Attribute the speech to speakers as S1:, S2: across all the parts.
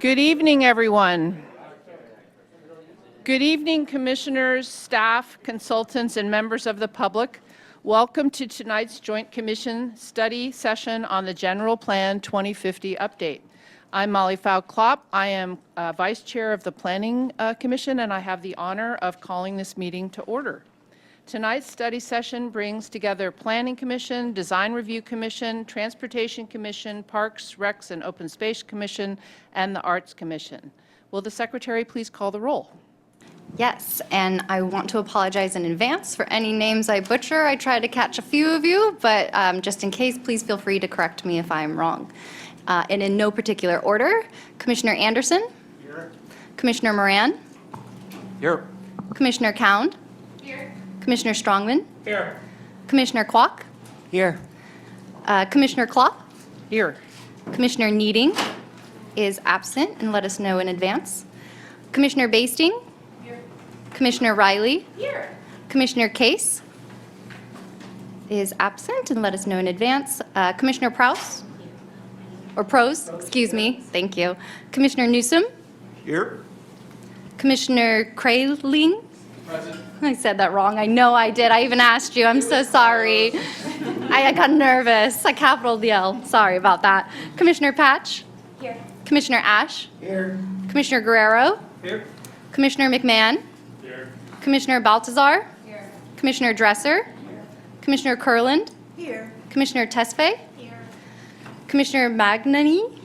S1: Good evening, everyone. Good evening, commissioners, staff, consultants, and members of the public. Welcome to tonight's Joint Commission study session on the General Plan 2050 update. I'm Molly Fow-Klopp. I am Vice Chair of the Planning Commission, and I have the honor of calling this meeting to order. Tonight's study session brings together Planning Commission, Design Review Commission, Transportation Commission, Parks, Recs, and Open Space Commission, and the Arts Commission. Will the Secretary please call the roll?
S2: Yes, and I want to apologize in advance for any names I butcher. I try to catch a few of you, but just in case, please feel free to correct me if I'm wrong. And in no particular order, Commissioner Anderson? Here. Commissioner Moran?
S3: Here.
S2: Commissioner Cound?
S4: Here.
S2: Commissioner Strongman?
S3: Here.
S2: Commissioner Kwok?
S3: Here.
S2: Commissioner Klopp?
S1: Here.
S2: Commissioner Needing is absent and let us know in advance. Commissioner Basting?
S4: Here.
S2: Commissioner Riley?
S4: Here.
S2: Commissioner Case is absent and let us know in advance. Commissioner Prowse? Or Prose, excuse me. Thank you. Commissioner Newsom?
S3: Here.
S2: Commissioner Kraling?
S3: Present.
S2: I said that wrong. I know I did. I even asked you. I'm so sorry. I got nervous. I capitaled the L. Sorry about that. Commissioner Patch?
S4: Here.
S2: Commissioner Ash?
S3: Here.
S2: Commissioner Guerrero?
S3: Here.
S2: Commissioner McMahon?
S3: Here.
S2: Commissioner Baltazar?
S4: Here.
S2: Commissioner Dresser? Commissioner Kurland?
S4: Here.
S2: Commissioner Tesfaye?
S4: Here.
S2: Commissioner Magnani?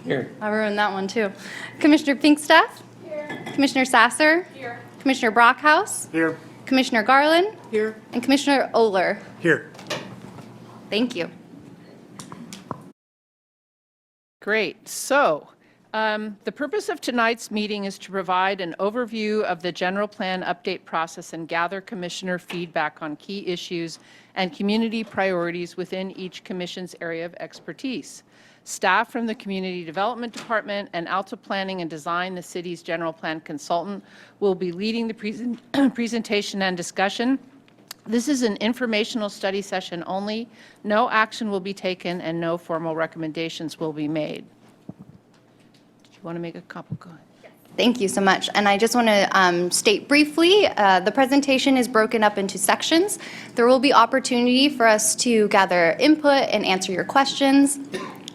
S3: Here.
S2: I ruined that one too. Commissioner Pinkstaff?
S4: Here.
S2: Commissioner Sasser?
S4: Here.
S2: Commissioner Brockhouse?
S3: Here.
S2: Commissioner Garland?
S3: Here.
S2: And Commissioner Oler.
S3: Here.
S2: Thank you.
S1: Great. So, the purpose of tonight's meeting is to provide an overview of the general plan update process and gather commissioner feedback on key issues and community priorities within each commission's area of expertise. Staff from the Community Development Department and Alta Planning and Design, the city's general plan consultant, will be leading the presentation and discussion. This is an informational study session only. No action will be taken and no formal recommendations will be made. Did you want to make a couple? Go ahead.
S2: Thank you so much. And I just want to state briefly, the presentation is broken up into sections. There will be opportunity for us to gather input and answer your questions.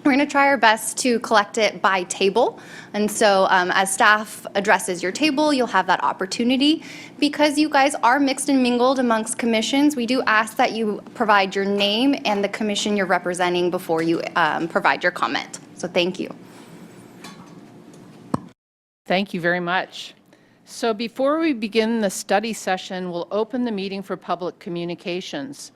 S2: We're going to try our best to collect it by table. And so as staff addresses your table, you'll have that opportunity. Because you guys are mixed and mingled amongst commissions, we do ask that you provide your name and the commission you're representing before you provide your comment. So thank you.
S1: Thank you very much. So before we begin the study session, we'll open the meeting for public communications.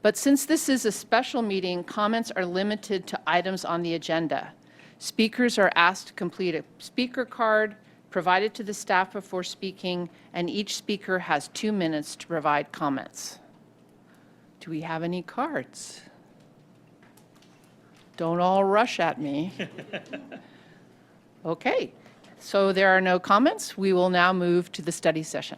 S1: But since this is a special meeting, comments are limited to items on the agenda. Speakers are asked to complete a speaker card provided to the staff before speaking, and each speaker has 2 minutes to provide comments. Do we have any cards? Don't all rush at me. Okay, so there are no comments. We will now move to the study session.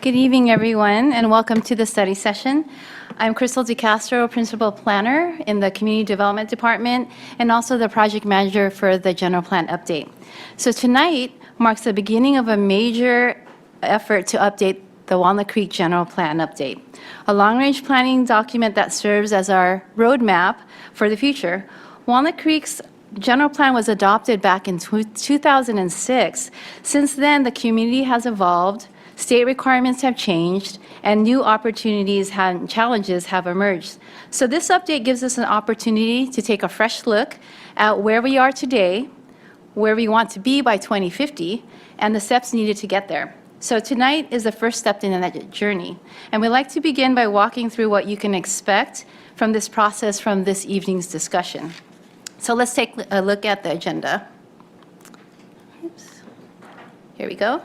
S5: Good evening, everyone, and welcome to the study session. I'm Crystal DeCastro, Principal Planner in the Community Development Department and also the Project Manager for the General Plan Update. So tonight marks the beginning of a major effort to update the Walnut Creek General Plan Update, a long-range planning document that serves as our roadmap for the future. Walnut Creek's General Plan was adopted back in 2006. Since then, the community has evolved, state requirements have changed, and new opportunities and challenges have emerged. So this update gives us an opportunity to take a fresh look at where we are today, where we want to be by 2050, and the steps needed to get there. So tonight is the first step in that journey. And we'd like to begin by walking through what you can expect from this process from this evening's discussion. So let's take a look at the agenda. Oops. Here we go.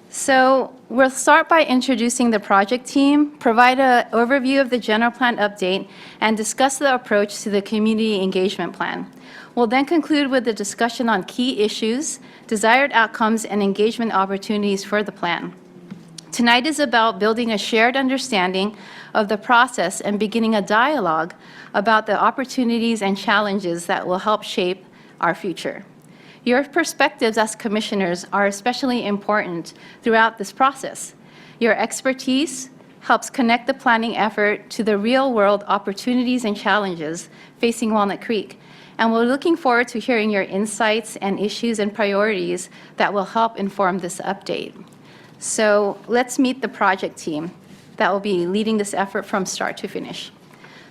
S5: So we'll start by introducing the project team, provide an overview of the general plan update, and discuss the approach to the community engagement plan. We'll then conclude with a discussion on key issues, desired outcomes, and engagement opportunities for the plan. Tonight is about building a shared understanding of the process and beginning a dialogue about the opportunities and challenges that will help shape our future. Your perspectives as commissioners are especially important throughout this process. Your expertise helps connect the planning effort to the real-world opportunities and challenges facing Walnut Creek. And we're looking forward to hearing your insights and issues and priorities that will help inform this update. So let's meet the project team that will be leading this effort from start to finish.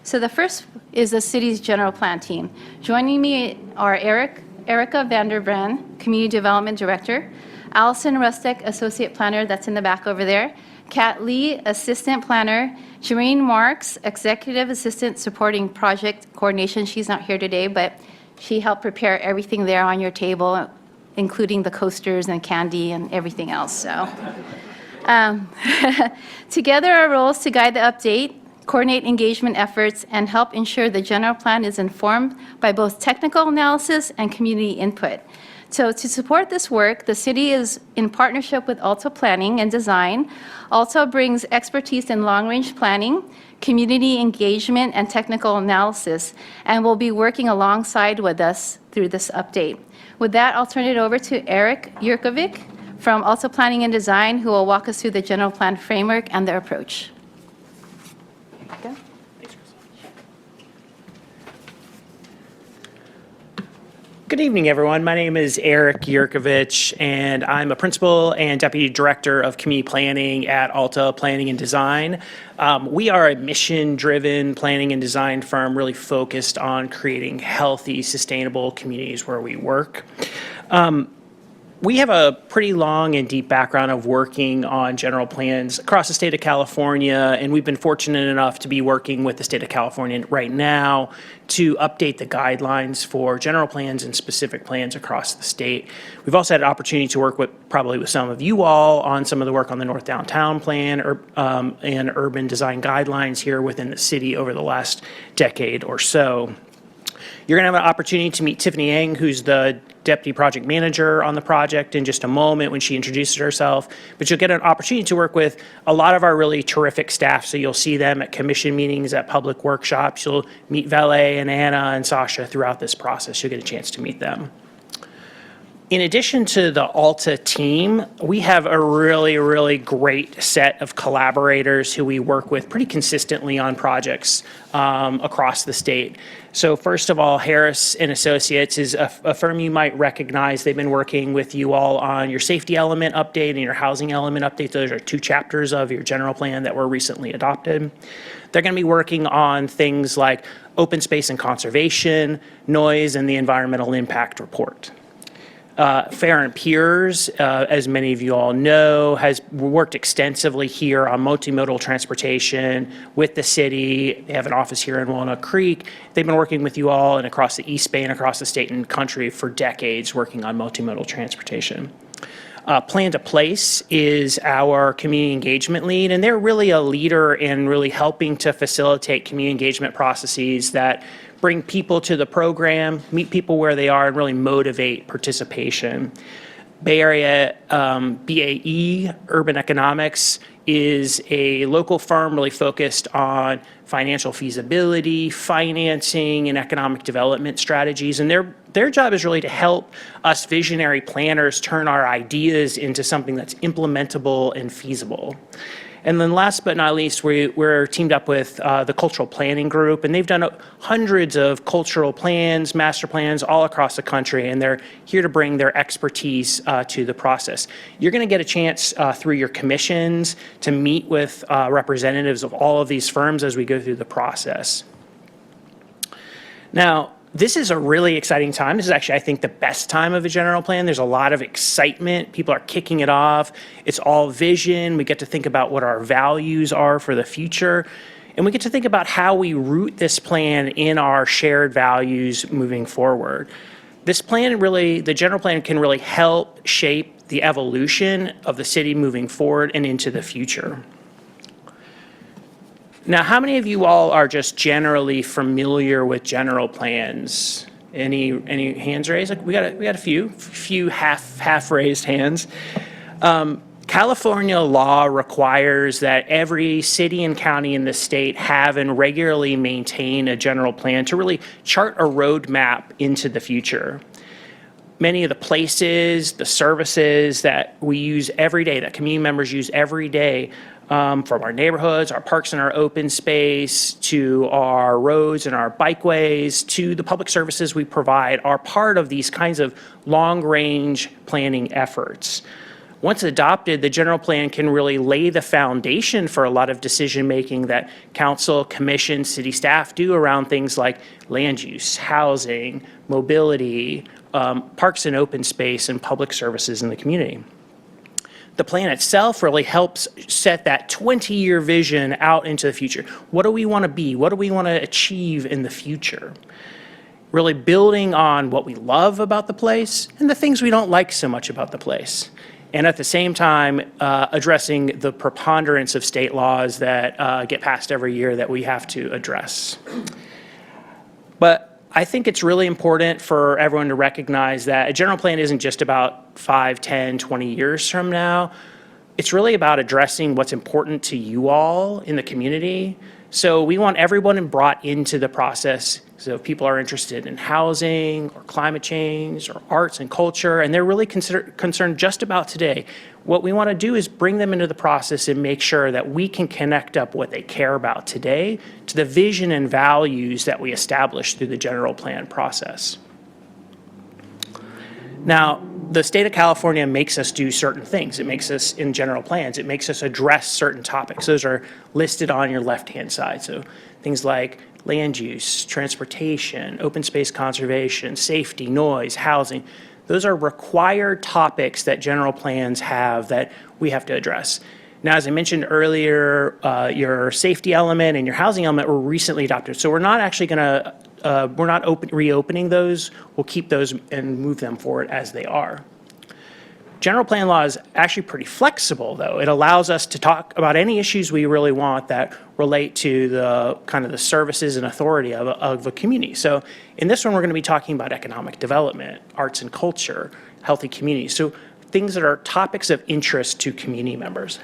S5: So the first is the city's general plan team. Joining me are Erica Vanderbrand, Community Development Director, Allison Rustek, Associate Planner, that's in the back over there, Kat Lee, Assistant Planner, Jareen Marks, Executive Assistant supporting project coordination. She's not here today, but she helped prepare everything there on your table, including the coasters and candy and everything else. So, together our roles to guide the update, coordinate engagement efforts, and help ensure the general plan is informed by both technical analysis and community input. So to support this work, the city is in partnership with Alta Planning and Design. Alta brings expertise in long-range planning, community engagement, and technical analysis, and will be working alongside with us through this update. With that, I'll turn it over to Eric Yurkovic from Alta Planning and Design, who will walk us through the general plan framework and their approach. Erica?
S4: Good evening, everyone. My name is Eric Yurkovich, and I'm a principal and deputy director of community planning at Alta Planning and Design. We are a mission-driven planning and design firm really focused on creating healthy, sustainable communities where we work. We have a pretty long and deep background of working on general plans across the state of California, and we've been fortunate enough to be working with the state of California right now to update the guidelines for general plans and specific plans across the state. We've also had an opportunity to work with some of you all on some of the work on the North Downtown Plan and urban design guidelines here within the city over the last decade or so. You're going to have an opportunity to meet Tiffany Yang, who's the deputy project manager on the project, in just a moment when she introduces herself. But you'll get an opportunity to work with a lot of our really terrific staff. So you'll see them at commission meetings, at public workshops. You'll meet Valet and Anna and Sasha throughout this process. You'll get a chance to meet them. In addition to the Alta team, we have a really, really great set of collaborators who we work with pretty consistently on projects across the state. So first of all, Harris and Associates is a firm you might recognize. They've been working with you all on your safety element update and your housing element update. Those are two chapters of your general plan that were recently adopted. They're going to be working on things like open space and conservation, noise, and the environmental impact report. Fair and Peers, as many of you all know, has worked extensively here on multimodal transportation with the city. They have an office here in Walnut Creek. They've been working with you all and across the East Bay and across the state and country for decades working on multimodal transportation. Plan to Place is our community engagement lead, and they're really a leader in really helping to facilitate community engagement processes that bring people to the program, meet people where they are, and really motivate participation. Bay Area BAE, Urban Economics, is a local firm really focused on financial feasibility, financing, and economic development strategies. And their job is really to help us visionary planners turn our ideas into something that's implementable and feasible. And then last but not least, we're teamed up with the Cultural Planning Group, and they've done hundreds of cultural plans, master plans all across the country, and they're here to bring their expertise to the process. You're going to get a chance through your commissions to meet with representatives of all of these firms as we go through the process. Now, this is a really exciting time. This is actually, I think, the best time of a general plan. There's a lot of excitement. People are kicking it off. It's all vision. We get to think about what our values are for the future. And we get to think about how we root this plan in our shared values moving forward. This plan really, the general plan can really help shape the evolution of the city moving forward and into the future. Now, how many of you all are just generally familiar with general plans? Any hands raised? We got a few half raised hands. California law requires that every city and county in the state have and regularly maintain a general plan to really chart a roadmap into the future. Many of the places, the services that we use every day, that community members use every day, from our neighborhoods, our parks and our open space, to our roads and our bikeways, to the public services we provide, are part of these kinds of long-range planning efforts. Once adopted, the general plan can really lay the foundation for a lot of decision-making that council, commission, city staff do around things like land use, housing, mobility, parks and open space, and public services in the community. The plan itself really helps set that 20-year vision out into the future. What do we want to be? What do we want to achieve in the future? Really building on what we love about the place and the things we don't like so much about the place. And at the same time, addressing the preponderance of state laws that get passed every year that we have to address. But I think it's really important for everyone to recognize that a general plan isn't just about 5, 10, 20 years from now. It's really about addressing what's important to you all in the community. So we want everyone brought into the process. So if people are interested in housing or climate change or arts and culture, and they're really concerned just about today, what we want to do is bring them into the process and make sure that we can connect up what they care about today to the vision and values that we establish through the general plan process. Now, the state of California makes us do certain things. It makes us, in general plans, it makes us address certain topics. Those are listed on your left-hand side. So things like land use, transportation, open space conservation, safety, noise, housing. Those are required topics that general plans have that we have to address. Now, as I mentioned earlier, your safety element and your housing element were recently adopted. So we're not actually going to we're not reopening those. We'll keep those and move them forward as they are. General plan law is actually pretty flexible, though. It allows us to talk about any issues we really want that relate to the kind of the services and authority of a community. So in this one, we're going to be talking about economic development, arts and culture, healthy communities. So things that are topics of interest to community members.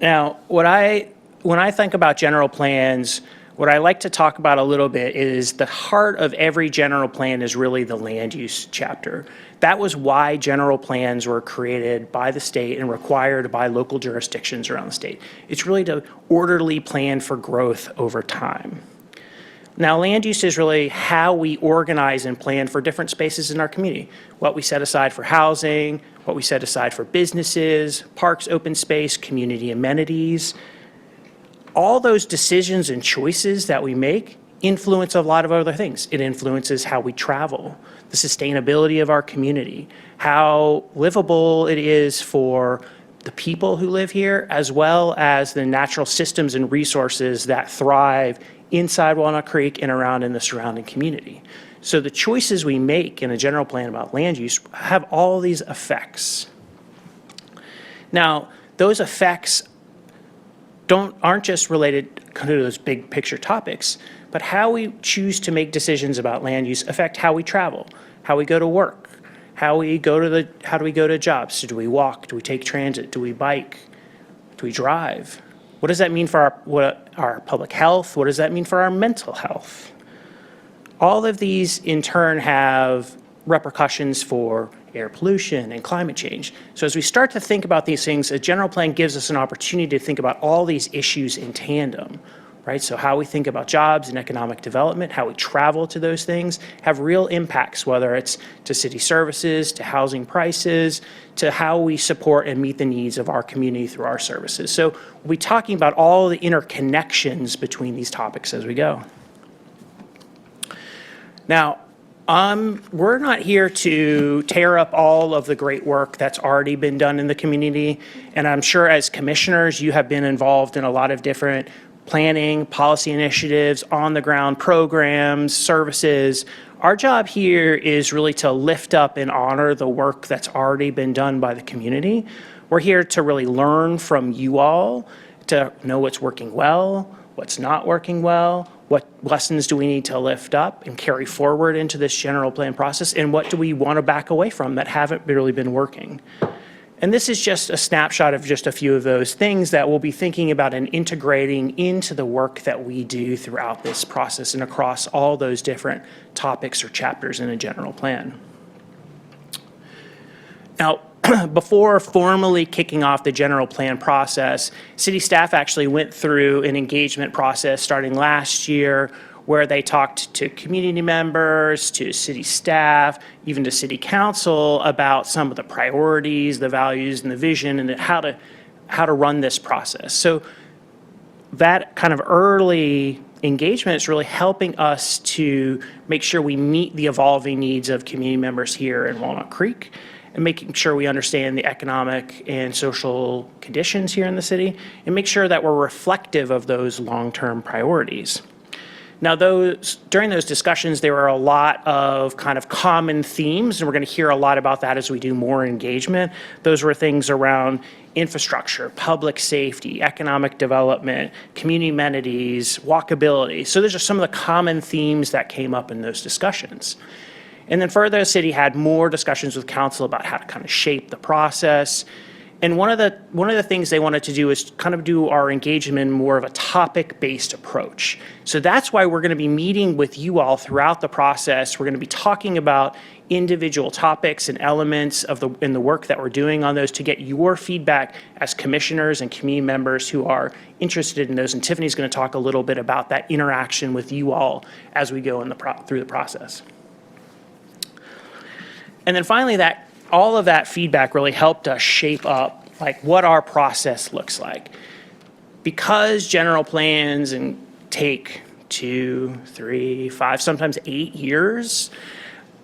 S4: Now, when I think about general plans, what I like to talk about a little bit is the heart of every general plan is really the land use chapter. That was why general plans were created by the state and required by local jurisdictions around the state. It's really to orderly plan for growth over time. Now, land use is really how we organize and plan for different spaces in our community. What we set aside for housing, what we set aside for businesses, parks, open space, community amenities. All those decisions and choices that we make influence a lot of other things. It influences how we travel, the sustainability of our community, how livable it is for the people who live here, as well as the natural systems and resources that thrive inside Walnut Creek and around in the surrounding community. So the choices we make in a general plan about land use have all these effects. Now, those effects aren't just related to those big picture topics, but how we choose to make decisions about land use affect how we travel, how we go to work, how do we go to jobs? So do we walk? Do we take transit? Do we bike? Do we drive? What does that mean for our public health? What does that mean for our mental health? All of these in turn have repercussions for air pollution and climate change. So as we start to think about these things, a general plan gives us an opportunity to think about all these issues in tandem, right? So how we think about jobs and economic development, how we travel to those things, have real impacts, whether it's to city services, to housing prices, to how we support and meet the needs of our community through our services. So we'll be talking about all the interconnections between these topics as we go. Now, we're not here to tear up all of the great work that's already been done in the community. And I'm sure as commissioners, you have been involved in a lot of different planning, policy initiatives, on-the-ground programs, services. Our job here is really to lift up and honor the work that's already been done by the community. We're here to really learn from you all, to know what's working well, what's not working well, What lessons do we need to lift up and carry forward into this general plan process? And what do we want to back away from that haven't really been working? And this is just a snapshot of just a few of those things that we'll be thinking about and integrating into the work that we do throughout this process and across all those different topics or chapters in a general plan. Now, before formally kicking off the general plan process, city staff actually went through an engagement process starting last year where they talked to community members, to city staff, even to city council about some of the priorities, the values, and the vision, and how to run this process. So that kind of early engagement is really helping us to make sure we meet the evolving needs of community members here in Walnut Creek, and making sure we understand the economic and social conditions here in the city, and make sure that we're reflective of those long-term priorities. Now, during those discussions, there were a lot of kind of common themes, and we're going to hear a lot about that as we do more engagement. Those were things around infrastructure, public safety, economic development, community amenities, walkability. So those are some of the common themes that came up in those discussions. And then further, the city had more discussions with council about how to kind of shape the process. And one of the things they wanted to do is kind of do our engagement in more of a topic-based approach. So that's why we're going to be meeting with you all throughout the process. We're going to be talking about individual topics and elements in the work that we're doing on those to get your feedback as commissioners and community members who are interested in those. And Tiffany's going to talk a little bit about that interaction with you all as we go through the process. And then finally, all of that feedback really helped us shape up like what our process looks like. Because general plans take 2, 3, 5, sometimes 8 years,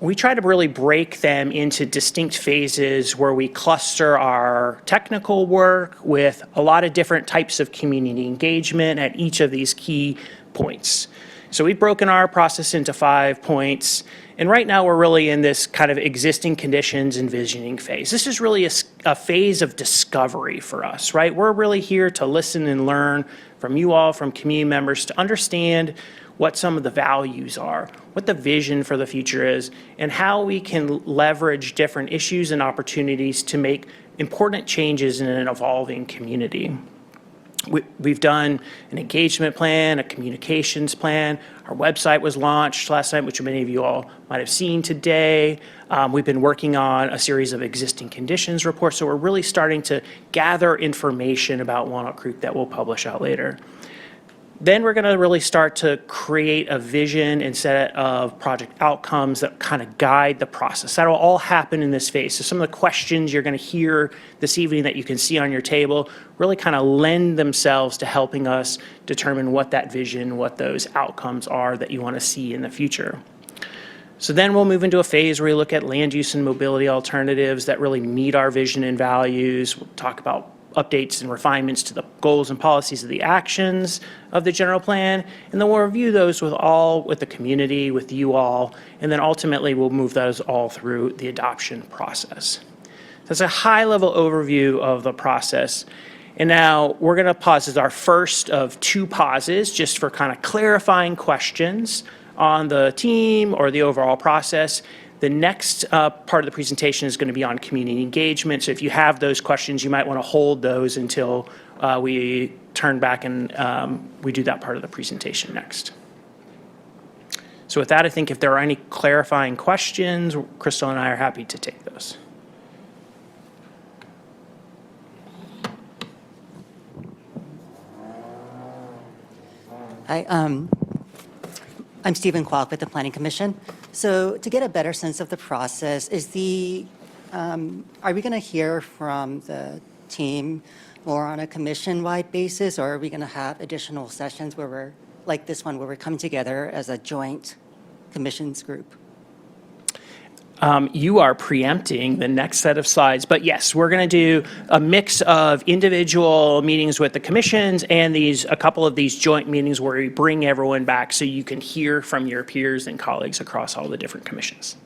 S4: we try to really break them into distinct phases where we cluster our technical work with a lot of different types of community engagement at each of these key points. So we've broken our process into 5 points, and right now we're really in this kind of existing conditions and visioning phase. This is really a phase of discovery for us, right? We're really here to listen and learn from you all, from community members, to understand what some of the values are, what the vision for the future is, and how we can leverage different issues and opportunities to make important changes in an evolving community. We've done an engagement plan, a communications plan. Our website was launched last night, which many of you all might have seen today. We've been working on a series of existing conditions reports, so we're really starting to gather information about Walnut Creek that we'll publish out later. Then we're going to really start to create a vision and set of project outcomes that kind of guide the process. That will all happen in this phase. So some of the questions you're going to hear this evening that you can see on your table really kind of lend themselves to helping us determine what that vision, what those outcomes are that you want to see in the future. So then we'll move into a phase where we look at land use and mobility alternatives that really meet our vision and values. We'll talk about updates and refinements to the goals and policies of the actions of the general plan, and then we'll review those with the community, with you all, and then ultimately we'll move those all through the adoption process. That's a high-level overview of the process. And now we're going to pause as our first of 2 pauses just for kind of clarifying questions on the team or the overall process. The next part of the presentation is going to be on community engagement. So if you have those questions, you might want to hold those until we turn back and we do that part of the presentation next. So with that, I think if there are any clarifying questions, Crystal and I are happy to take those.
S6: Hi, I'm Stephen Kwok with the Planning Commission. So to get a better sense of the process, are we going to hear from the team more on a commission-wide basis, or are we going to have additional sessions where we're, like this one, where we're coming together as a joint commissions group?
S4: You are preempting the next set of slides, but yes, we're going to do a mix of individual meetings with the commissions and a couple of these joint meetings where we bring everyone back so you can hear from your peers and colleagues across all the different commissions.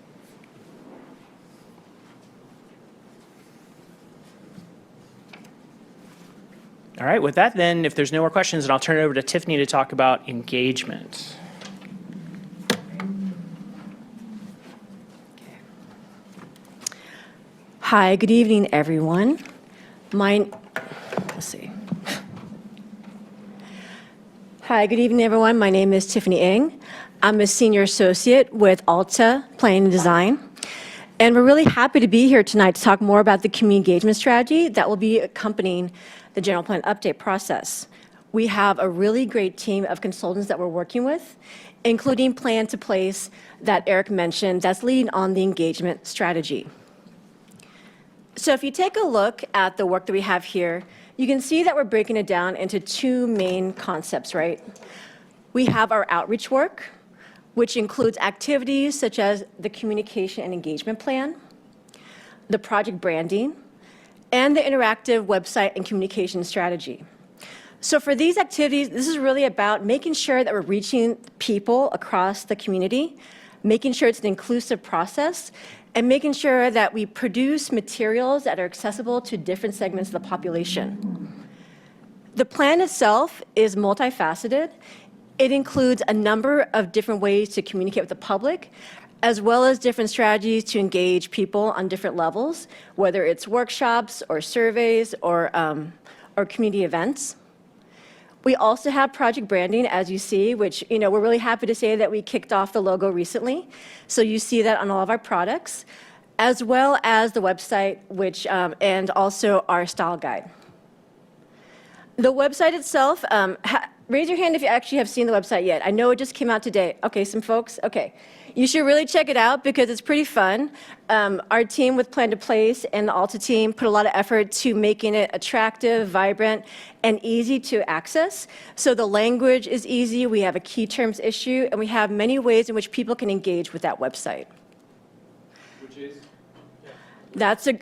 S4: All right, with that then, if there's no more questions, then I'll turn it over to Tiffany to talk about engagement.
S7: Hi, good evening, everyone. Let's see. Hi, good evening, everyone. My name is Tiffany Ng. I'm a senior associate with Alta Planning and Design. And we're really happy to be here tonight to talk more about the community engagement strategy that will be accompanying the general plan update process. We have a really great team of consultants that we're working with, including Plan to Place that Eric mentioned that's leading on the engagement strategy. So if you take a look at the work that we have here, you can see that we're breaking it down into two main concepts, right? We have our outreach work, which includes activities such as the communication and engagement plan, the project branding, and the interactive website and communication strategy. So for these activities, this is really about making sure that we're reaching people across the community, making sure it's an inclusive process, and making sure that we produce materials that are accessible to different segments of the population. The plan itself is multifaceted. It includes a number of different ways to communicate with the public, as well as different strategies to engage people on different levels, whether it's workshops or surveys or community events. We also have project branding, as you see, which we're really happy to say that we kicked off the logo recently. So you see that on all of our products, as well as the website, which and also our style guide. The website itself, raise your hand if you actually have seen the website yet. I know it just came out today. Okay, some folks, okay. You should really check it out because it's pretty fun. Our team with Plan to Place and the Alta team put a lot of effort to making it attractive, vibrant, and easy to access. So the language is easy, we have a key terms issue, and we have many ways in which people can engage with that website.
S3: Which is?
S7: That's a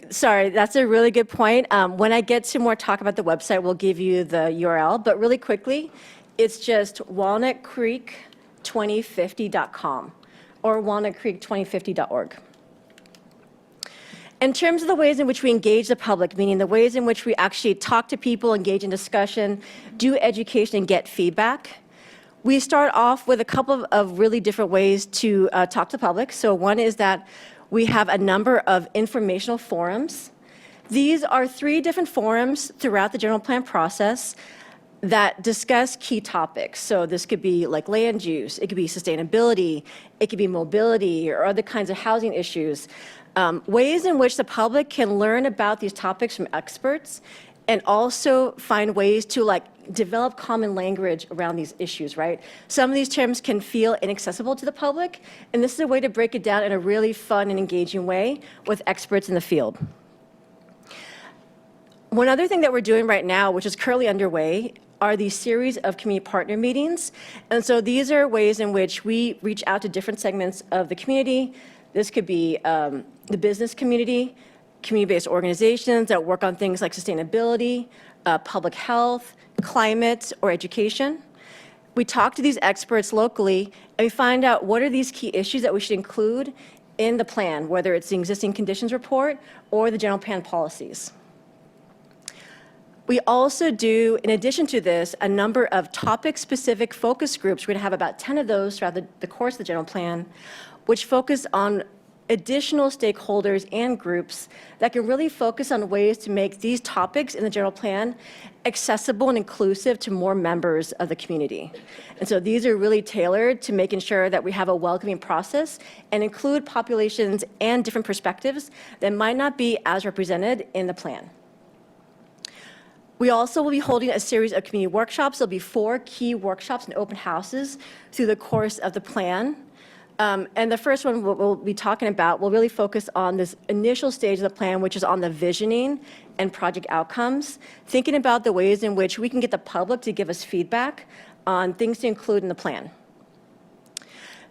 S7: really good point. When I get to more talk about the website, we'll give you the URL, but really quickly, it's just walnutcreek2050.com or walnutcreek2050.org. In terms of the ways in which we engage the public, meaning the ways in which we actually talk to people, engage in discussion, do education, and get feedback, we start off with a couple of really different ways to talk to the public. So one is that we have a number of informational forums. These are 3 different forums throughout the general plan process that discuss key topics. So this could be like land use, it could be sustainability, it could be mobility or other kinds of housing issues. Ways in which the public can learn about these topics from experts and also find ways to develop common language around these issues, right? Some of these terms can feel inaccessible to the public, and this is a way to break it down in a really fun and engaging way with experts in the field. One other thing that we're doing right now, which is currently underway, are these series of community partner meetings. And so these are ways in which we reach out to different segments of the community. This could be the business community, community-based organizations that work on things like sustainability, public health, climate, or education. We talk to these experts locally, and we find out what are these key issues that we should include in the plan, whether it's the existing conditions report or the general plan policies. We also do, in addition to this, a number of topic-specific focus groups. We're going to have about 10 of those throughout the course of the general plan, which focus on additional stakeholders and groups that can really focus on ways to make these topics in the general plan accessible and inclusive to more members of the community. And so these are really tailored to making sure that we have a welcoming process and include populations and different perspectives that might not be as represented in the plan. We also will be holding a series of community workshops. There'll be 4 key workshops and open houses through the course of the plan. And the first one we'll be talking about will really focus on this initial stage of the plan, which is on the visioning and project outcomes, thinking about the ways in which we can get the public to give us feedback on things to include in the plan.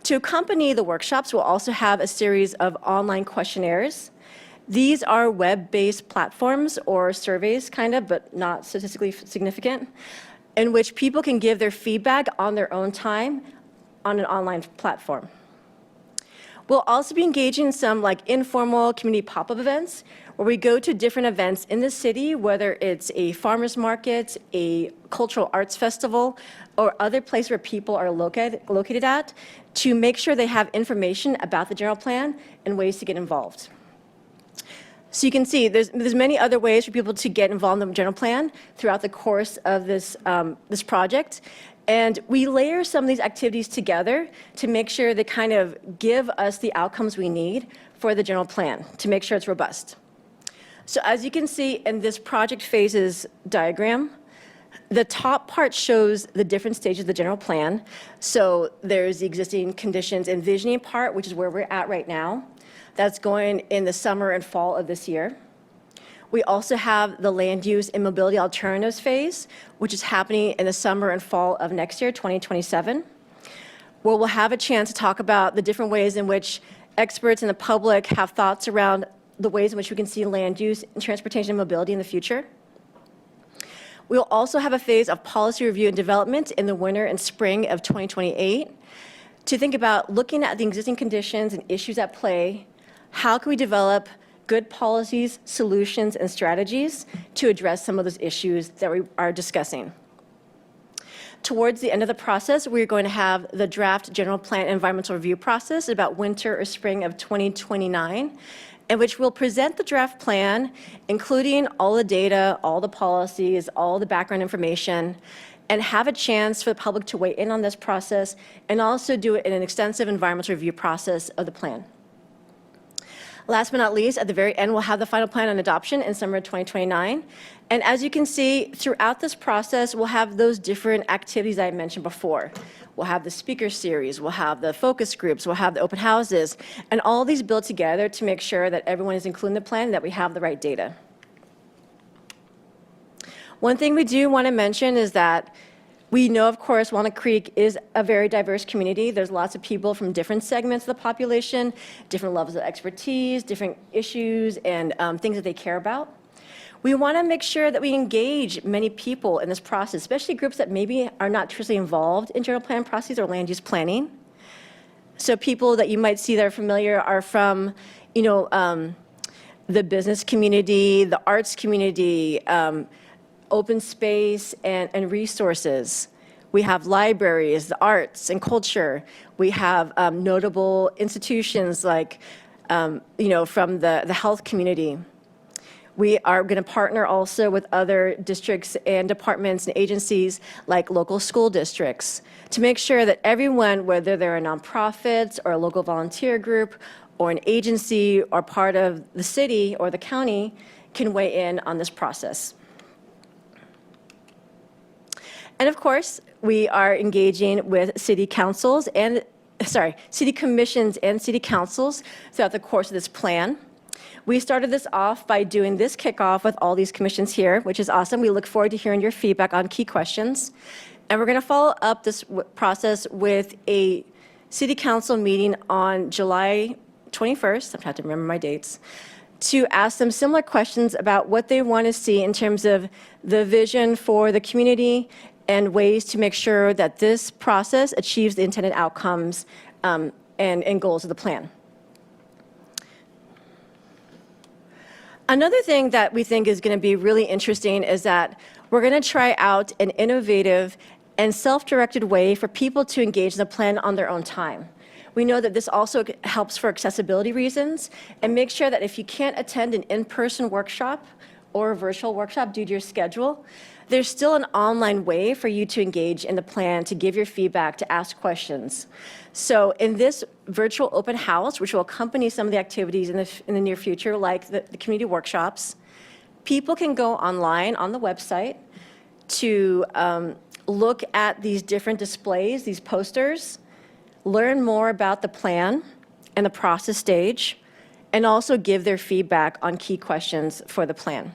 S7: To accompany the workshops, we'll also have a series of online questionnaires. These are web-based platforms or surveys, but not statistically significant, in which people can give their feedback on their own time on an online platform. We'll also be engaging in some informal community pop-up events where we go to different events in the city, whether it's a farmer's market, a cultural arts festival, or other place where people are located at, to make sure they have information about the general plan and ways to get involved. So you can see there's many other ways for people to get involved in the general plan throughout the course of this project. And we layer some of these activities together to make sure they kind of give us the outcomes we need for the general plan to make sure it's robust. So as you can see in this project phases diagram, the top part shows the different stages of the general plan. So there's the existing conditions envisioning part, which is where we're at right now. That's going in the summer and fall of this year. We also have the land use and mobility alternatives phase, which is happening in the summer and fall of next year, 2027, where we'll have a chance to talk about the different ways in which experts and the public have thoughts around the ways in which we can see land use and transportation and mobility in the future. We'll also have a phase of policy review and development in the winter and spring of 2028 to think about looking at the existing conditions and issues at play. How can we develop good policies, solutions, and strategies to address some of those issues that we are discussing? Towards the end of the process, we're going to have the draft general plan environmental review process about winter or spring of 2029, in which we'll present the draft plan, including all the data, all the policies, all the background information, and have a chance for the public to weigh in on this process, and also do it in an extensive environmental review process of the plan. Last but not least, at the very end, we'll have the final plan on adoption in summer of 2029. And as you can see, throughout this process, we'll have those different activities I mentioned before. We'll have the speaker series, we'll have the focus groups, we'll have the open houses, and all these built together to make sure that everyone is included in the plan and that we have the right data. One thing we do want to mention is that we know, of course, Walnut Creek is a very diverse community. There's lots of people from different segments of the population, different levels of expertise, different issues, and things that they care about. We want to make sure that we engage many people in this process, especially groups that maybe are not truly involved in general plan processes or land use planning. So people that you might see that are familiar are from, the business community, the arts community, open space and resources. We have libraries, the arts and culture. We have notable institutions like, from the health community. We are going to partner also with other districts and departments and agencies like local school districts to make sure that everyone, whether they're a nonprofit or a local volunteer group or an agency or part of the city or the county, can weigh in on this process. And of course, we are engaging with city councils and, city commissions and city councils throughout the course of this plan. We started this off by doing this kickoff with all these commissions here, which is awesome. We look forward to hearing your feedback on key questions. And we're going to follow up this process with a city council meeting on July 21st. I'm trying to remember my dates, to ask them similar questions about what they want to see in terms of the vision for the community and ways to make sure that this process achieves the intended outcomes and goals of the plan. Another thing that we think is going to be really interesting is that we're going to try out an innovative and self-directed way for people to engage in the plan on their own time. We know that this also helps for accessibility reasons and make sure that if you can't attend an in-person workshop or a virtual workshop due to your schedule, there's still an online way for you to engage in the plan, to give your feedback, to ask questions. So in this virtual open house, which will accompany some of the activities in the near future, like the community workshops, people can go online on the website to look at these different displays, these posters, learn more about the plan and the process stage, and also give their feedback on key questions for the plan.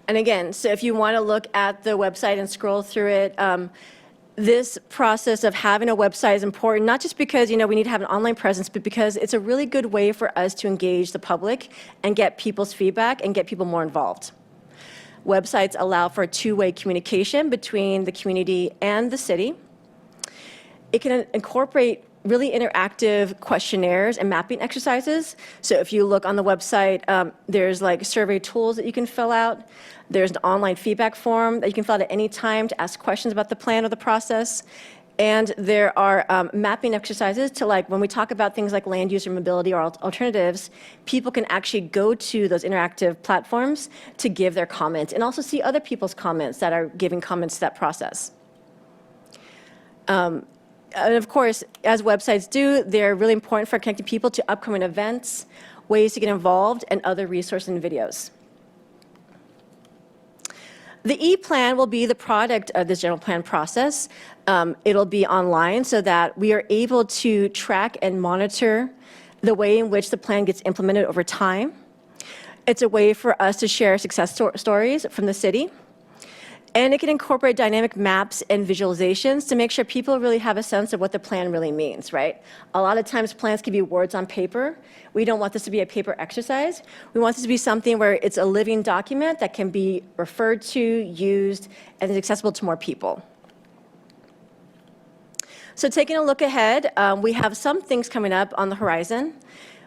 S7: And again, so if you want to look at the website and scroll through it, this process of having a website is important, not just because, we need to have an online presence, but because it's a really good way for us to engage the public and get people's feedback and get people more involved. Websites allow for two-way communication between the community and the city. It can incorporate really interactive questionnaires and mapping exercises. So if you look on the website, there's like survey tools that you can fill out. There's an online feedback form that you can fill out at any time to ask questions about the plan or the process. And there are mapping exercises to, like, when we talk about things like land use or mobility or alternatives, people can actually go to those interactive platforms to give their comments and also see other people's comments that are giving comments to that process. And of course, as websites do, they're really important for connecting people to upcoming events, ways to get involved, and other resources and videos. The e-plan will be the product of this general plan process. It'll be online so that we are able to track and monitor the way in which the plan gets implemented over time. It's a way for us to share success stories from the city. And it can incorporate dynamic maps and visualizations to make sure people really have a sense of what the plan really means, right? A lot of times plans can be words on paper. We don't want this to be a paper exercise. We want this to be something where it's a living document that can be referred to, used, and is accessible to more people. So taking a look ahead, we have some things coming up on the horizon.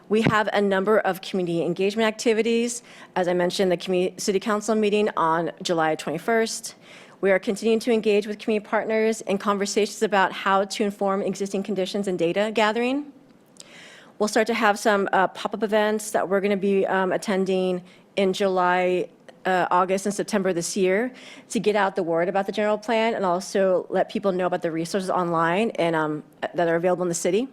S7: We have a number of community engagement activities. As I mentioned, the City Council meeting on July 21st. We are continuing to engage with community partners in conversations about how to inform existing conditions and data gathering. We'll start to have some pop-up events that we're going to be attending in July, August, and September this year to get out the word about the general plan and also let people know about the resources online and that are available in the city.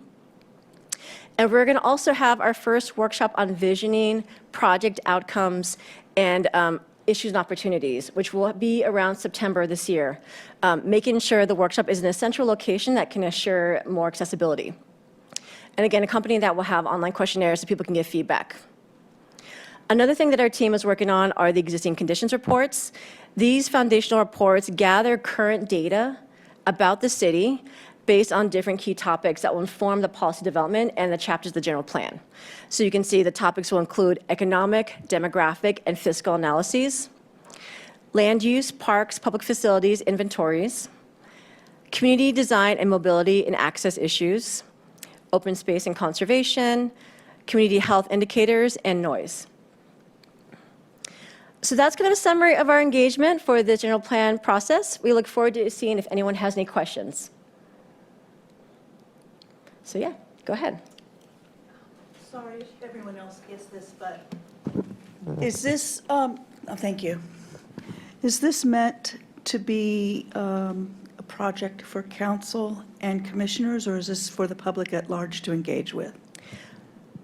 S7: And we're going to also have our first workshop on visioning, project outcomes, and issues and opportunities, which will be around September this year, making sure the workshop is in a central location that can assure more accessibility. And again, accompanying that, we'll have online questionnaires so people can give feedback. Another thing that our team is working on are the existing conditions reports. These foundational reports gather current data about the city based on different key topics that will inform the policy development and the chapters of the general plan. So you can see the topics will include economic, demographic, and fiscal analyses, land use, parks, public facilities, inventories, community design and mobility and access issues, open space and conservation, community health indicators, and noise. So that's kind of a summary of our engagement for the general plan process. We look forward to seeing if anyone has any questions. So yeah, go ahead.
S8: Sorry if everyone else gets this, but is this, thank you. Is this meant to be a project for council and commissioners, or is this for the public at large to engage with?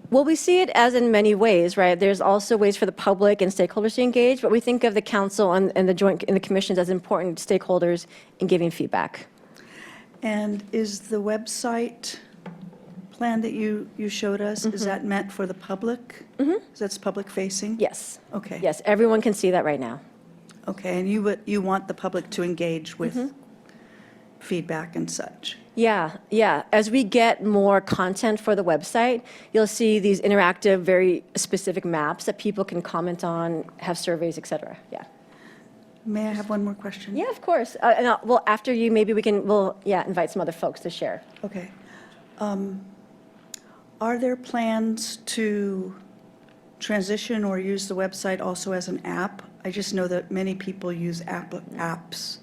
S7: Well, we see it as in many ways, right? There's also ways for the public and stakeholders to engage, but we think of the council and the commissions as important stakeholders in giving feedback.
S8: And is the website plan that you showed us, is that meant for the public? That's public facing?
S7: Yes.
S8: Okay.
S7: Yes, everyone can see that right now.
S8: Okay, and you want the public to engage with feedback and such?
S7: Yeah, yeah. As we get more content for the website, you'll see these interactive, very specific maps that people can comment on, have surveys, et cetera. Yeah.
S8: May I have one more question?
S7: Yeah, of course. Well, after you, maybe we'll invite some other folks to share.
S8: Okay. Are there plans to transition or use the website also as an app? I just know that many people use apps.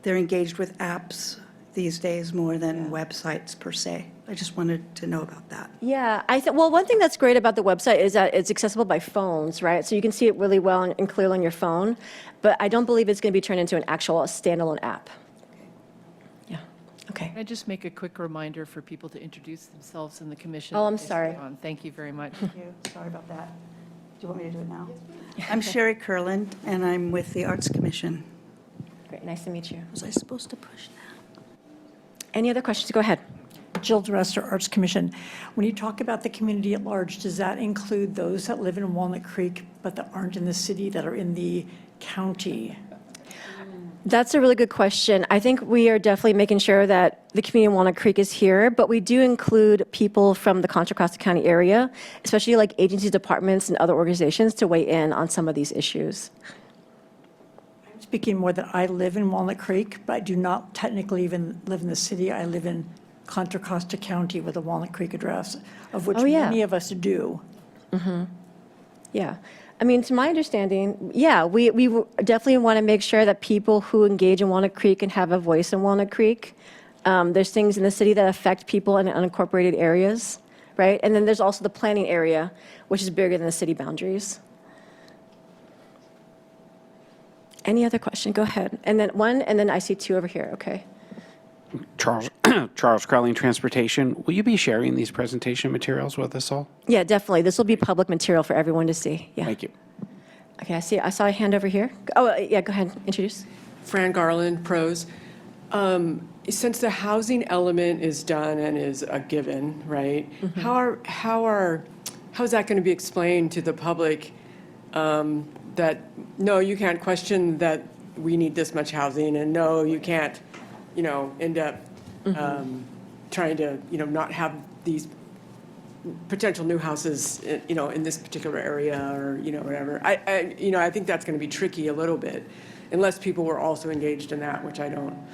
S8: They're engaged with apps these days more than websites per se. I just wanted to know about that.
S7: Yeah, well, one thing that's great about the website is that it's accessible by phones, right? So you can see it really well and clearly on your phone, but I don't believe it's going to be turned into an actual standalone app. Yeah, okay.
S1: Can I just make a quick reminder for people to introduce themselves in the commission?
S7: Oh, I'm
S1: that they
S7: sorry.
S1: sit on? Thank you very much.
S8: Thank you. Sorry about that. Do you want me to do it now? I'm Sherry Kurland, and I'm with the Arts Commission.
S7: Great, nice to meet you.
S8: Was I supposed to push that?
S7: Any other questions? Go ahead.
S9: Jill Dresser, Arts Commission. When you talk about the community at large, does that include those that live in Walnut Creek but that aren't in the city, that are in the county?
S7: That's a really good question. I think we are definitely making sure that the community in Walnut Creek is here, but we do include people from the Contra Costa County area, especially like agencies, departments, and other organizations to weigh in on some of these issues.
S9: I'm speaking more that I live in Walnut Creek, but I do not technically even live in the city. I live in Contra Costa County with a Walnut Creek address, of which
S7: Oh, yeah.
S9: many of us do.
S7: Yeah. I mean, to my understanding, yeah, we definitely want to make sure that people who engage in Walnut Creek can have a voice in Walnut Creek. There's things in the city that affect people in unincorporated areas, right? And then there's also the planning area, which is bigger than the city boundaries. Any other question? Go ahead. And then one, and then I see two over here, okay?
S10: Charles Crowley, Transportation. Will you be sharing these presentation materials with us all?
S7: Yeah, definitely. This will be public material for everyone to see. Yeah.
S10: Thank you.
S7: Okay, I saw a hand over here. Oh, yeah, go ahead, introduce.
S11: Fran Garland, pros. Since the housing element is done and is a given, right? How is that going to be explained to the public that no, you can't question that we need this much housing, and no, you can't, end up trying to, not have these potential new houses, in this particular area or, whatever. I think that's going to be tricky a little bit unless people were also engaged in that, which I don't know.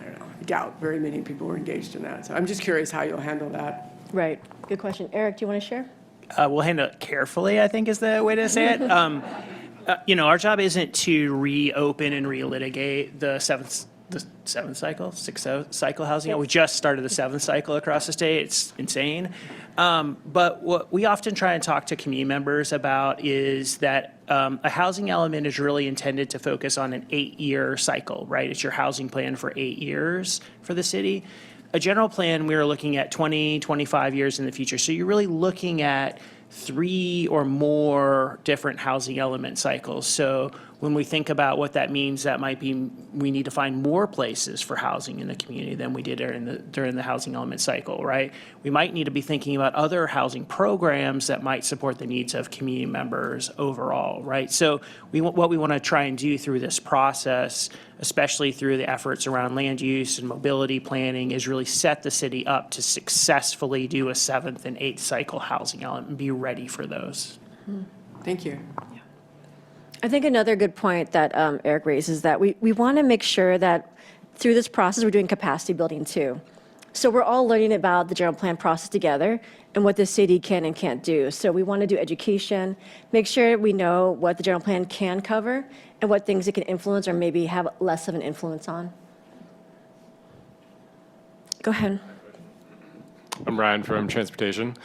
S11: I doubt very many people were engaged in that. So I'm just curious how you'll handle that.
S7: Right, good question. Eric, do you want to share?
S4: We'll handle it carefully, I think is the way to say it. Our job isn't to reopen and relitigate the sixth cycle housing. We just started the seventh cycle across the state. It's insane. But what we often try and talk to community members about is that a housing element is really intended to focus on an 8-year cycle, right? It's your housing plan for 8 years for the city. A general plan, we're looking at 20, 25 years in the future. So you're really looking at 3 or more different housing element cycles. So when we think about what that means, that might be we need to find more places for housing in the community than we did during the housing element cycle, right? We might need to be thinking about other housing programs that might support the needs of community members overall, right? So what we want to try and do through this process, especially through the efforts around land use and mobility planning, is really set the city up to successfully do a 7th and 8th cycle housing element and be ready for those.
S11: Thank you.
S7: I think another good point that Eric raised is that we want to make sure that through this process, we're doing capacity building too. So we're all learning about the general plan process together and what the city can and can't do. So we want to do education, make sure we know what the general plan can cover and what things it can influence or maybe have less of an influence on. Go ahead.
S12: I'm Ryan from Transportation.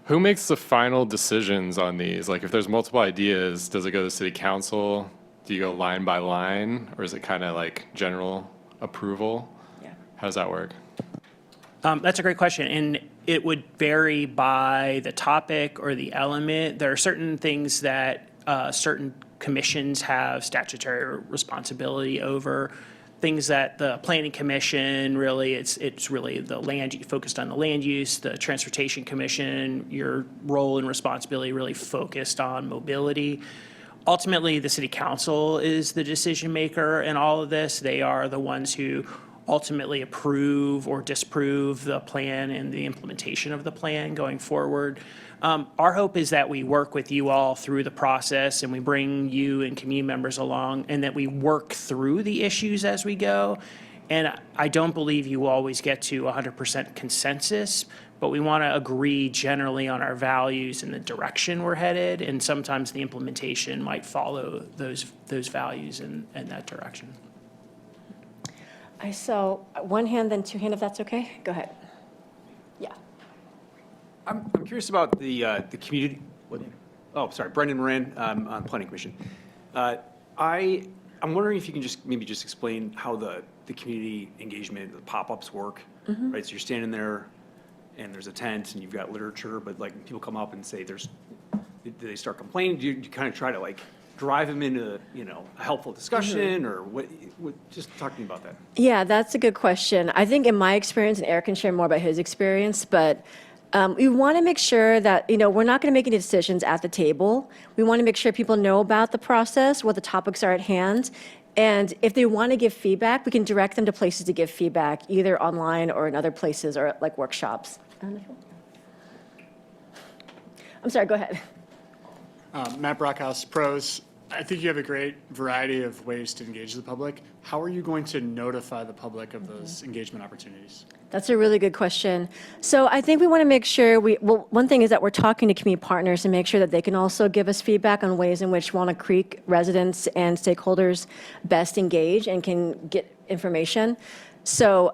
S12: Who makes the final decisions on these? Like if there's multiple ideas, does it go to city council? Do you go line by line, or is it kind of like general approval?
S7: Yeah.
S12: How does that work?
S4: That's a great question, and it would vary by the topic or the element. There are certain things that certain commissions have statutory responsibility over. Things that the planning commission really, it's really the focused on the land use. The transportation commission, your role and responsibility really focused on mobility. Ultimately, the city council is the decision maker in all of this. They are the ones who ultimately approve or disapprove the plan and the implementation of the plan going forward. Our hope is that we work with you all through the process and we bring you and community members along and that we work through the issues as we go. And I don't believe you always get to 100% consensus, but we want to agree generally on our values and the direction we're headed. And sometimes the implementation might follow those values in that direction.
S7: I saw one hand, then two hands, if that's okay. Go ahead. Yeah.
S3: I'm curious about the community. Oh, sorry, Brendan Moran on Planning Commission. I'm wondering if you can just explain how the community engagement, the pop-ups work, right? So you're standing there, and there's a tent, and you've got literature, but like people come up and say, do they start complaining? Do you kind of try to like drive them into a helpful discussion, or what? Just talk to me about that.
S7: Yeah, that's a good question. I think in my experience, and Eric can share more about his experience, but we want to make sure that, we're not going to make any decisions at the table. We want to make sure people know about the process, what the topics are at hand. And if they want to give feedback, we can direct them to places to give feedback, either online or in other places or like workshops. I'm sorry, go ahead.
S13: Matt Brockhouse, pros. I think you have a great variety of ways to engage the public. how are you going to notify the public of those engagement opportunities?
S7: That's a really good question. So I think we want to make sure well, one thing is that we're talking to community partners and make sure that they can also give us feedback on ways in which Walnut Creek residents and stakeholders best engage and can get information. So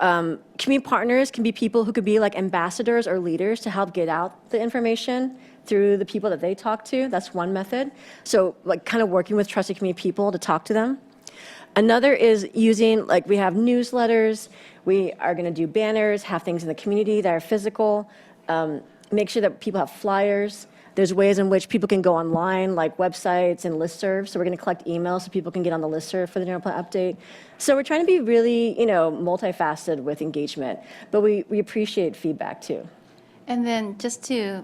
S7: community partners can be people who could be like ambassadors or leaders to help get out the information through the people that they talk to. That's one method. So like kind of working with trusted community people to talk to them. Another is using, like we have newsletters, we are going to do banners, have things in the community that are physical, make sure that people have flyers. There's ways in which people can go online, like websites and listservs. So we're going to collect emails so people can get on the listserv for the general plan update. So we're trying to be really, multifaceted with engagement, but we appreciate feedback too.
S5: And then just to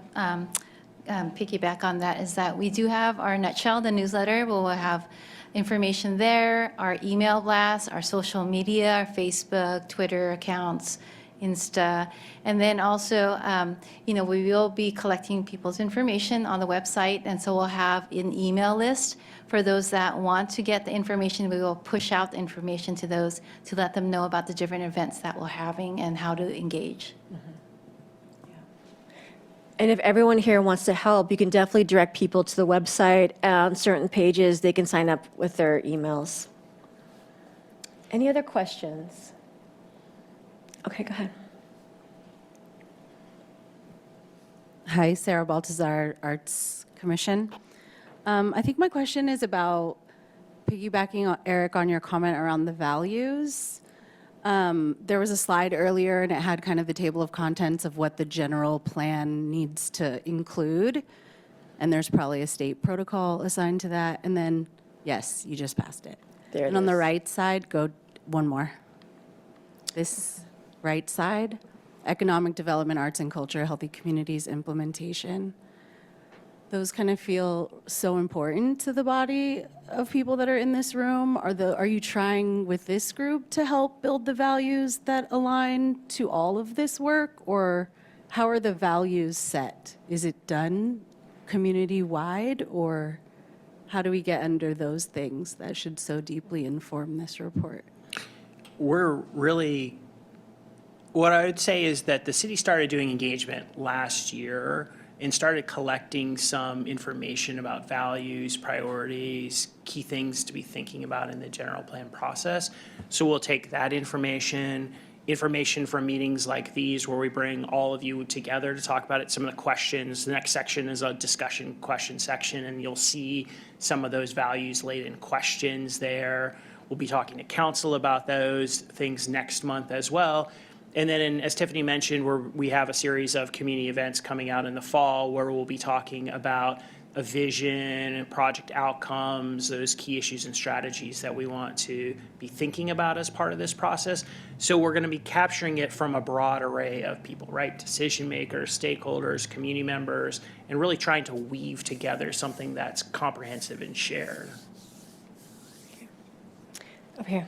S5: piggyback on that is that we do have our Nutshell, the newsletter, where we'll have information there, our email blasts, our social media, our Facebook, Twitter accounts, Insta. And then also, we will be collecting people's information on the website. And so we'll have an email list for those that want to get the information. We will push out the information to those to let them know about the different events that we're having and how to engage.
S7: And if everyone here wants to help, you can definitely direct people to the website. On certain pages, they can sign up with their emails. Any other questions? Okay, go ahead.
S14: Hi, Sarah Baltazar, Arts Commission. I think my question is about piggybacking, Eric, on your comment around the values. There was a slide earlier, and it had kind of the table of contents of what the general plan needs to include. And there's probably a state protocol assigned to that. And then, yes, you just passed it.
S7: There it
S14: and on the
S7: is.
S14: right side, go one more. This right side, economic development, arts and culture, healthy communities, implementation. Those kind of feel so important to the body of people that are in this room. Are you trying with this group to help build the values that align to all of this work? Or how are the values set? Is it done community-wide, or how do we get under those things that should so deeply inform this report?
S4: What I would say is that the city started doing engagement last year and started collecting some information about values, priorities, key things to be thinking about in the general plan process. So we'll take that information from meetings like these where we bring all of you together to talk about it, some of the questions. The next section is a discussion question section, and you'll see some of those values laid in questions there. We'll be talking to council about those things next month as well. And then, as Tiffany mentioned, we have a series of community events coming out in the fall where we'll be talking about a vision, project outcomes, those key issues and strategies that we want to be thinking about as part of this process. So we're going to be capturing it from a broad array of people, right? Decision makers, stakeholders, community members, and really trying to weave together something that's comprehensive and shared.
S7: Up here.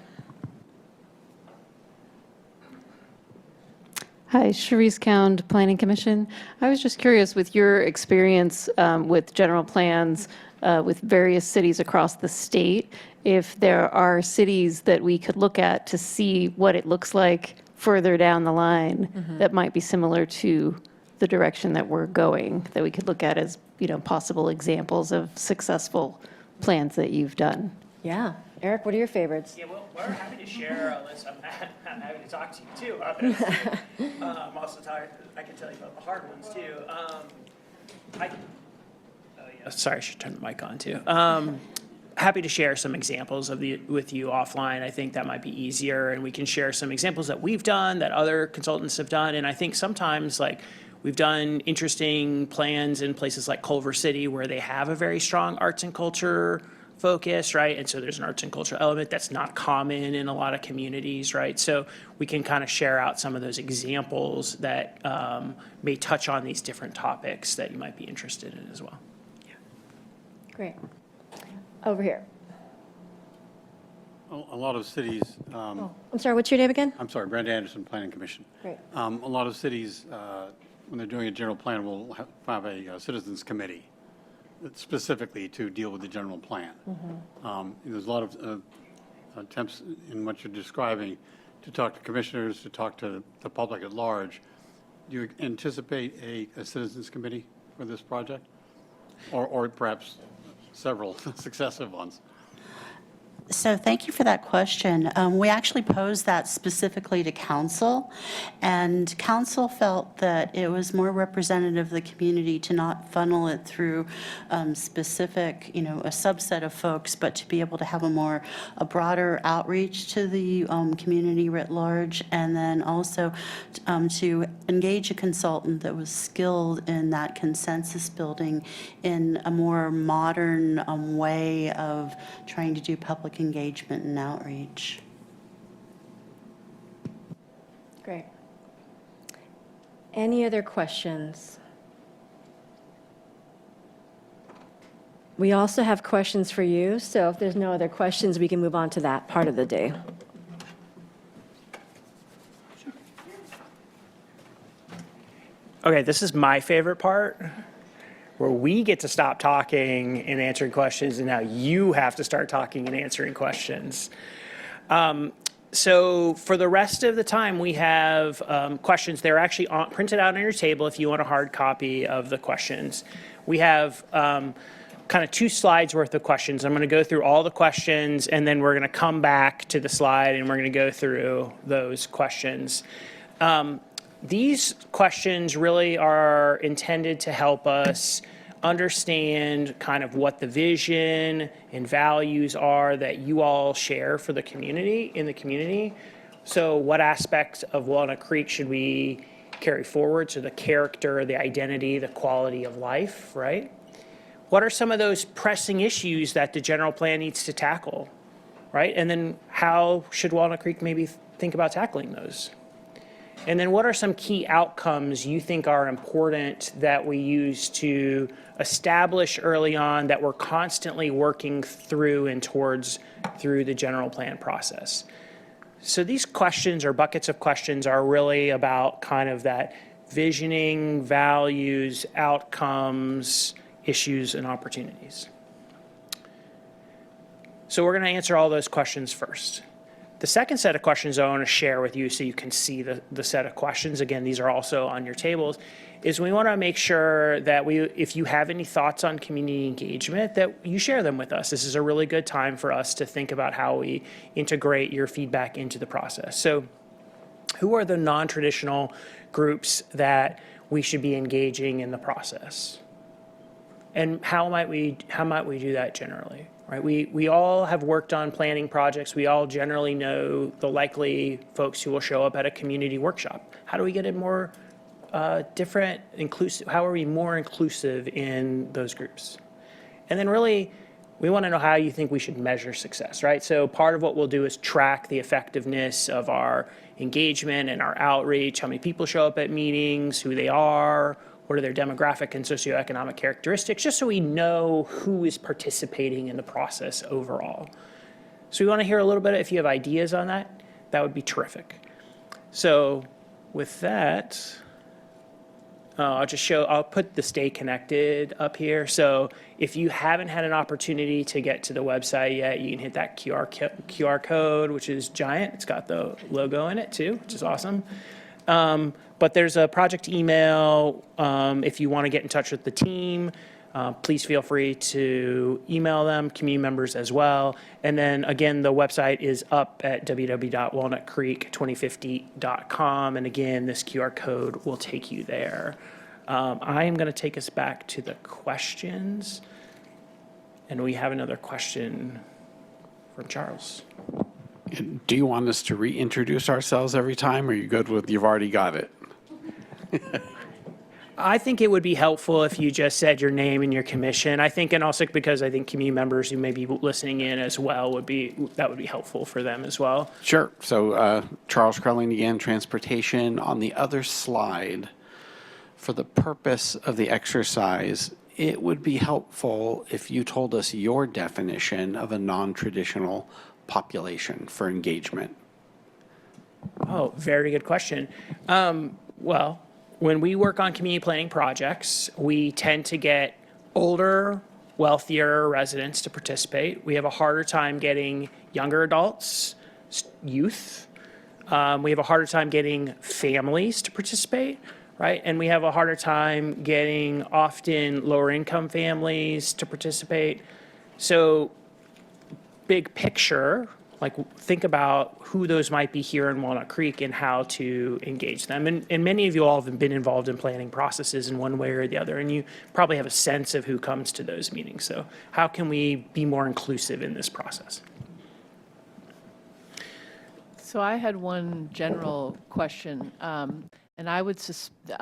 S15: Hi, Cherise Cound, Planning Commission. I was just curious, with your experience with general plans with various cities across the state, if there are cities that we could look at to see what it looks like further down the line that might be similar to the direction that we're going, that we could look at as, possible examples of successful plans that you've done.
S7: Yeah. Eric, what are your favorites?
S4: Yeah, well, we're happy to share a list. I'm happy to talk to you too. I'm also I can tell you about the hard ones too. Sorry, I should turn the mic on too. Happy to share some examples with you offline. I think that might be easier, and we can share some examples that we've done, that other consultants have done. And I think sometimes, we've done interesting plans in places like Culver City where they have a very strong arts and culture focus, right? And so there's an arts and culture element that's not common in a lot of communities, right? So we can kind of share out some of those examples that may touch on these different topics that you might be interested in as well.
S7: Great. Over here.
S16: A lot of cities.
S7: I'm sorry, what's your name again?
S16: I'm sorry, Brent Anderson, Planning Commission.
S7: Great.
S16: A lot of cities, when they're doing a general plan, will have a citizens committee specifically to deal with the general plan. There's a lot of attempts in what you're describing to talk to commissioners, to talk to the public at large. Do you anticipate a citizens committee for this project? Or perhaps several successive ones?
S17: So thank you for that question. We actually posed that specifically to council, and council felt that it was more representative of the community to not funnel it through specific, a subset of folks, but to be able to have a broader outreach to the community writ large, and then also to engage a consultant that was skilled in that consensus building in a more modern way of trying to do public engagement and outreach.
S7: Great. Any other questions? We also have questions for you, so if there's no other questions, we can move on to that part of the day.
S4: Okay, this is my favorite part, where we get to stop talking and answering questions, and now you have to start talking and answering questions. So for the rest of the time, we have questions. They're actually printed out on your table if you want a hard copy of the questions. We have kind of 2 slides worth of questions. I'm going to go through all the questions, and then we're going to come back to the slide, and we're going to go through those questions. These questions really are intended to help us understand kind of what the vision and values are that you all share for the community, in the community. So what aspects of Walnut Creek should we carry forward? So the character, the identity, the quality of life, right? What are some of those pressing issues that the general plan needs to tackle, right? And then how should Walnut Creek maybe think about tackling those? And then what are some key outcomes you think are important that we use to establish early on that we're constantly working through and towards through the general plan process? So these questions or buckets of questions are really about kind of that visioning, values, outcomes, issues, and opportunities. So we're going to answer all those questions first. The second set of questions I want to share with you so you can see the set of questions, again, these are also on your tables, is we want to make sure that if you have any thoughts on community engagement, that you share them with us. This is a really good time for us to think about how we integrate your feedback into the process. So who are the non-traditional groups that we should be engaging in the process? And how might we do that generally? Right? We all have worked on planning projects. We all generally know the likely folks who will show up at a community workshop. How do we get it more different, inclusive? How are we more inclusive in those groups? And then really, we want to know how you think we should measure success, right? So part of what we'll do is track the effectiveness of our engagement and our outreach, how many people show up at meetings, who they are, what are their demographic and socioeconomic characteristics, just so we know who is participating in the process overall. So we want to hear a little bit, if you have ideas on that, that would be terrific. So with that, I'll put the Stay Connected up here. So if you haven't had an opportunity to get to the website yet, you can hit that QR code, which is giant. It's got the logo in it too, which is awesome. But there's a project email. If you want to get in touch with the team, please feel free to email them, community members as well. And then again, the website is up at www.walnutcreek2050.com. And again, this QR code will take you there. I am going to take us back to the questions. And we have another question from Charles.
S10: Do you want us to reintroduce ourselves every time, or are you good with you've already got it?
S4: I think it would be helpful if you just said your name and your commission. I think, and also because I think community members who may be listening in as well would be helpful for them as well.
S10: Sure. So Charles Crelling again, transportation. On the other slide, for the purpose of the exercise, it would be helpful if you told us your definition of a non-traditional population for engagement.
S4: Oh, very good question. Well, when we work on community planning projects, we tend to get older, wealthier residents to participate. We have a harder time getting younger adults, youth. We have a harder time getting families to participate, right? And we have a harder time getting often lower income families to participate. So big picture, like think about who those might be here in Walnut Creek and how to engage them. And many of you all have been involved in planning processes in one way or the other, and you probably have a sense of who comes to those meetings. So how can we be more inclusive in this process?
S1: So I had one general question, and I would,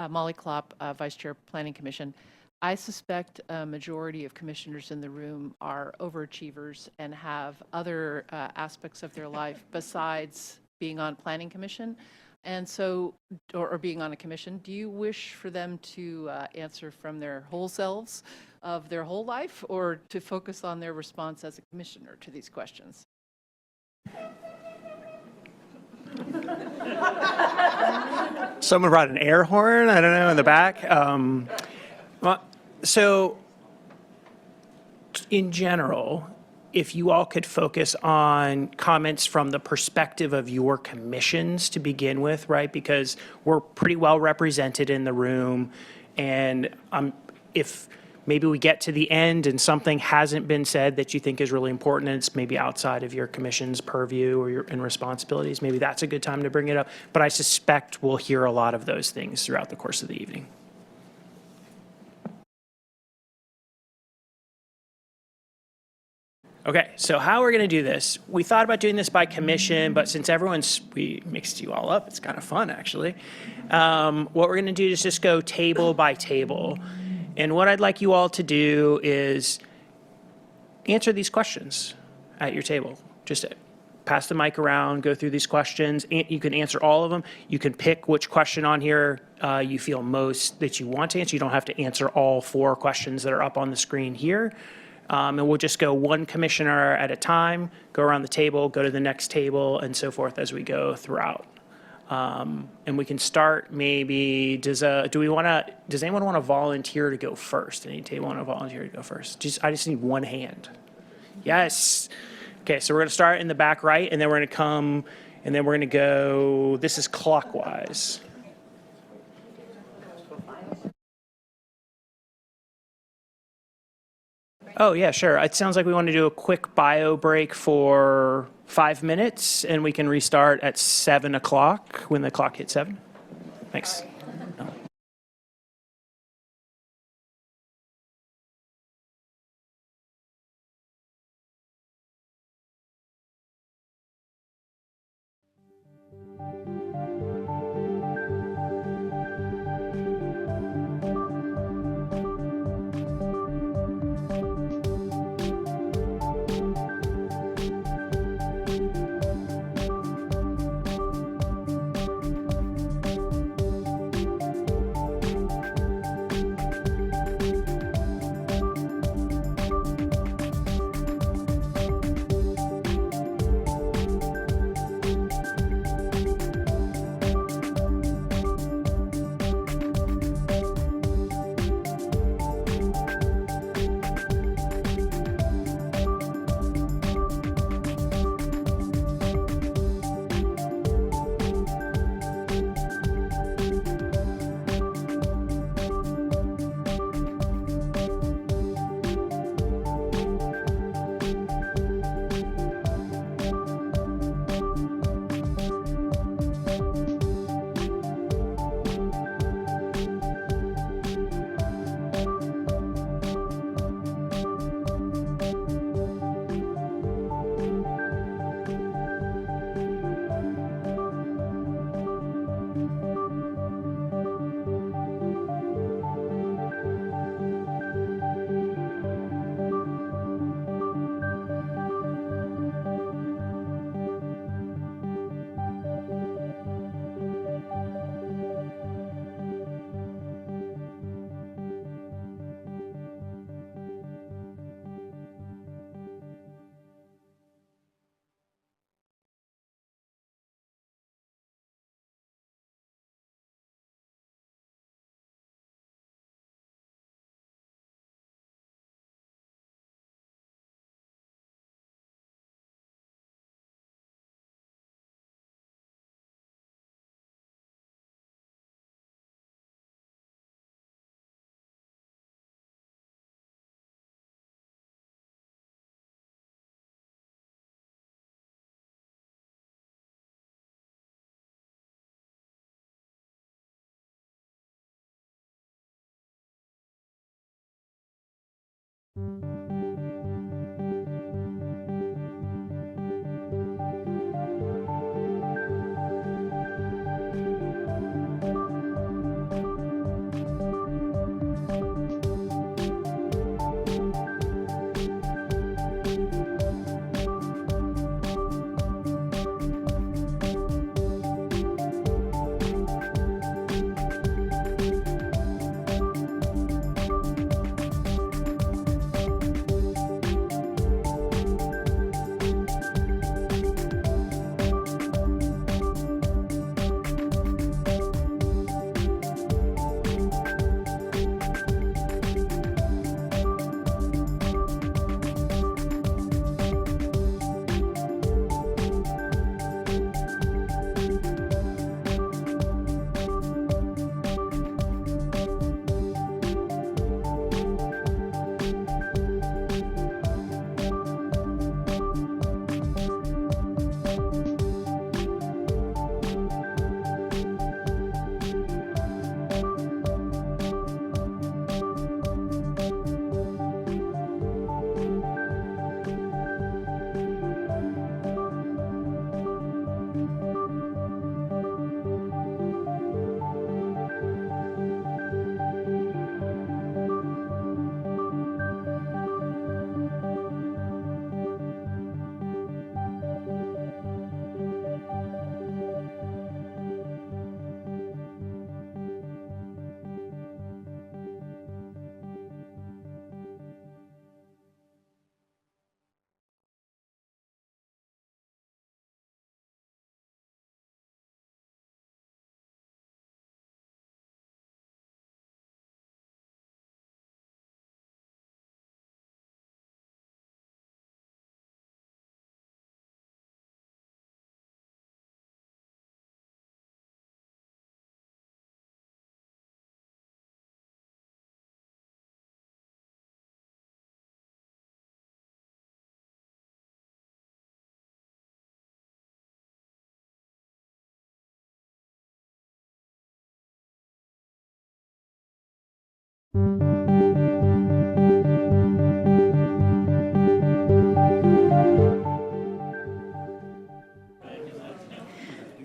S1: Molly Klopp, Vice Chair, Planning Commission. I suspect a majority of commissioners in the room are overachievers and have other aspects of their life besides being on Planning Commission. And so, or being on a commission, do you wish for them to answer from their whole selves of their whole life, or to focus on their response as a commissioner to these questions?
S4: Someone brought an air horn, I don't know, in the back. So in general, if you all could focus on comments from the perspective of your commissions to begin with, right? Because we're pretty well represented in the room. And if maybe we get to the end and something hasn't been said that you think is really important and it's maybe outside of your commission's purview or and responsibilities, maybe that's a good time to bring it up. But I suspect we'll hear a lot of those things throughout the course of the evening. Okay, so how we're going to do this, we thought about doing this by commission, but since we mixed you all up, it's kind of fun actually. What we're going to do is just go table by table. And what I'd like you all to do is answer these questions at your table. Just pass the mic around, go through these questions. You can answer all of them. You can pick which question on here you feel most that you want to answer. You don't have to answer all 4 questions that are up on the screen here. And we'll just go one commissioner at a time, go around the table, go to the next table, and so forth as we go throughout. And we can start maybe, does anyone want to volunteer to go first? Any table want to volunteer to go first? I just need one hand. Yes. Okay, so we're going to start in the back right, and then we're going to come, and then we're going to go, this is clockwise. Oh, yeah, sure. It sounds like we want to do a quick bio break for 5 minutes, and we can restart at 7 o'clock when the clock hits 7. Thanks.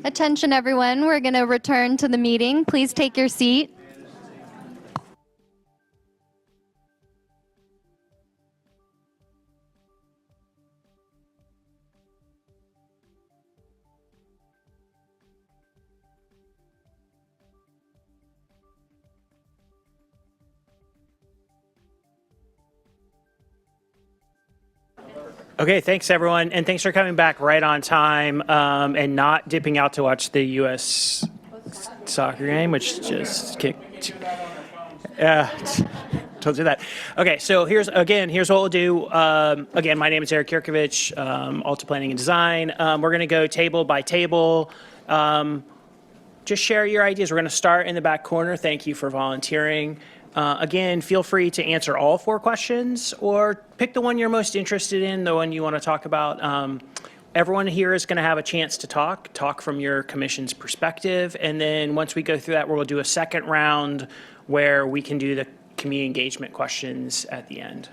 S2: Attention, everyone. We're going to return to the meeting. Please take your seat.
S4: Okay, thanks everyone, and thanks for coming back right on time and not dipping out to watch the U.S. soccer game, which just kicked. Don't do that. Okay, so here's what we'll do. Again, my name is Eric Yurkovich, Alta Planning and Design. We're going to go table by table. Just share your ideas. We're going to start in the back corner. Thank you for volunteering. Again, feel free to answer all 4 questions or pick the one you're most interested in, the one you want to talk about. Everyone here is going to have a chance to talk from your commission's perspective. And then once we go through that, we'll do a second round where we can do the community engagement questions at the end.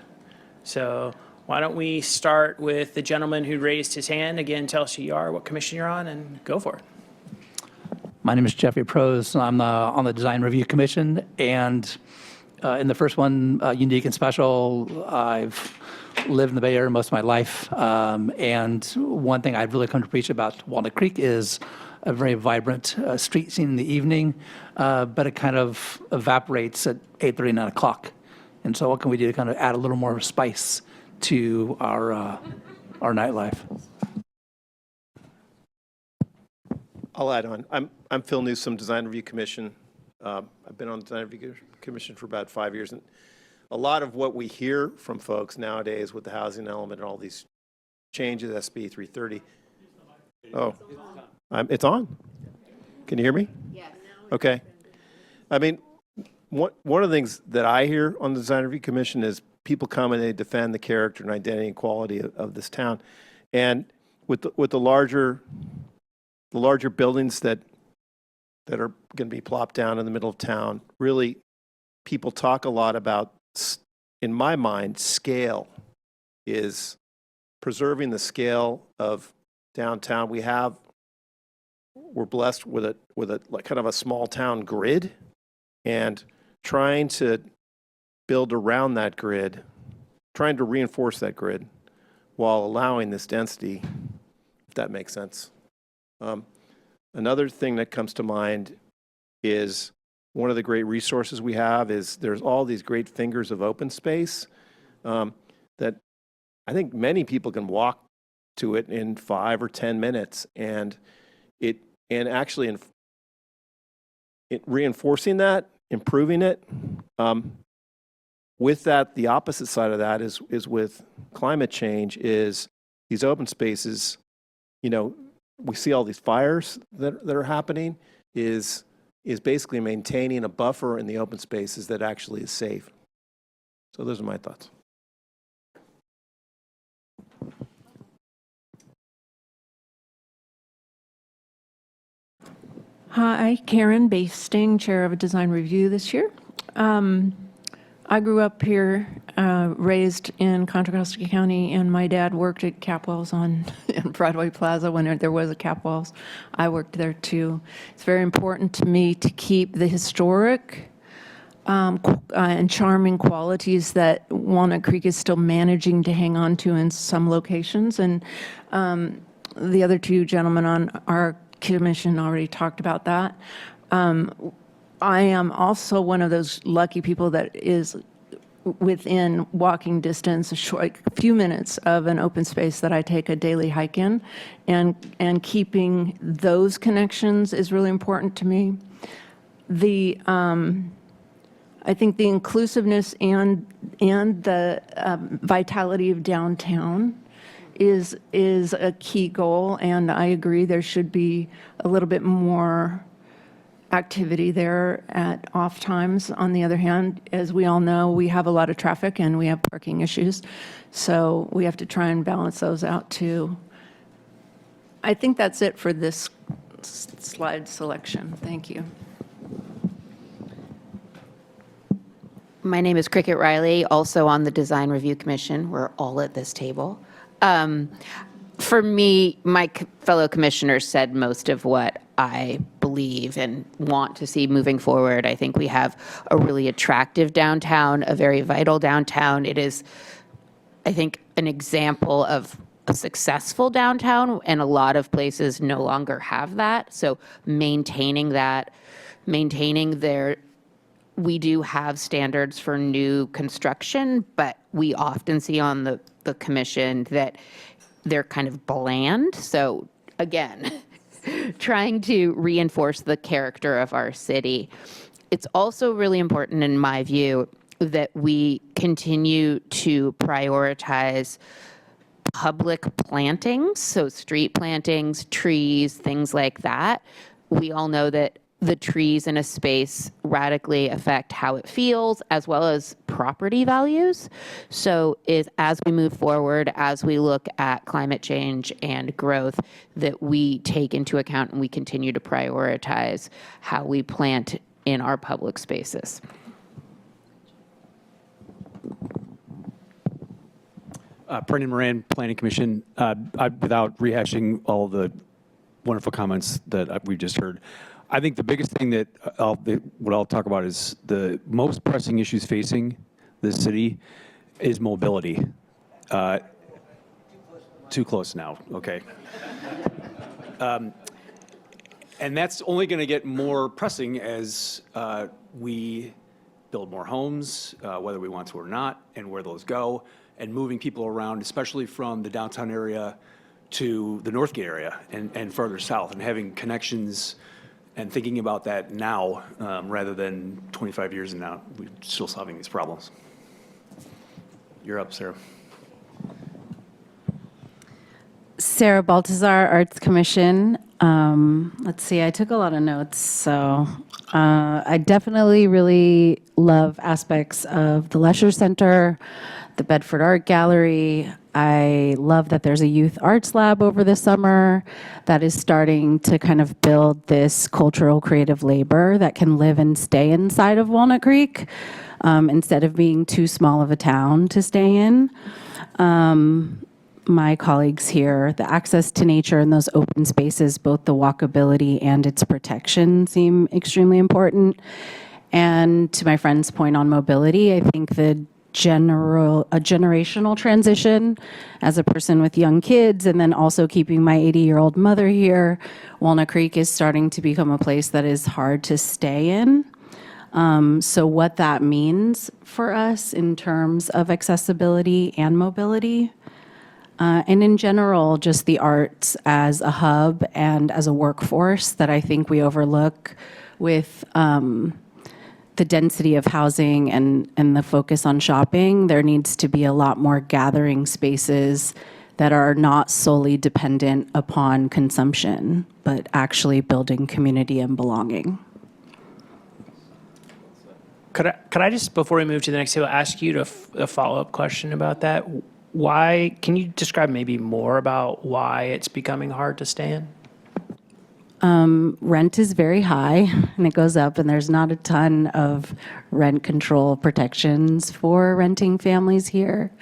S4: So why don't we start with the gentleman who raised his hand. Again, tell us who you are, what commission you're on, and go for it.
S18: My name is Jeffrey Prose. I'm on the Design Review Commission, and in the first one, unique and special, I've lived in the Bay Area most of my life, and one thing I've really come to appreciate about Walnut Creek is a very vibrant street scene in the evening, but it kind of evaporates at 8:30, 9 o'clock. And so what can we do to kind of add a little more spice to our nightlife?
S19: I'll add on. I'm Phil Newsome, Design Review Commission. I've been on the Design Review Commission for about 5 years, and a lot of what we hear from folks nowadays with the housing element and all these changes, SB 330. Oh, it's on. Can you hear me? Yes. Okay. I mean, one of the things that I hear on the Design Review Commission is people come and they defend the character and identity and quality of this town, and with the larger buildings that are going to be plopped down in the middle of town, really, people talk a lot about in my mind, scale is preserving the scale of downtown. We're blessed with a like kind of a small town grid, and trying to build around that grid, trying to reinforce that grid while allowing this density, if that makes sense. Another thing that comes to mind is one of the great resources we have is there's all these great fingers of open space that I think many people can walk to it in 5 or 10 minutes, and actually reinforcing that, improving it. With that, the opposite side of that is with climate change is these open spaces, we see all these fires that are happening, is basically maintaining a buffer in the open spaces that actually is safe. So those are my thoughts.
S20: Hi, Karen Basting, Chair of Design Review this year. I grew up here, raised in Contra Costa County, and my dad worked at Capwell's in Broadway Plaza when there was a Capwell's. I worked there too. It's very important to me to keep the historic and charming qualities that Walnut Creek is still managing to hang on to in some locations. And the other two gentlemen on our commission already talked about that. I am also one of those lucky people that is within walking distance, a few minutes of an open space that I take a daily hike in, and keeping those connections is really important to me. I think the inclusiveness and the vitality of downtown is a key goal, and I agree there should be a little bit more activity there at off times. On the other hand, as we all know, we have a lot of traffic and we have parking issues, so we have to try and balance those out too. I think that's it for this slide selection. Thank you.
S21: My name is Cricket Riley, also on the Design Review Commission. We're all at this table. For me, my fellow commissioners said most of what I believe and want to see moving forward. I think we have a really attractive downtown, a very vital downtown. It is, I think, an example of a successful downtown, and a lot of places no longer have that. So maintaining that, we do have standards for new construction, but we often see on the commission that they're kind of bland. So again, trying to reinforce the character of our city. It's also really important, in my view, that we continue to prioritize public plantings, so street plantings, trees, things like that. We all know that the trees in a space radically affect how it feels, as well as property values. So as we move forward, as we look at climate change and growth, that we take into account and we continue to prioritize how we plant in our public spaces.
S3: Brendan Moran, Planning Commission. Without rehashing all the wonderful comments that we've just heard, I think the biggest thing that what I'll talk about is the most pressing issues facing the city is mobility. Too close now, okay. And that's only going to get more pressing as we build more homes, whether we want to or not, and where those go, and moving people around, especially from the downtown area to the Northgate area and further south, and having connections and thinking about that now rather than 25 years and now, we're still solving these problems. You're up, Sarah.
S14: Sarah Baltazar, Arts Commission. Let's see, I took a lot of notes, so I definitely really love aspects of the Leisure Center, the Bedford Art Gallery, I love that there's a youth arts lab over the summer that is starting to kind of build this cultural creative labor that can live and stay inside of Walnut Creek instead of being too small of a town to stay in. My colleagues here, the access to nature and those open spaces, both the walkability and its protection seem extremely important. And to my friend's point on mobility, I think a generational transition as a person with young kids, and then also keeping my 80-year-old mother here, Walnut Creek is starting to become a place that is hard to stay in. So what that means for us in terms of accessibility and mobility, and in general, just the arts as a hub and as a workforce that I think we overlook with the density of housing and the focus on shopping. There needs to be a lot more gathering spaces that are not solely dependent upon consumption, but actually building community and belonging.
S4: Could I just, before we move to the next table, ask you a follow-up question about that? Why, can you describe maybe more about why it's becoming hard to stay in?
S14: Rent is very high and it goes up, and there's not a ton of rent control protections for renting families here.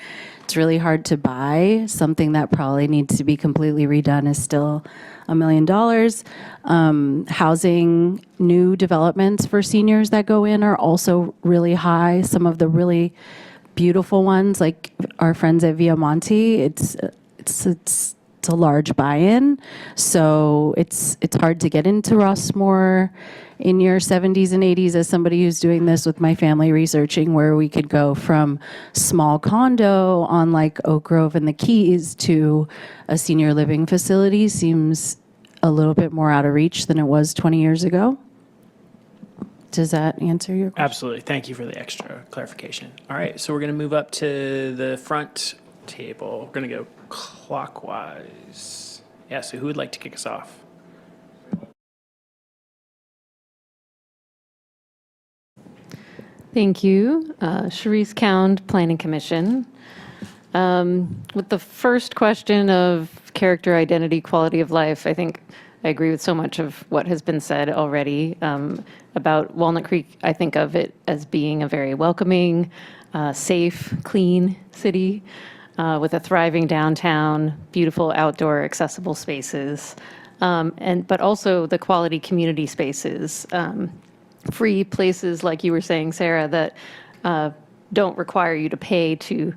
S14: It's really hard to buy. Something that probably needs to be completely redone is still $1 million. Housing, new developments for seniors that go in are also really high. Some of the really beautiful ones, like our friends at Viamonte, it's a large buy-in, so it's hard to get into Rossmore in your 70s and 80s as somebody who's doing this with my family, researching where we could go from small condo on like Oak Grove and the Keys to a senior living facility seems a little bit more out of reach than it was 20 years ago. Does that answer your question?
S4: Absolutely. Thank you for the extra clarification. All right, so we're going to move up to the front table. We're going to go clockwise. Yeah, so who would like to kick us off?
S15: Thank you. Charisse Cound, Planning Commission. With the first question of character, identity, quality of life, I think I agree with so much of what has been said already. About Walnut Creek, I think of it as being a very welcoming, safe, clean city with a thriving downtown, beautiful outdoor accessible spaces, but also the quality community spaces. Free places, like you were saying, Sarah, that don't require you to pay to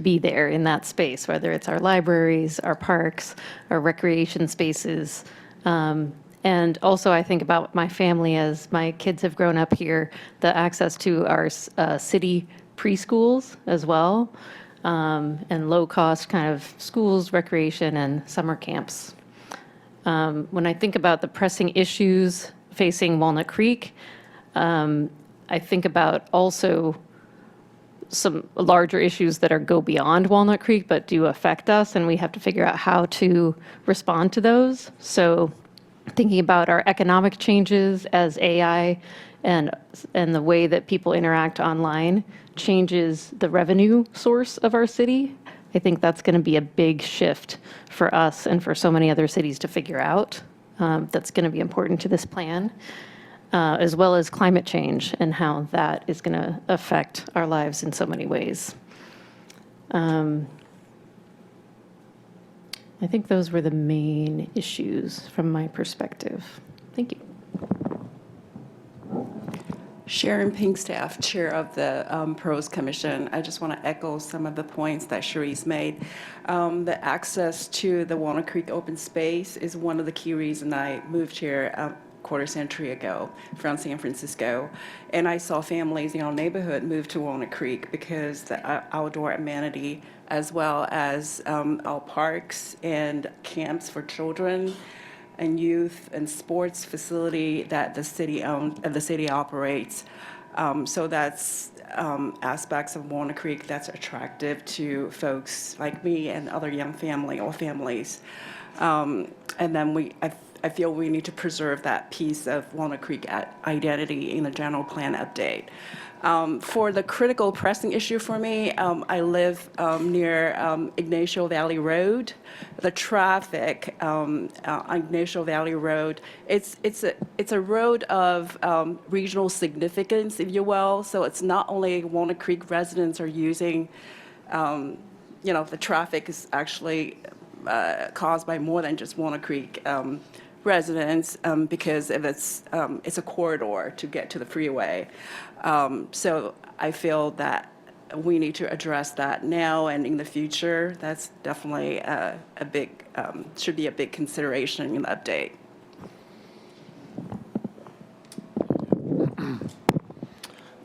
S15: be there in that space, whether it's our libraries, our parks, our recreation spaces. And also I think about my family as my kids have grown up here, the access to our city preschools as well, and low-cost kind of schools, recreation, and summer camps. When I think about the pressing issues facing Walnut Creek, I think about also some larger issues that go beyond Walnut Creek but do affect us, and we have to figure out how to respond to those. So thinking about our economic changes as AI and the way that people interact online changes the revenue source of our city, I think that's going to be a big shift for us and for so many other cities to figure out. That's going to be important to this plan, as well as climate change and how that is going to affect our lives in so many ways. I think those were the main issues from my perspective. Thank you.
S6: Sharon Pinkstaff, Chair of the Pros Commission. I just want to echo some of the points that Charisse made. The access to the Walnut Creek open space is one of the key reasons I moved here a quarter century ago from San Francisco. And I saw families in our neighborhood move to Walnut Creek because the outdoor amenity, as well as our parks and camps for children and youth and sports facility that the city operates. So that's aspects of Walnut Creek that's attractive to folks like me and other young family or families. And then I feel we need to preserve that piece of Walnut Creek identity in the general plan update. For the critical pressing issue for me, I live near Ignacio Valley Road. The traffic on Ignacio Valley Road, it's a road of regional significance, if you will. So it's not only Walnut Creek residents are using, the traffic is actually caused by more than just Walnut Creek residents because of it's a corridor to get to the freeway. So I feel that we need to address that now and in the future. That's definitely should be a big consideration in the update.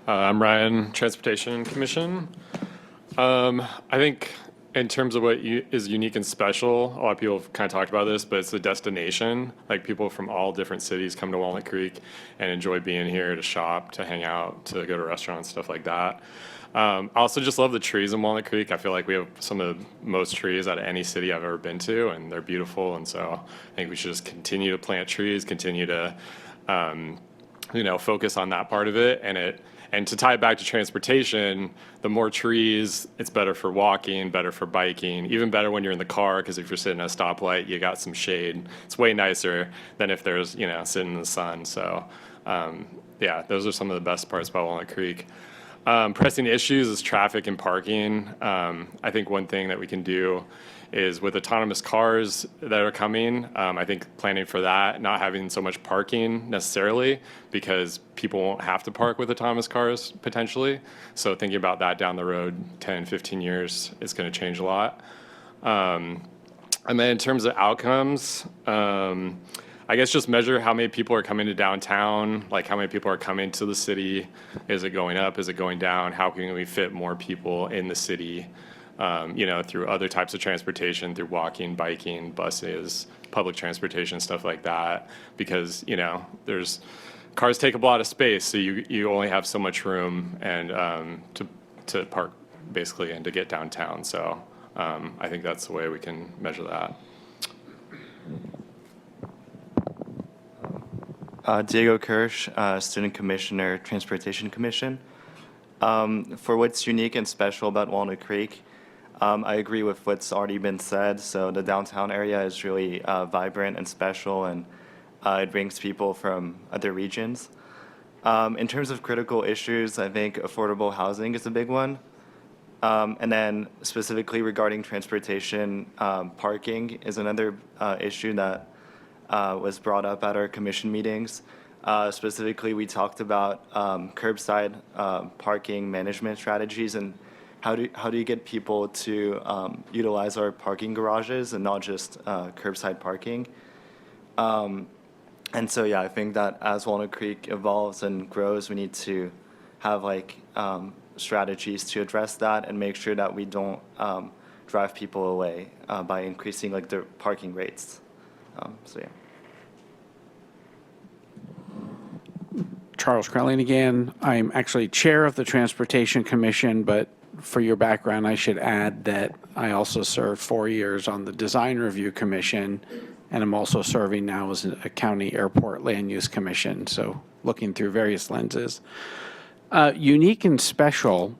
S12: I'm Ryan, Transportation Commission. I think in terms of what is unique and special, a lot of people have kind of talked about this, but it's the destination. Like people from all different cities come to Walnut Creek and enjoy being here to shop, to hang out, to go to restaurants, stuff like that. I also just love the trees in Walnut Creek. I feel like we have some of the most trees out of any city I've ever been to, and they're beautiful. And so I think we should just continue to plant trees, continue to, focus on that part of it. And to tie it back to transportation, the more trees, it's better for walking, better for biking, even better when you're in the car, because if you're sitting at a stoplight, you got some shade. It's way nicer than if there's, sitting in the sun. So, those are some of the best parts about Walnut Creek. Pressing issues is traffic and parking. I think one thing that we can do is with autonomous cars that are coming, I think planning for that, not having so much parking necessarily, because people won't have to park with autonomous cars potentially. So thinking about that down the road, 10, 15 years, it's going to change a lot. And then in terms of outcomes, I guess just measure how many people are coming to downtown, like how many people are coming to the city. Is it going up? Is it going down? How can we fit more people in the city? Through other types of transportation, through walking, biking, buses, public transportation, stuff like that. Because, there's cars take up a lot of space, so you only have so much room and to park basically and to get downtown. So I think that's the way we can measure that.
S8: Diego Kirsch, Student Commissioner, Transportation Commission. For what's unique and special about Walnut Creek, I agree with what's already been said. So the downtown area is really vibrant and special, and it brings people from other regions. In terms of critical issues, I think affordable housing is a big one. And then specifically regarding transportation, parking is another issue that was brought up at our commission meetings. Specifically, we talked about curbside parking management strategies and how do you get people to utilize our parking garages and not just curbside parking. And so, I think that as Walnut Creek evolves and grows, we need to have strategies to address that and make sure that we don't drive people away by increasing the parking rates.
S22: Charles Crelling again. I'm actually chair of the Transportation Commission, but for your background, I should add that I also served 4 years on the Design Review Commission, and I'm also serving now as a county airport land use commission, so looking through various lenses. Unique and special,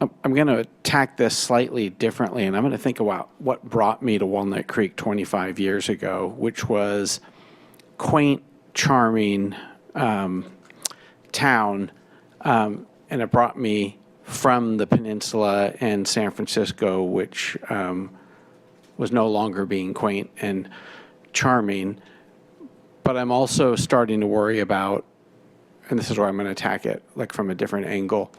S22: I'm going to attack this slightly differently, and I'm going to think about what brought me to Walnut Creek 25 years ago, which was quaint, charming town, and it brought me from the peninsula and San Francisco, which was no longer being quaint and charming. But I'm also starting to worry about, and this is where I'm going to attack it from a different angle.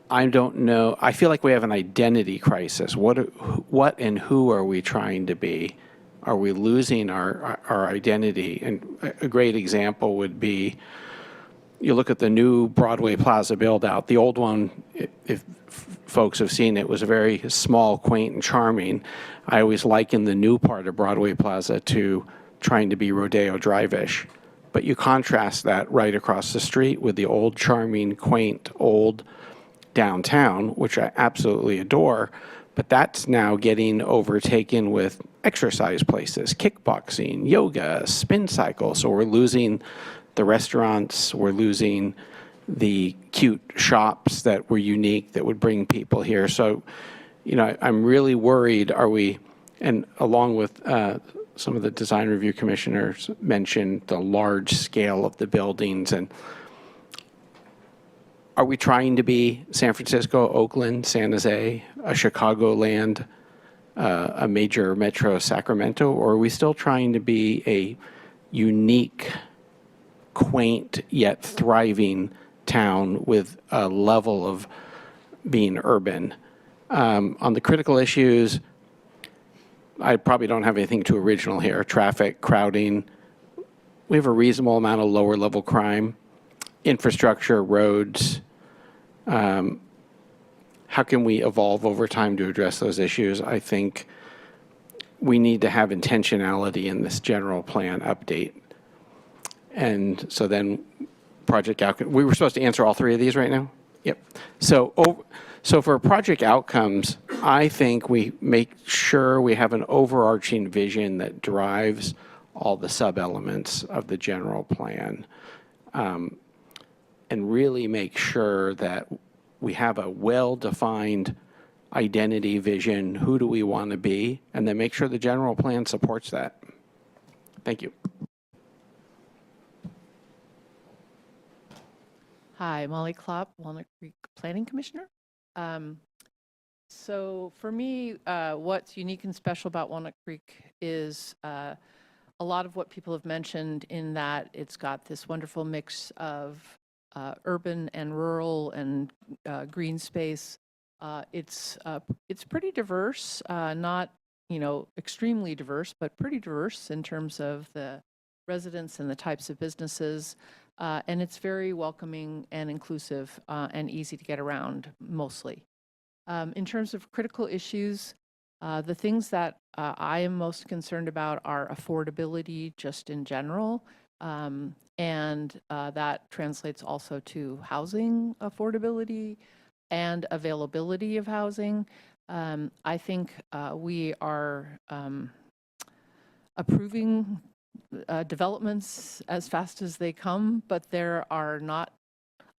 S22: I don't know. I feel like we have an identity crisis. What and who are we trying to be? Are we losing our identity? And a great example would be, you look at the new Broadway Plaza build-out. The old one, if folks have seen it, was very small, quaint, and charming. I always liken the new part of Broadway Plaza to trying to be Rodeo Drive-ish. But you contrast that right across the street with the old, charming, quaint, old downtown, which I absolutely adore. But that's now getting overtaken with exercise places, kickboxing, yoga, spin cycles. So we're losing the restaurants, we're losing the cute shops that were unique that would bring people here. So, you know, I'm really worried, and along with some of the design review commissioners mentioned the large scale of the buildings, and are we trying to be San Francisco, Oakland, San Jose, a Chicagoland, a major metro Sacramento, or are we still trying to be a unique, quaint, yet thriving town with a level of being urban? On the critical issues, I probably don't have anything too original here. Traffic, crowding. We have a reasonable amount of lower level crime. Infrastructure, roads. How can we evolve over time to address those issues? I think we need to have intentionality in this general plan update. And so then project outcome, we were supposed to answer all three of these right now? Yep. So for project outcomes, I think we make sure we have an overarching vision that drives all the sub-elements of the general plan. And really make sure that we have a well-defined identity vision, who do we want to be, and then make sure the general plan supports that. Thank you.
S1: Hi, Molly Klopp, Walnut Creek Planning Commissioner. So for me, what's unique and special about Walnut Creek is a lot of what people have mentioned, in that it's got this wonderful mix of urban and rural and green space. It's pretty diverse, not extremely diverse, but pretty diverse in terms of the residents and the types of businesses. And it's very welcoming and inclusive and easy to get around, mostly. In terms of critical issues, the things that I am most concerned about are affordability just in general. And that translates also to housing affordability and availability of housing. I think we are approving developments as fast as they come, but there are not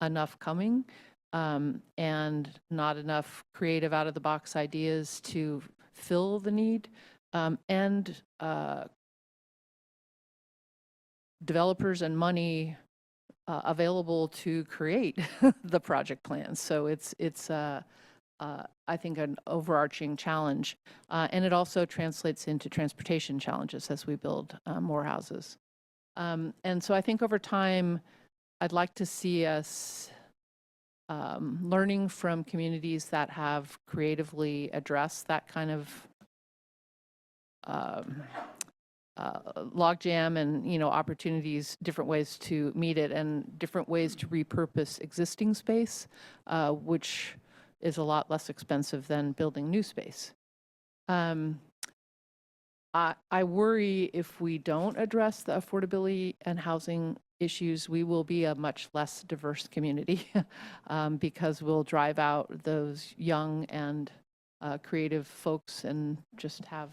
S1: enough coming, and not enough creative out-of-the-box ideas to fill the need, and developers and money available to create the project plans. So it's I think an overarching challenge, and it also translates into transportation challenges as we build more houses. And so I think over time, I'd like to see us learning from communities that have creatively addressed that kind of logjam and opportunities, different ways to meet it, and different ways to repurpose existing space, which is a lot less expensive than building new space. I worry if we don't address the affordability and housing issues, we will be a much less diverse community because we'll drive out those young and creative folks and just have,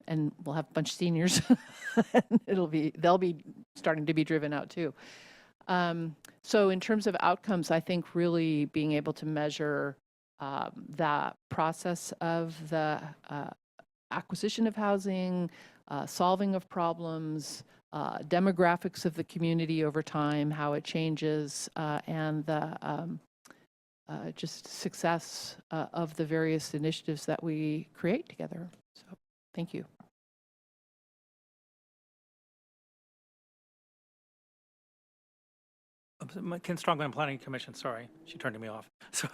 S1: and we'll have a bunch of seniors. They'll be starting to be driven out too. So in terms of outcomes, I think really being able to measure the process of the acquisition of housing, solving of problems, demographics of the community over time, how it changes, and the just success of the various initiatives that we create together. So thank you.
S9: Ken Strongman, Planning Commission, sorry, she turned me off. So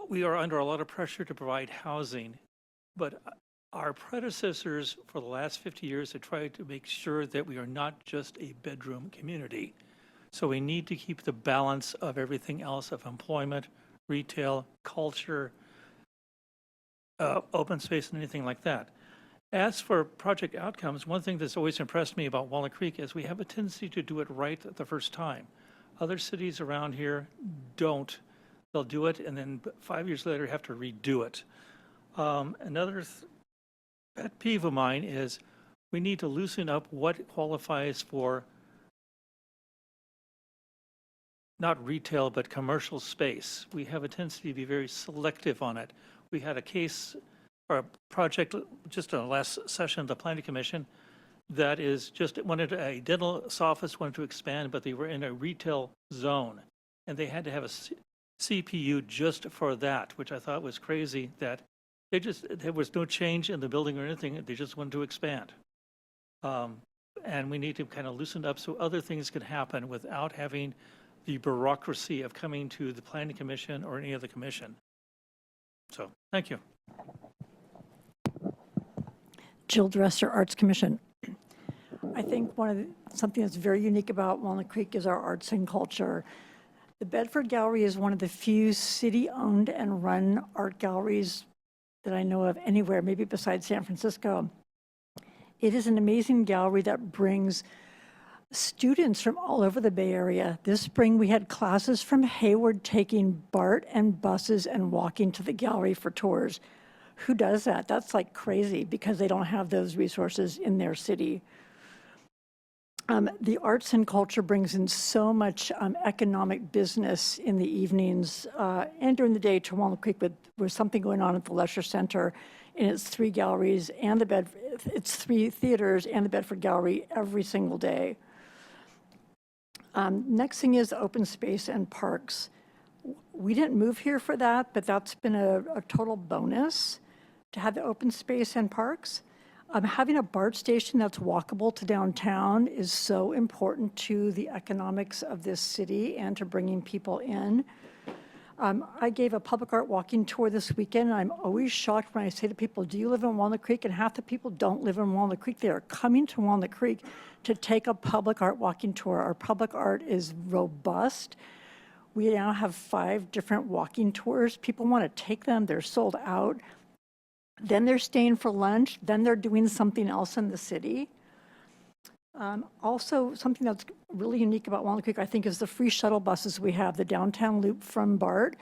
S9: we are under a lot of pressure to provide housing, but our predecessors for the last 50 years have tried to make sure that we are not just a bedroom community. So we need to keep the balance of everything else, of employment, retail, culture, open space, and anything like that. As for project outcomes, one thing that's always impressed me about Walnut Creek is we have a tendency to do it right the first time. Other cities around here don't they'll do it, and then 5 years later have to redo it. Another pet peeve of mine is we need to loosen up what qualifies for not retail, but commercial space. We have a tendency to be very selective on it. We had a case or a project just on the last session of the Planning Commission that is just wanted a dental office wanted to expand, but they were in a retail zone, and they had to have a CPU just for that, which I thought was crazy. That there was no change in the building or anything. They just wanted to expand, and we need to kind of loosen up so other things can happen without having the bureaucracy of coming to the Planning Commission or any other commission. So, thank you.
S11: Jill Dresser, Arts Commission. I think something that's very unique about Walnut Creek is our arts and culture. The Bedford Gallery is one of the few city-owned and run art galleries that I know of anywhere, maybe besides San Francisco. It is an amazing gallery that brings students from all over the Bay Area. This spring, we had classes from Hayward taking BART and buses and walking to the gallery for tours. Who does that? That's like crazy because they don't have those resources in their city. The arts and culture brings in so much economic business in the evenings and during the day to Walnut Creek with something going on at the Leisure Center in its 3 galleries and its 3 theaters and the Bedford Gallery every single day. Next thing is open space and parks. We didn't move here for that, but that's been a total bonus to have the open space and parks. Having a BART station that's walkable to downtown is so important to the economics of this city and to bringing people in. I gave a public art walking tour this weekend, and I'm always shocked when I say to people, do you live in Walnut Creek? And half the people don't live in Walnut Creek. They are coming to Walnut Creek to take a public art walking tour. Our public art is robust. We now have 5 different walking tours. People want to take them. They're sold out. Then they're staying for lunch. Then they're doing something else in the city. Also, something that's really unique about Walnut Creek, I think, is the free shuttle buses we have, the downtown loop from BART,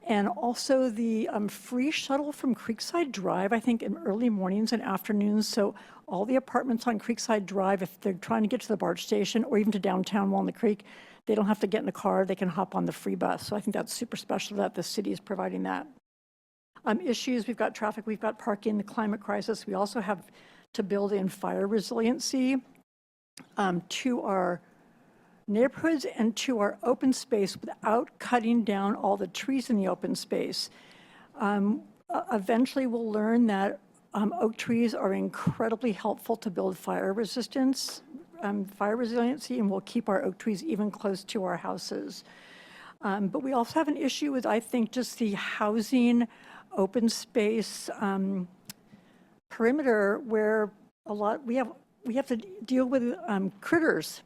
S11: and also the free shuttle from Creekside Drive, I think, in early mornings and afternoons. So all the apartments on Creekside Drive, if they're trying to get to the BART station or even to downtown Walnut Creek, they don't have to get in a car. They can hop on the free bus. So I think that's super special that the city is providing that. Issues, we've got traffic, we've got parking, the climate crisis. We also have to build in fire resiliency to our neighborhoods and to our open space without cutting down all the trees in the open space. Eventually, we'll learn that oak trees are incredibly helpful to build fire resiliency, and we'll keep our oak trees even close to our houses. But we also have an issue with, I think, just the housing open space perimeter where we have to deal with critters,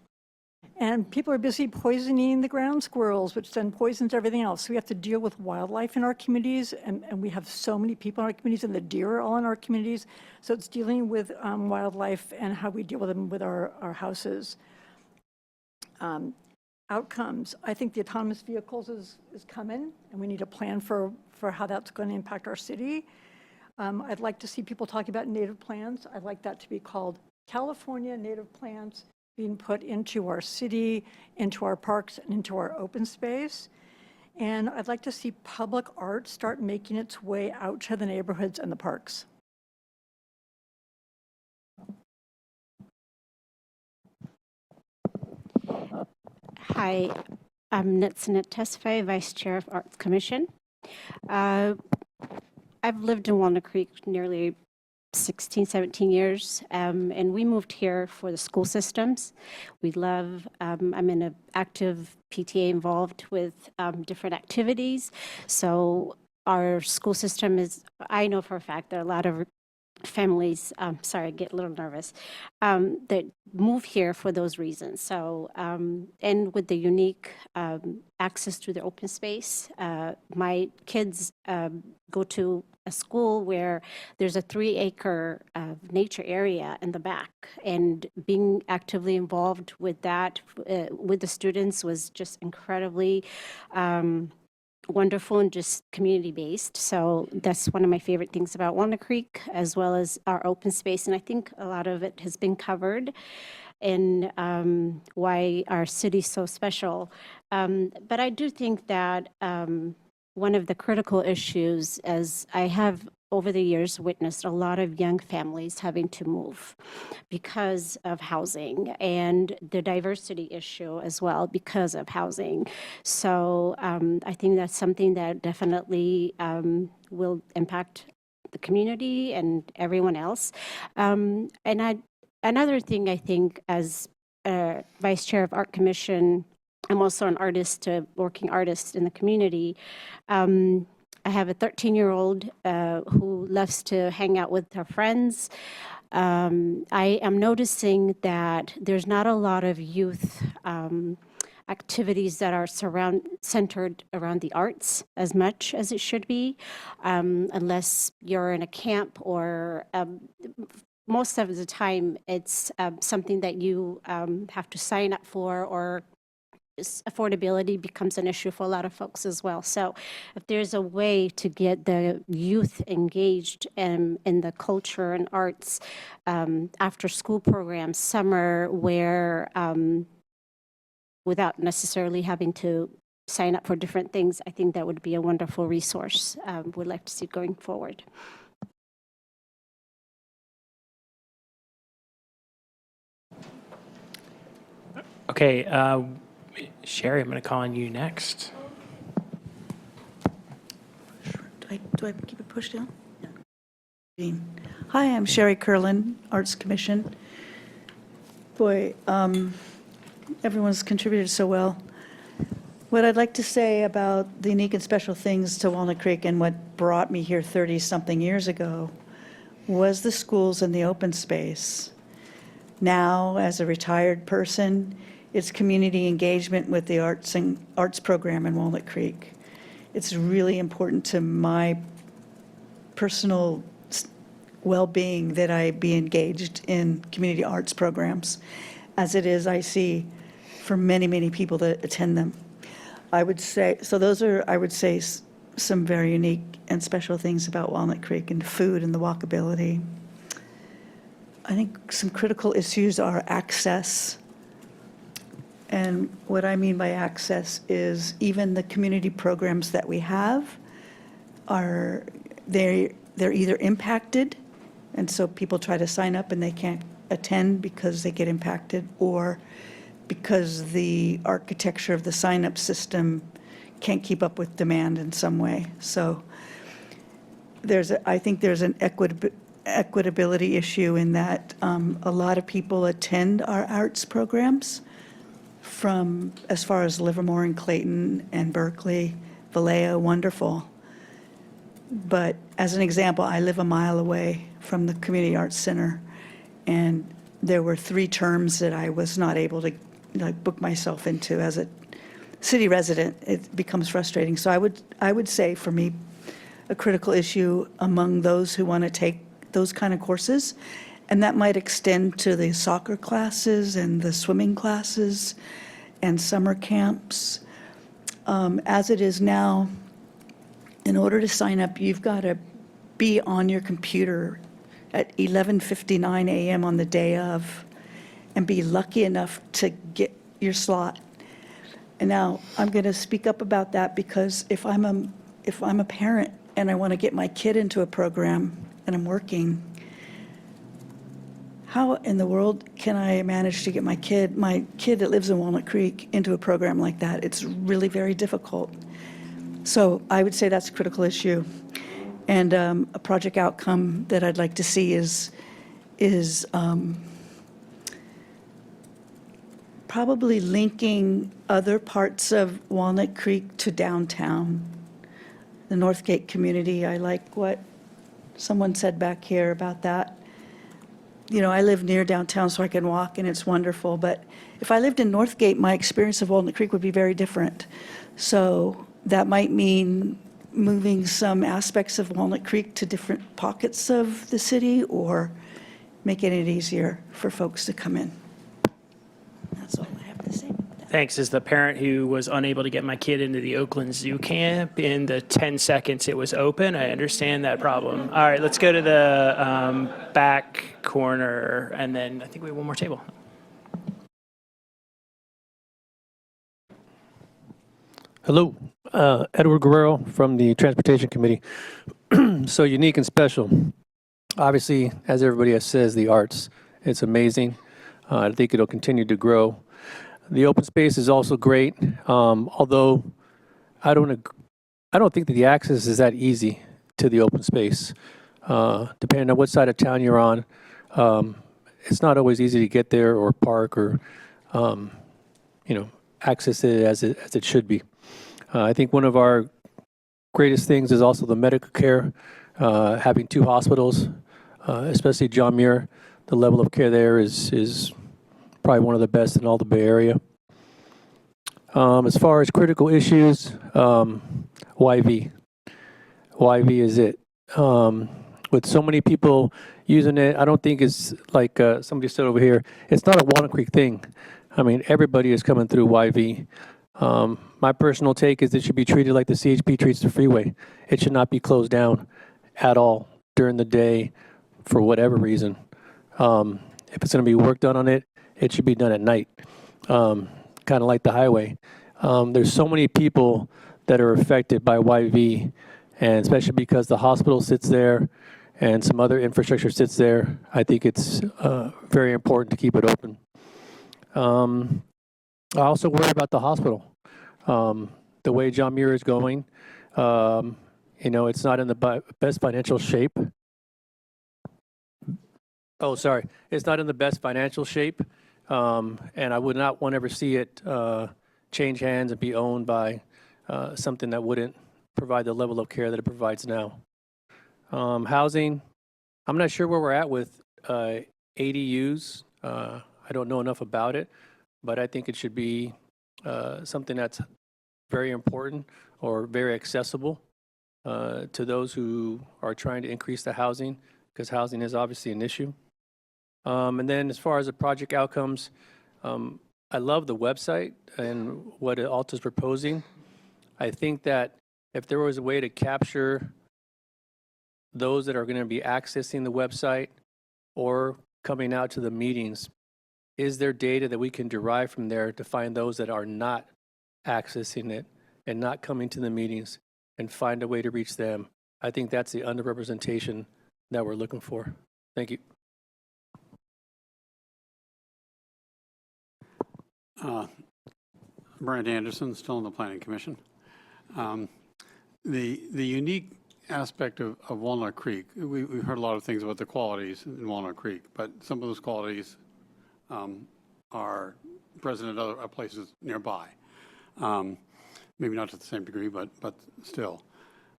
S11: and people are busy poisoning the ground squirrels, which then poisons everything else. So we have to deal with wildlife in our communities, and we have so many people in our communities, and the deer are all in our communities. So it's dealing with wildlife and how we deal with them with our houses. Outcomes. I think the autonomous vehicles is coming, and we need a plan for how that's going to impact our city. I'd like to see people talking about native plants. I'd like that to be called California native plants being put into our city, into our parks, and into our open space. And I'd like to see public art start making its way out to the neighborhoods and the parks.
S13: Hi, I'm Netsanet Tesfaye, Vice Chair of Arts Commission. I've lived in Walnut Creek nearly 16, 17 years, and we moved here for the school systems. We love, I'm in an active PTA involved with different activities. So our school system is, I know for a fact there are a lot of families, sorry, I get a little nervous, that move here for those reasons. So, and with the unique access to the open space, my kids go to a school where there's a 3-acre nature area in the back, and being actively involved with that, with the students was just incredibly wonderful and just community-based. So that's one of my favorite things about Walnut Creek, as well as our open space. And I think a lot of it has been covered in why our city's so special. But I do think that one of the critical issues, as I have over the years witnessed a lot of young families having to move because of housing, and the diversity issue as well because of housing. So I think that's something that definitely will impact the community and everyone else. Another thing I think, as Vice Chair of Art Commission, I'm also an artist, a working artist in the community. I have a 13-year-old who loves to hang out with her friends. I am noticing that there's not a lot of youth activities that are centered around the arts as much as it should be, unless you're in a camp or most of the time it's something that you have to sign up for, or affordability becomes an issue for a lot of folks as well. So if there's a way to get the youth engaged in the culture and arts, after school programs, summer, where without necessarily having to sign up for different things, I think that would be a wonderful resource we'd like to see going forward.
S4: Okay, Sherry, I'm going to call on you next.
S5: Do I keep it pushed down? Yeah. Hi, I'm Sherry Curlin, Arts Commission. Boy, everyone's contributed so well. What I'd like to say about the unique and special things to Walnut Creek and what brought me here 30-something years ago was the schools and the open space. Now, as a retired person, it's community engagement with the arts program in Walnut Creek. It's really important to my personal well-being that I be engaged in community arts programs, as it is I see for many, many people that attend them. I would say, so those are, I would say, some very unique and special things about Walnut Creek, and food and the walkability. I think some critical issues are access. And what I mean by access is even the community programs that we have are, they're either impacted, and so people try to sign up and they can't attend because they get impacted, or because the architecture of the sign-up system can't keep up with demand in some way. So I think there's an equitability issue in that a lot of people attend our arts programs, from as far as Livermore and Clayton and Berkeley, Vallejo, wonderful. But as an example, I live a mile away from the Community Arts Center, and there were 3 terms that I was not able to book myself into. As a city resident, it becomes frustrating. So I would say, for me, a critical issue among those who want to take those kind of courses, and that might extend to the soccer classes and the swimming classes and summer camps. As it is now, in order to sign up, you've got to be on your computer at 11:59 a.m. on the day of, and be lucky enough to get your slot. And now I'm going to speak up about that, because if I'm a parent and I want to get my kid into a program and I'm working, how in the world can I manage to get my kid that lives in Walnut Creek into a program like that? It's really very difficult. So I would say that's a critical issue. And a project outcome that I'd like to see is probably linking other parts of Walnut Creek to downtown. The Northgate community, I like what someone said back here about that. You know, I live near downtown, so I can walk, and it's wonderful. But if I lived in Northgate, my experience of Walnut Creek would be very different. So that might mean moving some aspects of Walnut Creek to different pockets of the city, or making it easier for folks to come in. That's all I have to say.
S4: Thanks. As the parent who was unable to get my kid into the Oakland Zoo camp in the 10 seconds it was open, I understand that problem. All right, let's go to the back corner, and then I think we have one more table.
S16: Hello, Edward Guerrero from the Transportation Committee. So unique and special. Obviously, as everybody else says, the arts, it's amazing. I think it'll continue to grow. The open space is also great, although I don't think that the access is that easy to the open space. Depending on what side of town you're on, it's not always easy to get there or park or, access it as it should be. I think one of our greatest things is also the medical care, having 2 hospitals, especially John Muir. The level of care there is probably one of the best in all the Bay Area. As far as critical issues, YV. YV is it. With so many people using it, I don't think it's like somebody said over here, it's not a Walnut Creek thing. I mean, everybody is coming through YV. My personal take is it should be treated like the CHP treats the freeway. It should not be closed down at all during the day for whatever reason. If it's going to be work done on it, it should be done at night, kind of like the highway. There's so many people that are affected by YV, and especially because the hospital sits there and some other infrastructure sits there, I think it's very important to keep it open. I also worry about the hospital. The way John Muir is going, it's not in the best financial shape. Oh, sorry. It's not in the best financial shape. And I would not want to ever see it change hands and be owned by something that wouldn't provide the level of care that it provides now. Housing, I'm not sure where we're at with ADUs. I don't know enough about it, but I think it should be something that's very important or very accessible to those who are trying to increase the housing, because housing is obviously an issue. And then as far as the project outcomes, I love the website and what Alta's proposing. I think that if there was a way to capture those that are going to be accessing the website or coming out to the meetings, is there data that we can derive from there to find those that are not accessing it and not coming to the meetings and find a way to reach them? I think that's the underrepresentation that we're looking for. Thank you.
S17: Brent Anderson, still on the Planning Commission. The unique aspect of Walnut Creek, we've heard a lot of things about the qualities in Walnut Creek, but some of those qualities are present in other places nearby. Maybe not to the same degree, but still.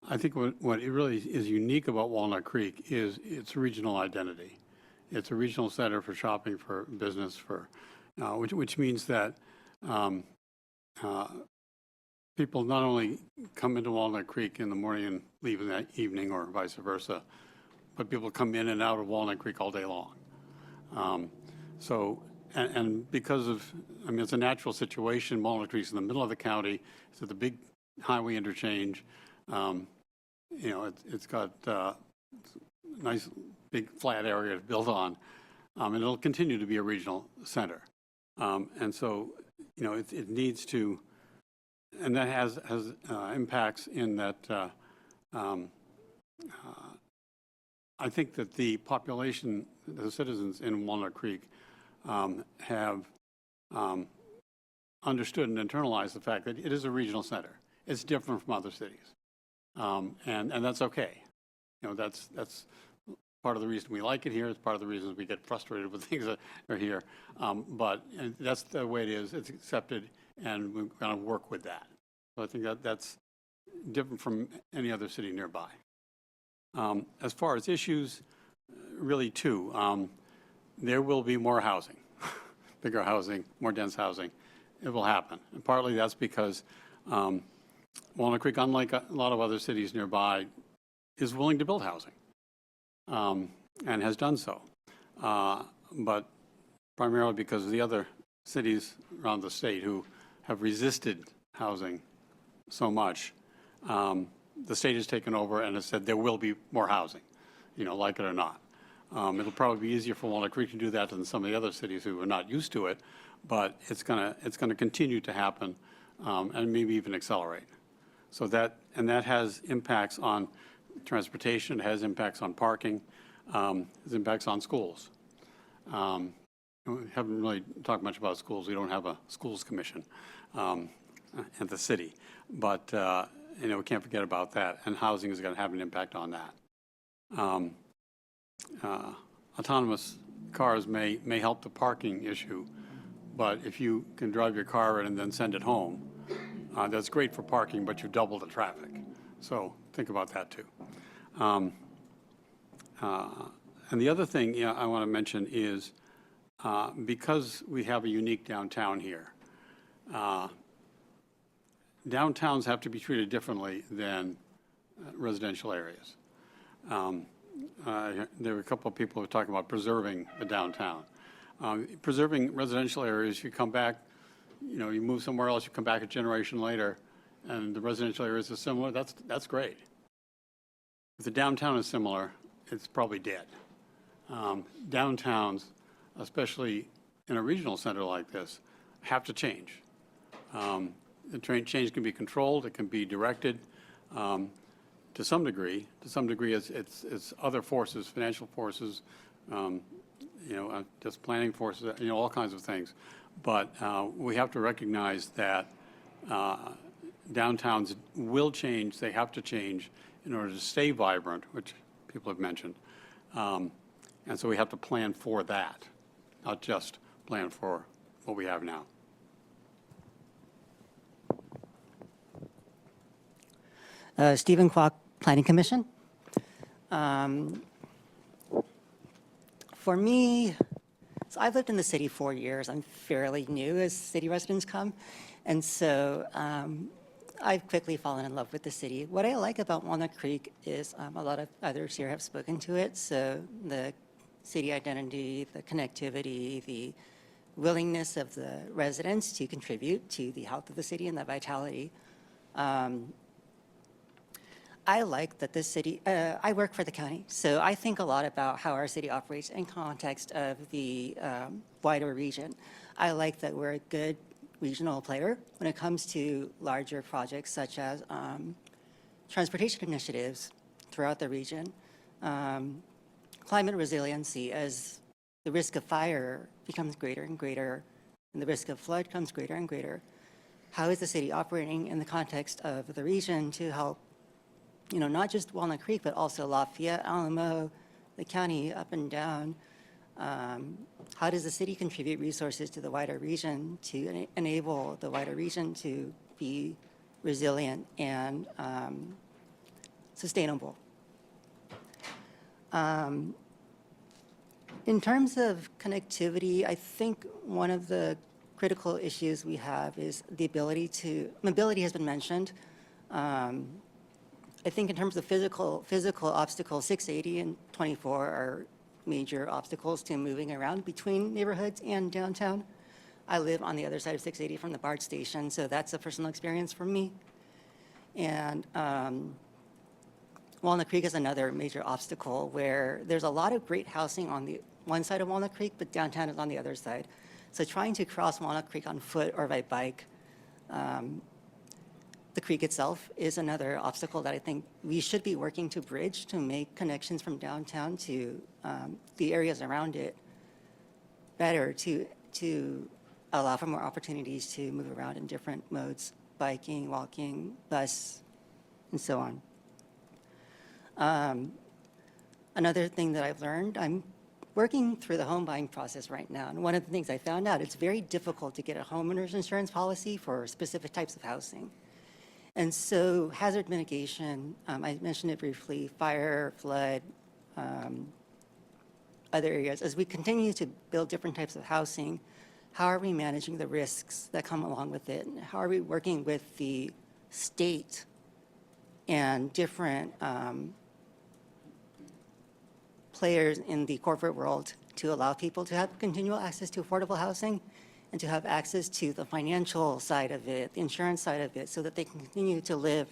S17: I think what it really is unique about Walnut Creek is its regional identity. It's a regional center for shopping, for business, for which means that people not only come into Walnut Creek in the morning and leave in that evening or vice versa, but people come in and out of Walnut Creek all day long. And because of, it's a natural situation. Walnut Creek's in the middle of the county. It's at the big highway interchange. It's got a nice big flat area to build on. And it'll continue to be a regional center. And so, it needs to, and that has impacts in that I think that the population, the citizens in Walnut Creek have understood and internalized the fact that it is a regional center. It's different from other cities. And that's okay. That's part of the reason we like it here. It's part of the reasons we get frustrated with things that are here. But that's the way it is. It's accepted, and we're going to work with that. So I think that's different from any other city nearby. As far as issues, really two. There will be more housing, bigger housing, more dense housing. It will happen. And partly that's because Walnut Creek, unlike a lot of other cities nearby, is willing to build housing and has done so. But primarily because of the other cities around the state who have resisted housing so much, the state has taken over and has said there will be more housing, like it or not. It'll probably be easier for Walnut Creek to do that than some of the other cities who are not used to it, but it's gonna continue to happen, and maybe even accelerate. So that has impacts on transportation, it has impacts on parking, it has impacts on schools. We haven't really talked much about schools. We don't have a schools commission at the city, but we can't forget about that. And housing is going to have an impact on that. Autonomous cars may help the parking issue, but if you can drive your car in and then send it home, that's great for parking, but you double the traffic. So think about that too. And the other thing I want to mention is because we have a unique downtown here, downtowns have to be treated differently than residential areas. There were a couple of people who were talking about preserving the downtown. Preserving residential areas, you come back, you move somewhere else, you come back a generation later, and the residential areas are similar, that's great. If the downtown is similar, it's probably dead. Downtowns, especially in a regional center like this, have to change. The change can be controlled, it can be directed to some degree. To some degree, it's other forces, financial forces, just planning forces, all kinds of things. But we have to recognize that downtowns will change, they have to change in order to stay vibrant, which people have mentioned. And so we have to plan for that, not just plan for what we have now.
S7: Stephen Kwok, Planning Commission. For me, so I've lived in the city 4 years. I'm fairly new as city residents come. And so I've quickly fallen in love with the city. What I like about Walnut Creek is a lot of others here have spoken to it. So the city identity, the connectivity, the willingness of the residents to contribute to the health of the city and the vitality. I like that this city, I work for the county, so I think a lot about how our city operates in context of the wider region. I like that we're a good regional player when it comes to larger projects such as transportation initiatives throughout the region, climate resiliency as the risk of fire becomes greater and greater, and the risk of flood comes greater and greater. How is the city operating in the context of the region to help, not just Walnut Creek, but also Lafayette, Alamo, the county up and down? How does the city contribute resources to the wider region to enable the wider region to be resilient and sustainable? In terms of connectivity, I think one of the critical issues we have is the ability to, mobility has been mentioned. I think in terms of physical obstacles, 680 and 24 are major obstacles to moving around between neighborhoods and downtown. I live on the other side of 680 from the BART station, so that's a personal experience for me. And Walnut Creek is another major obstacle where there's a lot of great housing on the one side of Walnut Creek, but downtown is on the other side. So trying to cross Walnut Creek on foot or by bike, the creek itself is another obstacle that I think we should be working to bridge to make connections from downtown to the areas around it better to allow for more opportunities to move around in different modes, biking, walking, bus, and so on. Another thing that I've learned, I'm working through the home buying process right now, and one of the things I found out, it's very difficult to get a homeowner's insurance policy for specific types of housing. And so hazard mitigation, I mentioned it briefly, fire, flood, other areas. As we continue to build different types of housing, how are we managing the risks that come along with it? And how are we working with the state and different players in the corporate world to allow people to have continual access to affordable housing and to have access to the financial side of it, the insurance side of it, so that they can continue to live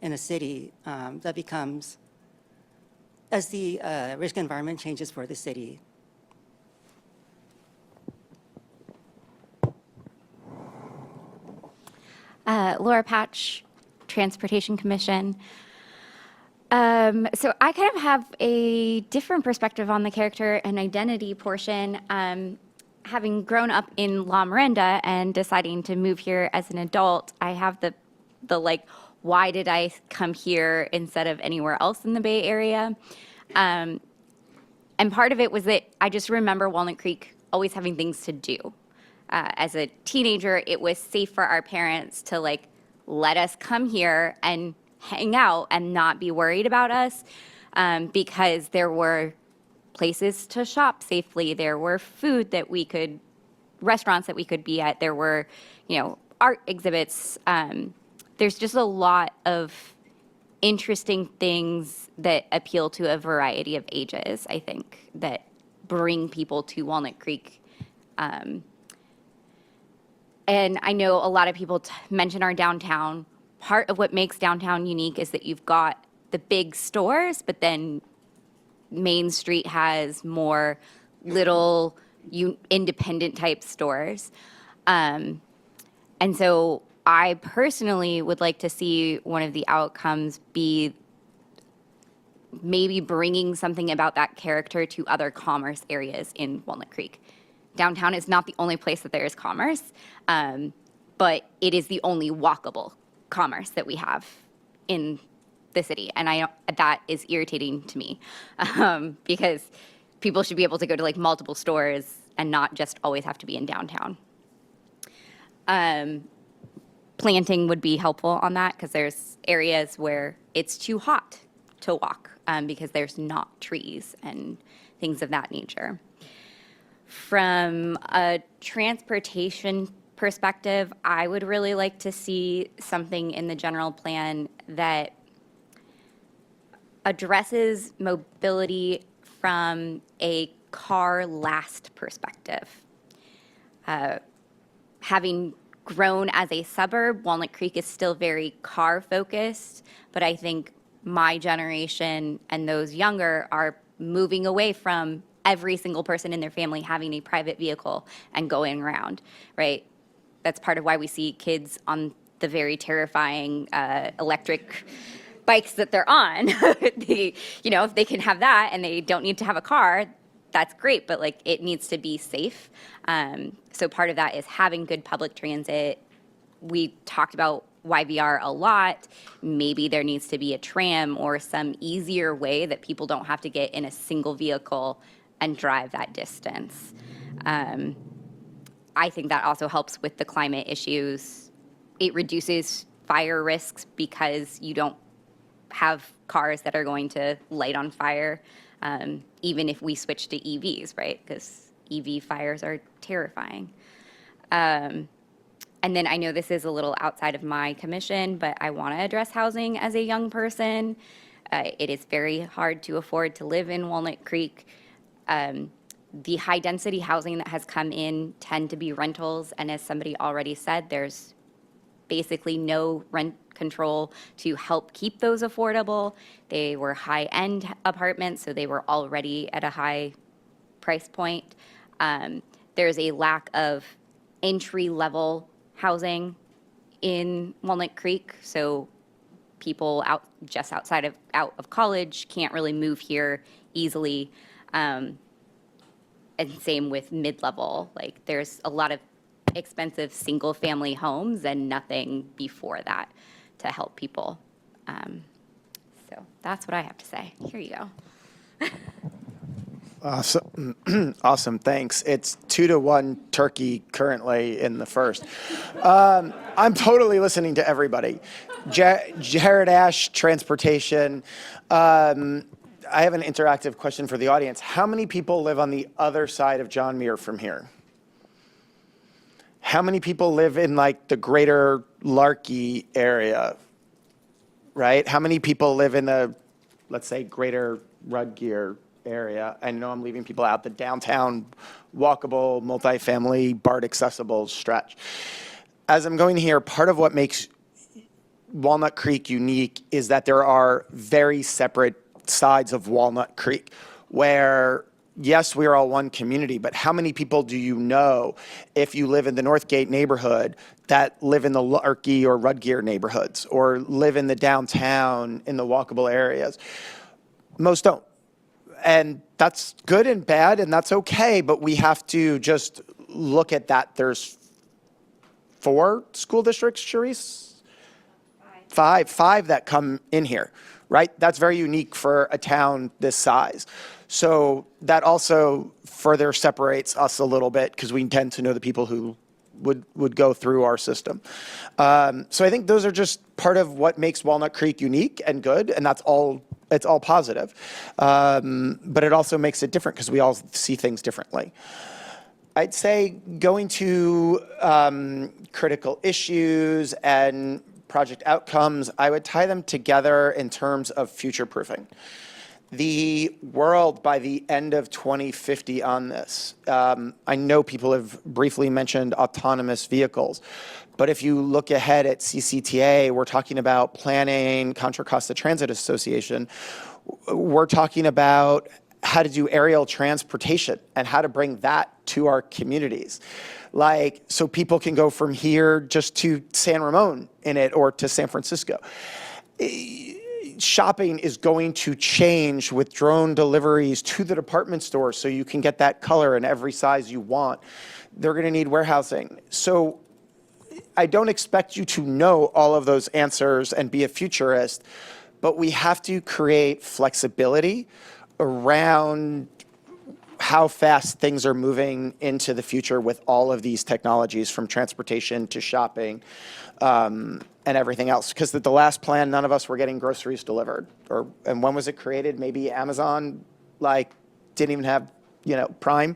S7: in a city that becomes, as the risk environment changes for the city.
S2: Laura Patch, Transportation Commission. So I kind of have a different perspective on the character and identity portion. Having grown up in La Miranda and deciding to move here as an adult, I have the like, why did I come here instead of anywhere else in the Bay Area? And part of it was that I just remember Walnut Creek always having things to do. As a teenager, it was safe for our parents to like let us come here and hang out and not be worried about us, because there were places to shop safely. There were restaurants that we could be at. There were, art exhibits. There's just a lot of interesting things that appeal to a variety of ages, I think, that bring people to Walnut Creek. And I know a lot of people mention our downtown. Part of what makes downtown unique is that you've got the big stores, but then Main Street has more little independent type stores. And so I personally would like to see one of the outcomes be maybe bringing something about that character to other commerce areas in Walnut Creek. Downtown is not the only place that there is commerce, but it is the only walkable commerce that we have in the city. And that is irritating to me, because people should be able to go to like multiple stores and not just always have to be in downtown. Planting would be helpful on that, because there's areas where it's too hot to walk because there's not trees and things of that nature. From a transportation perspective, I would really like to see something in the general plan that addresses mobility from a car last perspective. Having grown as a suburb, Walnut Creek is still very car focused, but I think my generation and those younger are moving away from every single person in their family having a private vehicle and going around, right? That's part of why we see kids on the very terrifying electric bikes that they're on. If they can have that and they don't need to have a car, that's great, but like it needs to be safe. So part of that is having good public transit. We talked about YVR a lot. Maybe there needs to be a tram or some easier way that people don't have to get in a single vehicle and drive that distance. I think that also helps with the climate issues. It reduces fire risks because you don't have cars that are going to light on fire, even if we switch to EVs, right? Because EV fires are terrifying. And then I know this is a little outside of my commission, but I want to address housing as a young person. It is very hard to afford to live in Walnut Creek. The high density housing that has come in tend to be rentals, and as somebody already said, there's basically no rent control to help keep those affordable. They were high-end apartments, so they were already at a high price point. There's a lack of entry-level housing in Walnut Creek, so people outside of college can't really move here easily. And same with mid-level. Like there's a lot of expensive single-family homes and nothing before that to help people. So that's what I have to say. Here you go.
S10: Awesome, thanks. It's 2-1 Turkey currently in the first. I'm totally listening to everybody. Jared Ash, Transportation. I have an interactive question for the audience. How many people live on the other side of John Muir from here? How many people live in like the greater Larkey area, right? How many people live in the, let's say, greater Rudgear area. I know I'm leaving people out, the downtown walkable, multifamily, BART accessible stretch. As I'm going here, part of what makes Walnut Creek unique is that there are very separate sides of Walnut Creek where, yes, we are all one community, but how many people do you know if you live in the Northgate neighborhood that live in the Larky or Rudgear neighborhoods or live in the downtown in the walkable areas? Most don't. And that's good and bad, and that's okay, but we have to just look at that. There's 4 school districts, Charisse? Five that come in here, right? That's very unique for a town this size. So that also further separates us a little bit because we tend to know the people who would go through our system. So I think those are just part of what makes Walnut Creek unique and good, and it's all positive. But it also makes it different because we all see things differently. I'd say going to critical issues and project outcomes, I would tie them together in terms of future-proofing. The world by the end of 2050 on this, I know people have briefly mentioned autonomous vehicles, but if you look ahead at CCTA, we're talking about planning, Contra Costa Transit Association, we're talking about how to do aerial transportation and how to bring that to our communities. Like, so people can go from here just to San Ramon in it or to San Francisco. Shopping is going to change with drone deliveries to the department store so you can get that color in every size you want. They're going to need warehousing. So I don't expect you to know all of those answers and be a futurist, but we have to create flexibility around how fast things are moving into the future with all of these technologies, from transportation to shopping and everything else. Because the last plan, none of us were getting groceries delivered. And when was it created? Maybe Amazon didn't even have Prime.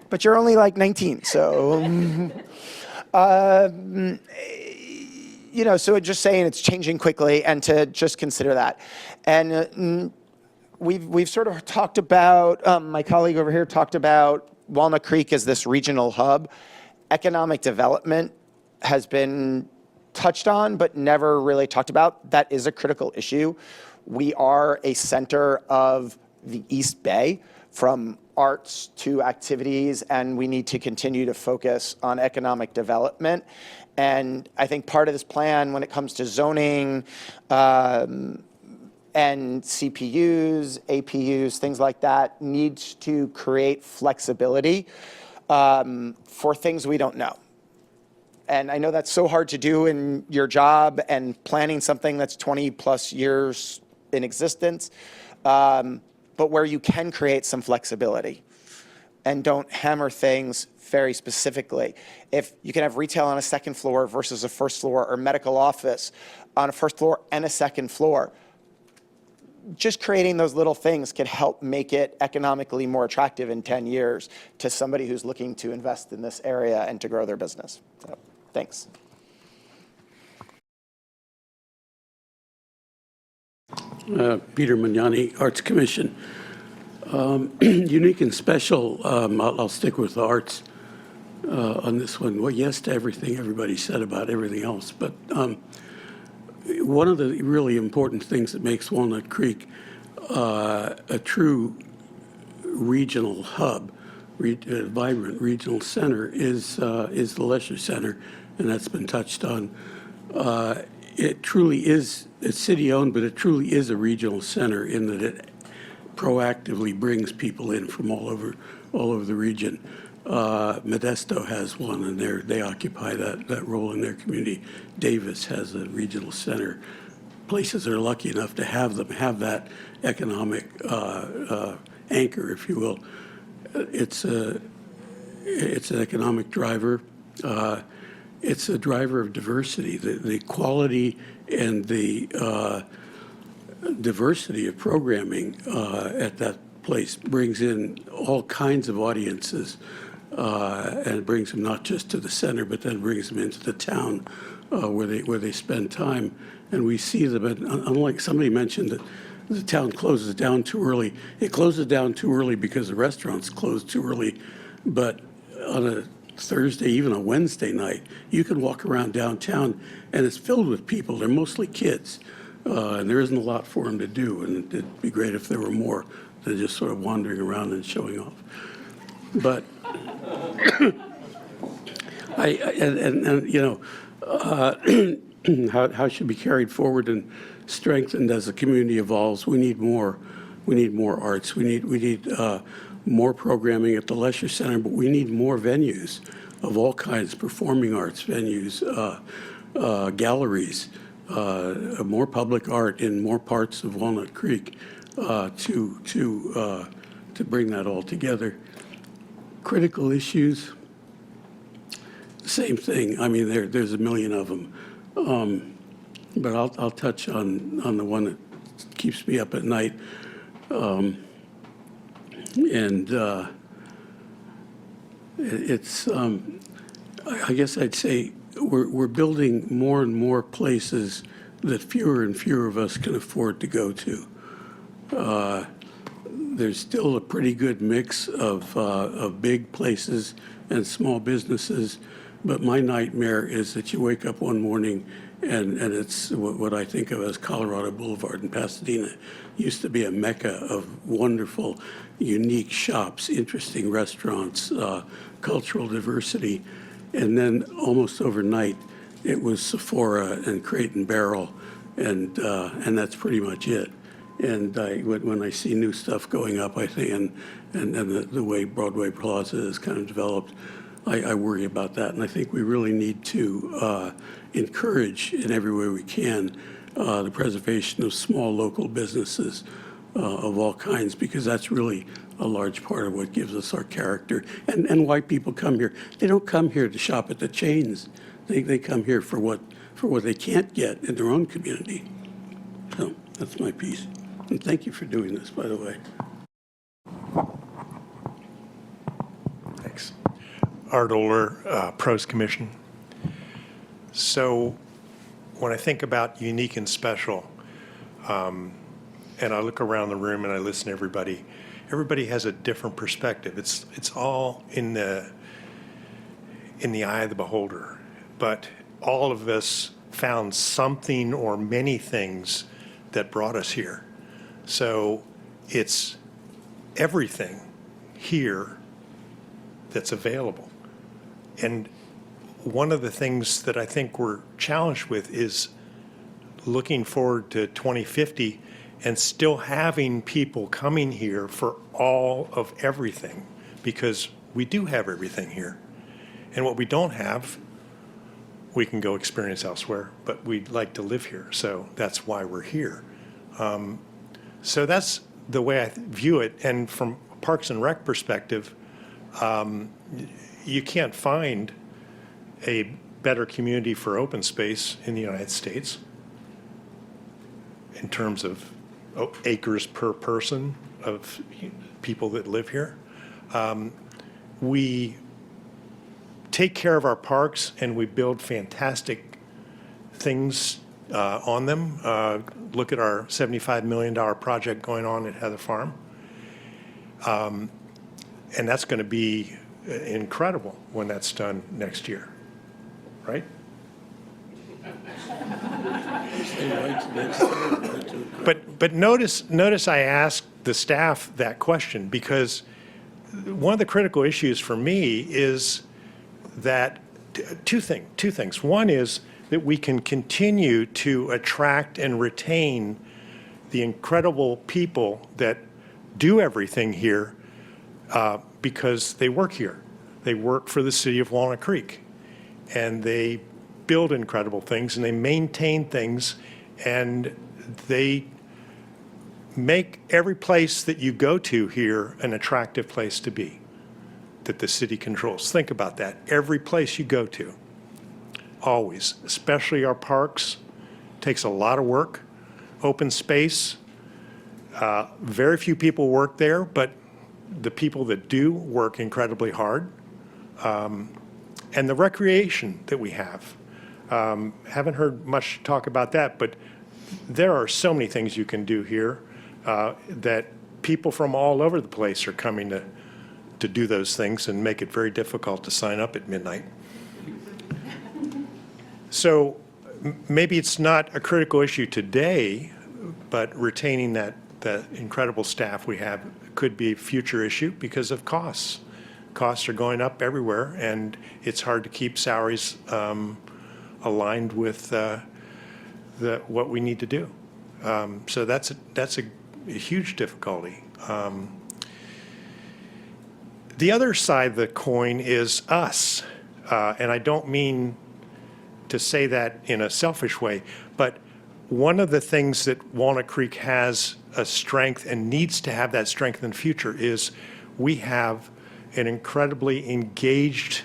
S10: But you're only 19, so so just saying it's changing quickly, and to just consider that. And we've sort of talked about, my colleague over here talked about Walnut Creek as this regional hub. Economic development has been touched on, but never really talked about. That is a critical issue. We are a center of the East Bay, from arts to activities, and we need to continue to focus on economic development. And I think part of this plan, when it comes to zoning and CPUs, APUs, things like that, needs to create flexibility for things we don't know. And I know that's so hard to do in your job and planning something that's 20 plus years in existence, but where you can create some flexibility and don't hammer things very specifically. If you can have retail on a second floor versus a first floor, or medical office on a first floor and a second floor, just creating those little things can help make it economically more attractive in 10 years to somebody who's looking to invest in this area and to grow their business. So, thanks.
S18: Peter Magnani, Arts Commission. Unique and special, I'll stick with the arts on this one. Well, yes to everything everybody said about everything else, but one of the really important things that makes Walnut Creek a true regional hub, a vibrant regional center, is the Leisure Center, and that's been touched on. It truly is, it's city-owned, but it truly is a regional center in that it proactively brings people in from all over the region. Modesto has one, and they occupy that role in their community. Davis has a regional center. Places that are lucky enough to have them have that economic anchor, if you will. It's an economic driver. It's a driver of diversity. The quality and the diversity of programming at that place brings in all kinds of audiences, and brings them not just to the center, but then brings them into the town where they spend time. and we see them. And unlike somebody mentioned that the town closes down too early, it closes down too early because the restaurants close too early. But on a Thursday, even a Wednesday night, you can walk around downtown and it's filled with people. They're mostly kids, and there isn't a lot for them to do. And it'd be great if there were more than just sort of wandering around and showing off. But how it should be carried forward and strengthened as the community evolves. We need more. We need more arts. We need more programming at the Leisure Center, but we need more venues of all kinds, performing arts venues, galleries, more public art in more parts of Walnut Creek to bring that all together. Critical issues, same thing. I mean, there's a million of them. But I'll touch on the one that keeps me up at night. It's, I guess I'd say we're building more and more places that fewer and fewer of us can afford to go to. There's still a pretty good mix of big places and small businesses, but my nightmare is that you wake up one morning and it's what I think of as Colorado Boulevard in Pasadena. Used to be a mecca of wonderful, unique shops, interesting restaurants, cultural diversity. And then almost overnight, it was Sephora and Crate and Barrel, and that's pretty much it. And when I see new stuff going up, I think, and the way Broadway Plaza is kind of developed, I worry about that. And I think we really need to encourage in every way we can the preservation of small local businesses of all kinds, because that's really a large part of what gives us our character and why people come here. They don't come here to shop at the chains. They come here for what they can't get in their own community. So that's my piece. And thank you for doing this, by the way.
S19: Thanks. Art Oler, Pros Commission. So when I think about unique and special, and I look around the room and I listen to everybody, everybody has a different perspective. It's all in the eye of the beholder. But all of us found something or many things that brought us here. So it's everything here that's available. And one of the things that I think we're challenged with is looking forward to 2050 and still having people coming here for all of everything, because we do have everything here. And what we don't have, we can go experience elsewhere, but we'd like to live here. So that's why we're here. So that's the way I view it. And from a Parks and Rec perspective, you can't find a better community for open space in the United States in terms of acres per person of people that live here. We take care of our parks and we build fantastic things on them. Look at our $75 million project going on at Heather Farm. And that's going to be incredible when that's done next year, right? But notice I asked the staff that question, because one of the critical issues for me is that two things. One is that we can continue to attract and retain the incredible people that do everything here because they work here. They work for the City of Walnut Creek, and they build incredible things, and they maintain things, and they make every place that you go to here an attractive place to be, that the city controls. Think about that. Every place you go to, always, especially our parks, takes a lot of work. Open space, very few people work there, but the people that do work incredibly hard. And the recreation that we have. Haven't heard much talk about that, but there are so many things you can do here that people from all over the place are coming to do those things and make it very difficult to sign up at midnight. So maybe it's not a critical issue today, but retaining the incredible staff we have could be a future issue because of costs. Costs are going up everywhere, and it's hard to keep salaries aligned with what we need to do. So that's a huge difficulty. The other side of the coin is us, and I don't mean to say that in a selfish way, but one of the things that Walnut Creek has a strength and needs to have that strength in the future is we have an incredibly engaged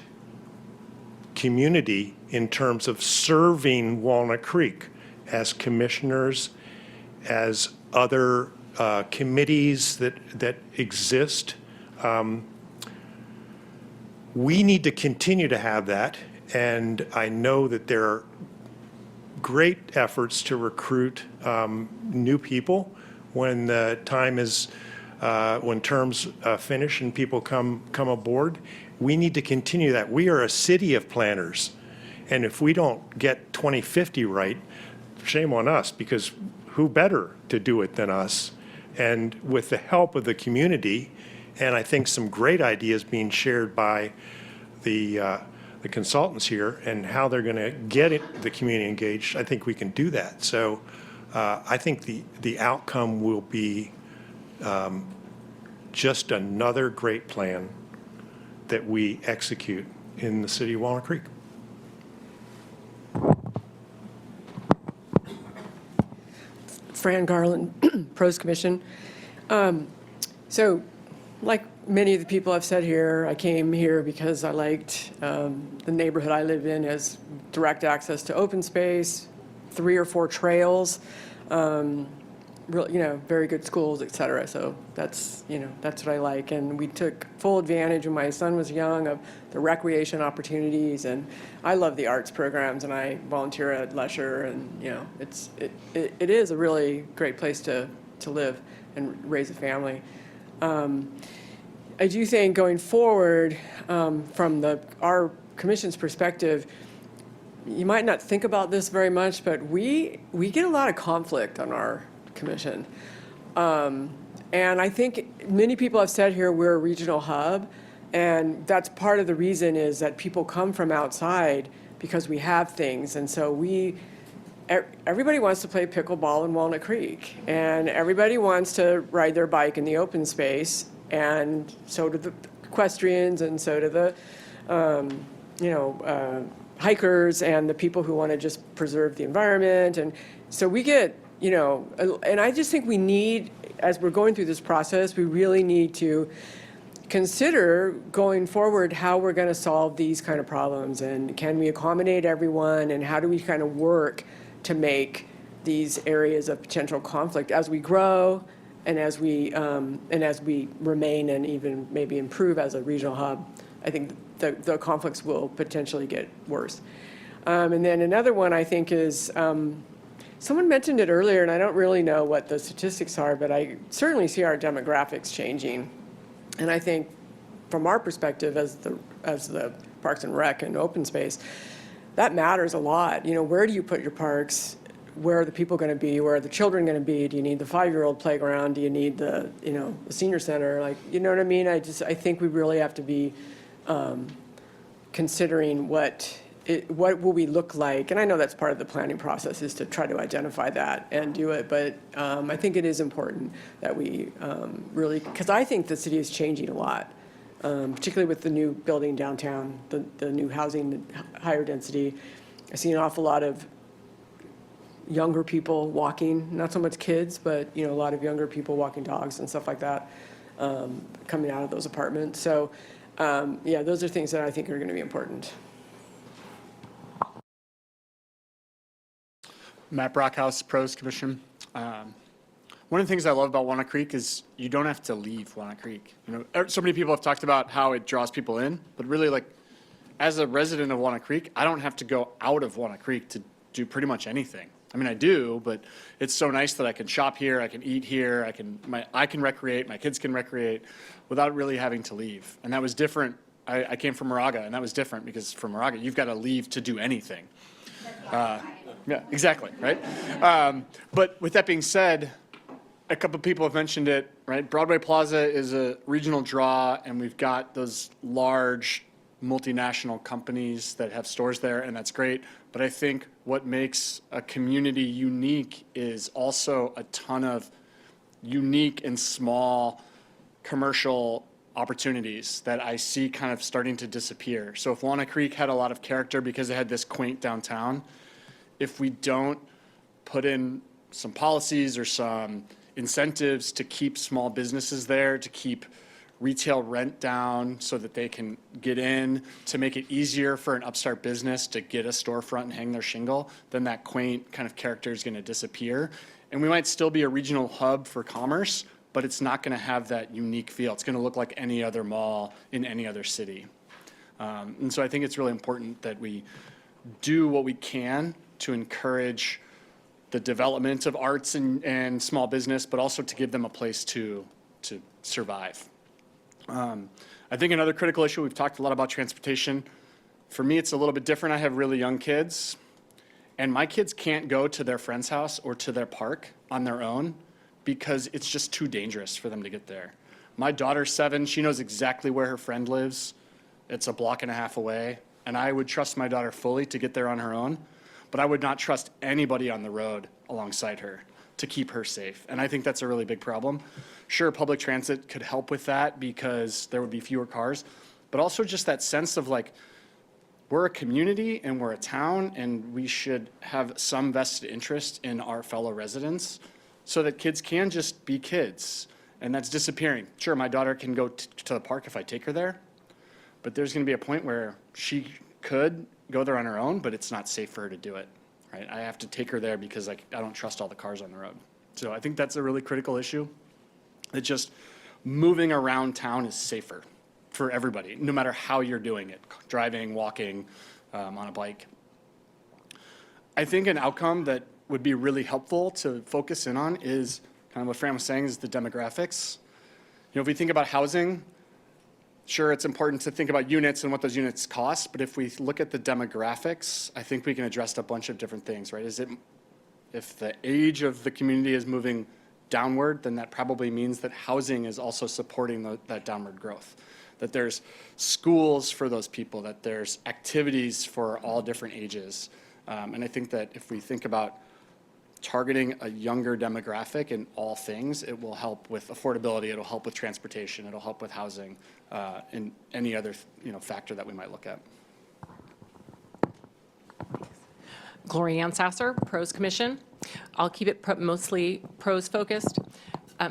S19: community in terms of serving Walnut Creek as commissioners, as other committees that exist. We need to continue to have that, and I know that there are great efforts to recruit new people when the time is, when terms finish and people come aboard. We need to continue that. We are a city of planners, and if we don't get 2050 right, shame on us, because who better to do it than us? And with the help of the community, and I think some great ideas being shared by the consultants here and how they're going to get the community engaged, I think we can do that. So I think the outcome will be just another great plan that we execute in the city of Walnut Creek.
S20: Fran Garland, Pros Commission. So, like many of the people I've said here, I came here because I liked the neighborhood I live in has direct access to open space, 3 or 4 trails, very good schools, et cetera. So that's what I like. And we took full advantage when my son was young of the recreation opportunities. And I love the arts programs, and I volunteer at Lesher, and it is a really great place to live and raise a family. I do think going forward, from our commission's perspective, you might not think about this very much, but we get a lot of conflict on our commission. And I think many people have said here we're a regional hub, and that's part of the reason is that people come from outside because we have things. And so everybody wants to play pickleball in Walnut Creek, and everybody wants to ride their bike in the open space, and so do the equestrians, and so do the hikers and the people who want to just preserve the environment. And so we get, and I just think we need, as we're going through this process, we really need to consider going forward how we're going to solve these kind of problems, and can we accommodate everyone, and how do we kind of work to make these areas of potential conflict as we grow and as we remain and even maybe improve as a regional hub. I think the conflicts will potentially get worse. And then another one I think is, someone mentioned it earlier, and I don't really know what the statistics are, but I certainly see our demographics changing. And I think from our perspective as the Parks and Rec and open space, that matters a lot. Where do you put your parks? Where are the people going to be? Where are the children going to be? Do you need the 5-year-old playground? Do you need the senior center? You know what I mean? I think we really have to be considering what will we look like. And I know that's part of the planning process, is to try to identify that and do it. But I think it is important that we really, because I think the city is changing a lot, particularly with the new building downtown, the new housing, higher density. I see an awful lot of younger people walking, not so much kids, but a lot of younger people walking dogs and stuff like that, coming out of those apartments. So those are things that I think are going to be important.
S21: Matt Brockhouse, Pros Commission. One of the things I love about Walnut Creek is you don't have to leave Walnut Creek. So many people have talked about how it draws people in, but really, as a resident of Walnut Creek, I don't have to go out of Walnut Creek to do pretty much anything. I mean, I do, but it's so nice that I can shop here, I can eat here, I can recreate, my kids can recreate without really having to leave. And that was different. I came from Moraga, and that was different because from Moraga, you've got to leave to do anything. Yeah, exactly, right? But with that being said, a couple of people have mentioned it, right? Broadway Plaza is a regional draw, and we've got those large multinational companies that have stores there, and that's great. But I think what makes a community unique is also a ton of unique and small commercial opportunities that I see kind of starting to disappear. So if Walnut Creek had a lot of character because it had this quaint downtown, if we don't put in some policies or some incentives to keep small businesses there, to keep retail rent down so that they can get in, to make it easier for an upstart business to get a storefront and hang their shingle, then that quaint kind of character is going to disappear. And we might still be a regional hub for commerce, but it's not going to have that unique feel. It's going to look like any other mall in any other city. And so I think it's really important that we do what we can to encourage the development of arts and small business, but also to give them a place to survive. I think another critical issue, we've talked a lot about transportation. For me, it's a little bit different. I have really young kids, and my kids can't go to their friend's house or to their park on their own because it's just too dangerous for them to get there. My daughter's 7. She knows exactly where her friend lives. It's a block and a half away, and I would trust my daughter fully to get there on her own, but I would not trust anybody on the road alongside her to keep her safe. And I think that's a really big problem. Sure, public transit could help with that because there would be fewer cars, but also just that sense of like, we're a community and we're a town and we should have some vested interest in our fellow residents so that kids can just be kids. And that's disappearing. Sure, my daughter can go to the park if I take her there, but there's going to be a point where she could go there on her own, but it's not safe for her to do it, right? I have to take her there because I don't trust all the cars on the road. So I think that's a really critical issue. That just moving around town is safer for everybody, no matter how you're doing it, driving, walking, on a bike. I think an outcome that would be really helpful to focus in on is kind of what Fran was saying, is the demographics. You know, if we think about housing, sure, it's important to think about units and what those units cost, but if we look at the demographics, I think we can address a bunch of different things, right? If the age of the community is moving downward, then that probably means that housing is also supporting that downward growth. That there's schools for those people, that there's activities for all different ages. And I think that if we think about targeting a younger demographic in all things, it will help with affordability, it'll help with transportation, it'll help with housing, and any other factor that we might look at.
S3: Gloria Ann Sasser, Pros Commission. I'll keep it mostly pros focused.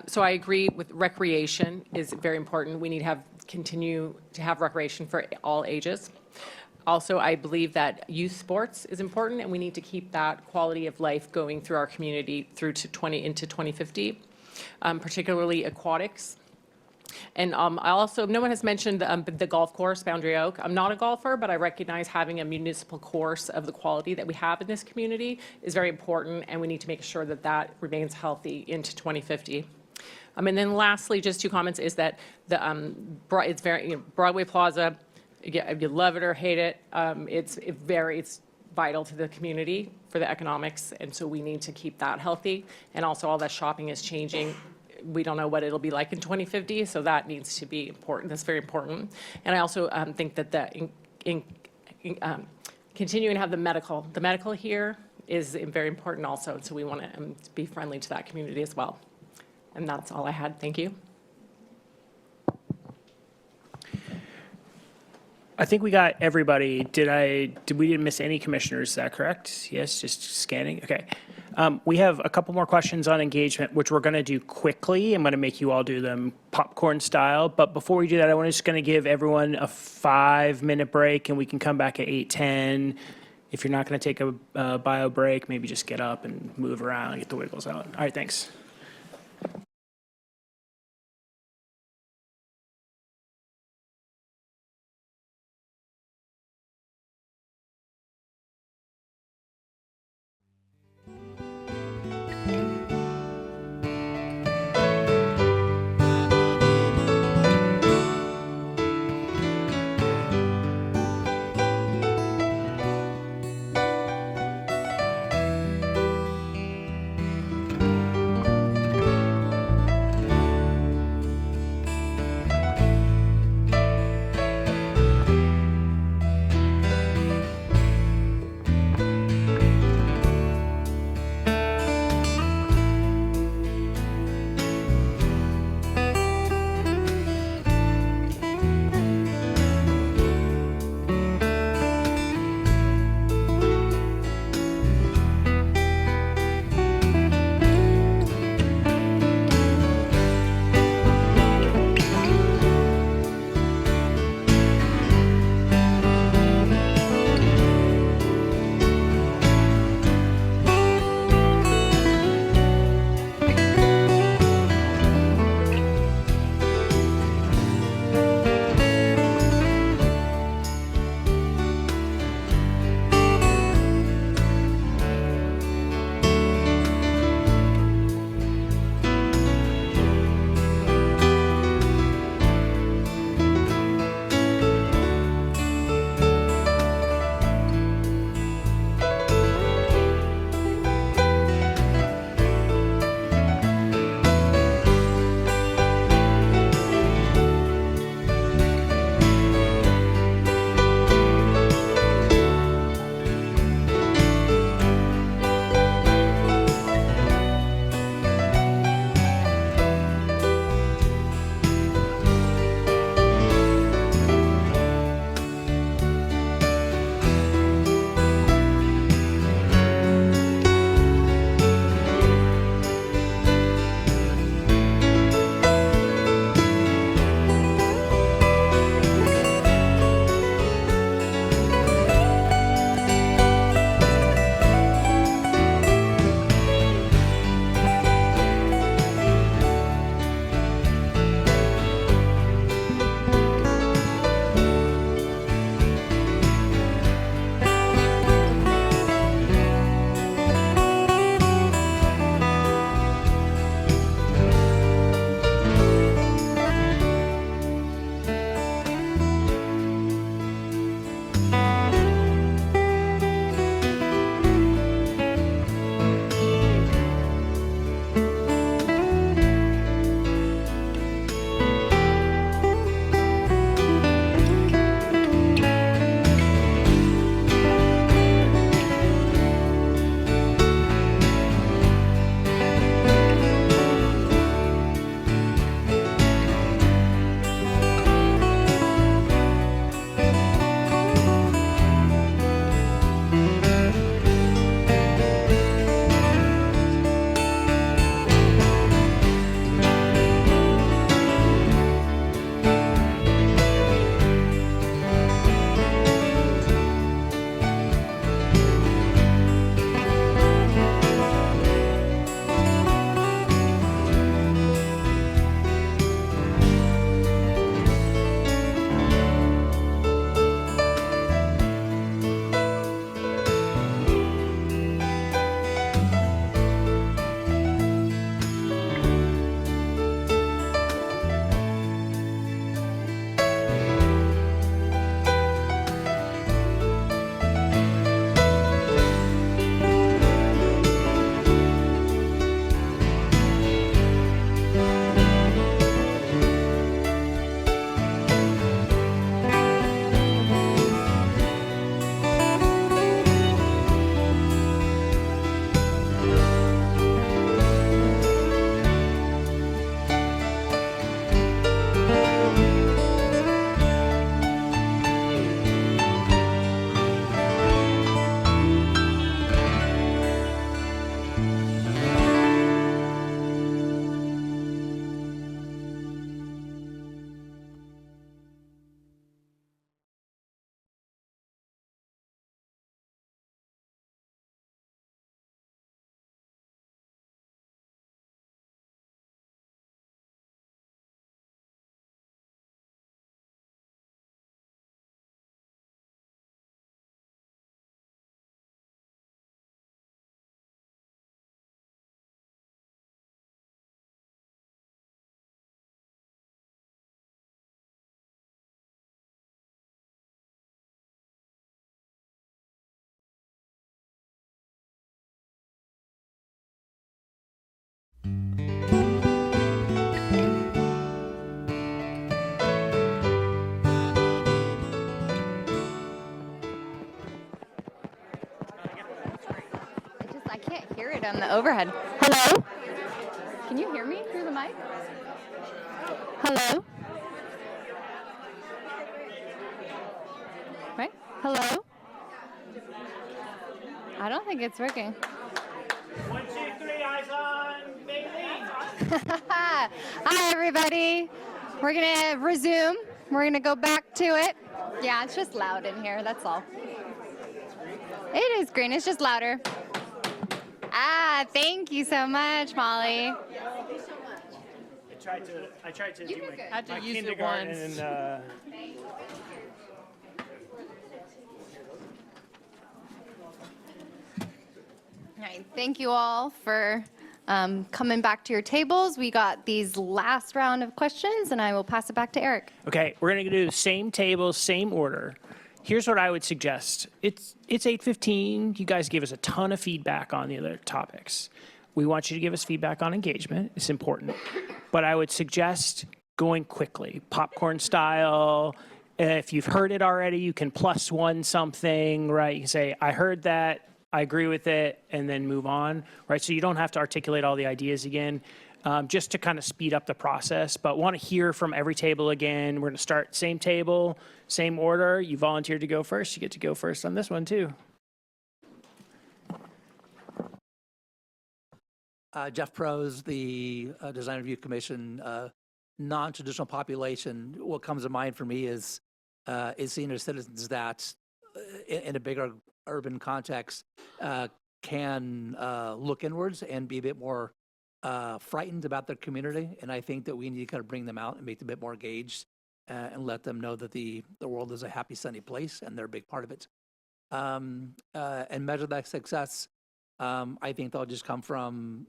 S3: So I agree with recreation is very important. We need to continue to have recreation for all ages. Also, I believe that youth sports is important, and we need to keep that quality of life going through our community through to into 2050, particularly aquatics. And I also, no one has mentioned the golf course, Boundary Oak. I'm not a golfer, but I recognize having a municipal course of the quality that we have in this community is very important, and we need to make sure that that remains healthy into 2050. And then lastly, just 2 comments is that it's very, Broadway Plaza, if you love it or hate it, it's vital to the community for the economics, and so we need to keep that healthy. And also all that shopping is changing. We don't know what it'll be like in 2050, so that needs to be important. That's very important. And I also think that continuing to have the medical here is very important also, so we want to be friendly to that community as well. And that's all I had. Thank you.
S4: I think we got everybody. We didn't miss any commissioners, is that correct? Yes, just scanning, okay. We have a couple more questions on engagement, which we're gonna do quickly. I'm gonna make you all do them popcorn style, but before we do that, I'm just gonna give everyone a 5-minute break and we can come back at 8:10. If you're not gonna take a bio break, maybe just get up and move around, get the wiggles out. All right, thanks.
S2: right on the overhead. Hello? Can you hear me through the mic? Hello? Right? Hello? I don't think it's working.
S4: 1, 2, 3, eyes on Bailey.
S2: Hi, everybody. We're going to resume. We're going to go back to it. Yeah, it's just loud in here. That's all. It is green. It's just louder. Ah, thank you so much, Molly.
S4: I tried to do my,
S1: Had to
S4: my
S1: use it
S4: kindergarten
S1: once.
S4: and
S2: All right, thank you all for coming back to your tables. We got these last round of questions, and I will pass it back to Eric.
S4: Okay, we're gonna do the same table, same order. Here's what I would suggest. It's 8:15. You guys gave us a ton of feedback on the other topics. We want you to give us feedback on engagement. It's important. But I would suggest going quickly, popcorn style. If you've heard it already, you can +1 something, right? You can say, I heard that, I agree with it, and then move on, right? So you don't have to articulate all the ideas again, just to kind of speed up the process. But want to hear from every table again. We're going to start same table, same order. You volunteered to go first. You get to go first on this one, too.
S14: Jeff Prose, the Design Review Commission, non-traditional population. What comes to mind for me is senior citizens that, in a bigger urban context, can look inwards and be a bit more frightened about their community. And I think that we need to kind of bring them out and make them a bit more engaged and let them know that the world is a happy, sunny place and they're a big part of it. And measure that success. I think they'll just come from